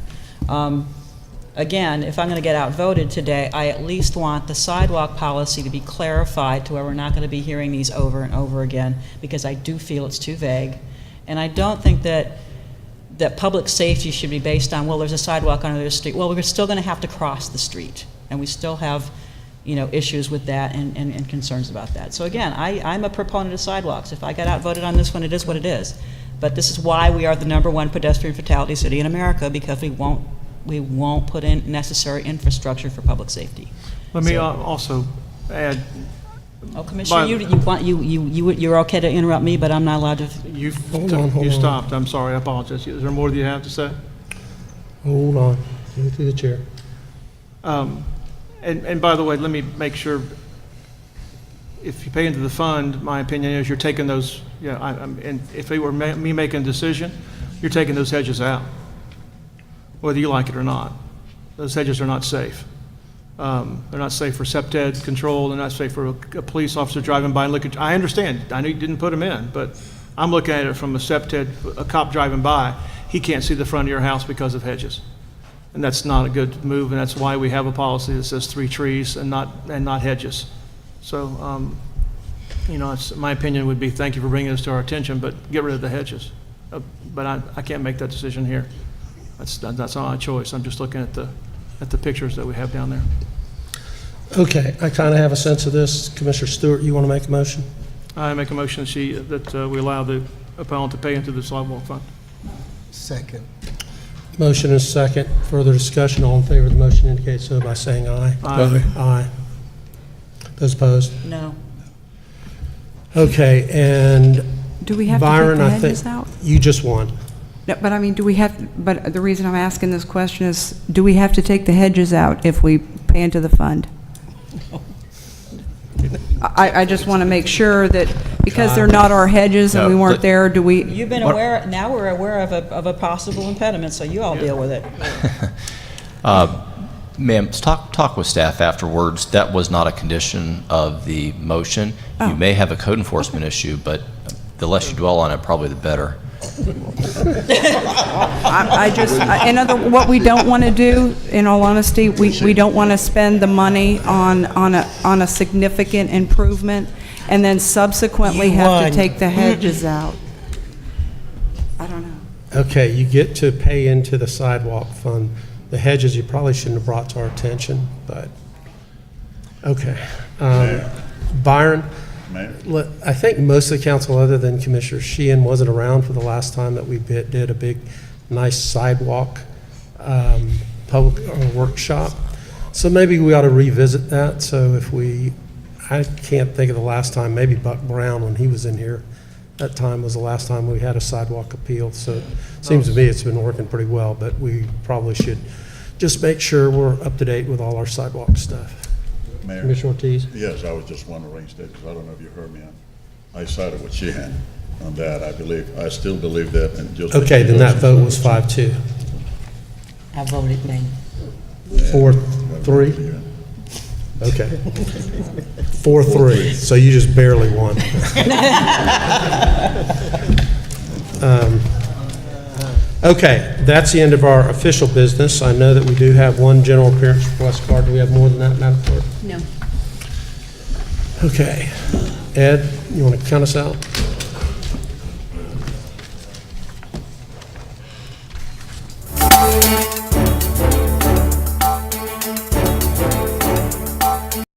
Again, if I'm going to get outvoted today, I at least want the sidewalk policy to be clarified to where we're not going to be hearing these over and over again, because I do feel it's too vague. And I don't think that public safety should be based on, well, there's a sidewalk on the other street. Well, we're still going to have to cross the street, and we still have issues with that and concerns about that. So again, I'm a proponent of sidewalks. If I got outvoted on this one, it is what it is. But this is why we are the #1 pedestrian fatality city in America, because we won't put in necessary infrastructure for public safety. Let me also add. Oh, Commissioner, you're okay to interrupt me, but I'm not allowed to. You Hold on. stopped. I'm sorry. I apologize. Is there more that you have to say? Hold on, give it to the chair. And by the way, let me make sure, if you pay into the fund, my opinion is you're taking those, and if it were me making a decision, you're taking those hedges out, whether you like it or not. Those hedges are not safe. They're not safe for SEPTED control. They're not safe for a police officer driving by and looking. I understand. I know you didn't put them in, but I'm looking at it from a SEPTED, a cop driving by. He can't see the front of your house because of hedges. And that's not a good move, and that's why we have a policy that says 3 trees and not hedges. So, my opinion would be, thank you for bringing this to our attention, but get rid of the hedges. But I can't make that decision here. That's not my choice. I'm just looking at the pictures that we have down there. Okay, I kind of have a sense of this. Commissioner Stewart, you want to make a motion? I make a motion that we allow the appellant to pay into the sidewalk fund. Second. Motion is second. Further discussion, all in favor of the motion indicate so by saying aye. Aye. Aye. Those opposed? No. Okay, and Do we have to take Byron, the I hedges think out? you just won. No, but I mean, but the reason I'm asking this question is, do we have to take the hedges out if we pay into the fund? I just want to make sure that, because they're not our hedges and we weren't there, do we? You've been aware, now we're aware of a possible impediment, so you all deal with it. Ma'am, talk with staff afterwards. That was not a condition of the motion. You may have a code enforcement issue, but the less you dwell on it, probably the better. What we don't want to do, in all honesty, we don't want to spend the money on a significant improvement and then subsequently have to take the hedges out. I don't know. Okay, you get to pay into the sidewalk fund. The hedges you probably shouldn't have brought to our attention, but Okay. Mayor. Byron? Mayor? I think most of the council, other than Commissioner Sheehan, wasn't around for the last time that we did a big, nice sidewalk public workshop. So maybe we ought to revisit that. So I can't think of the last time, maybe Buck Brown, when he was in here, that time was the last time we had a sidewalk appeal. So it seems to me it's been working pretty well, but we probably should just make sure we're up to date with all our sidewalk stuff. Mayor? Commissioner Ortiz? Yes, I was just want to raise that, because I don't know if you heard me. I sided with Sheehan on that. I still believe that, and just. Okay, then that vote was 5-2. I voted nay. 4-3? Okay. 4-3, so you just barely won. Okay, that's the end of our official business. I know that we do have one general appearance request card. Do we have more than that, Madam Clerk? No. Okay. Ed, you want to count us out?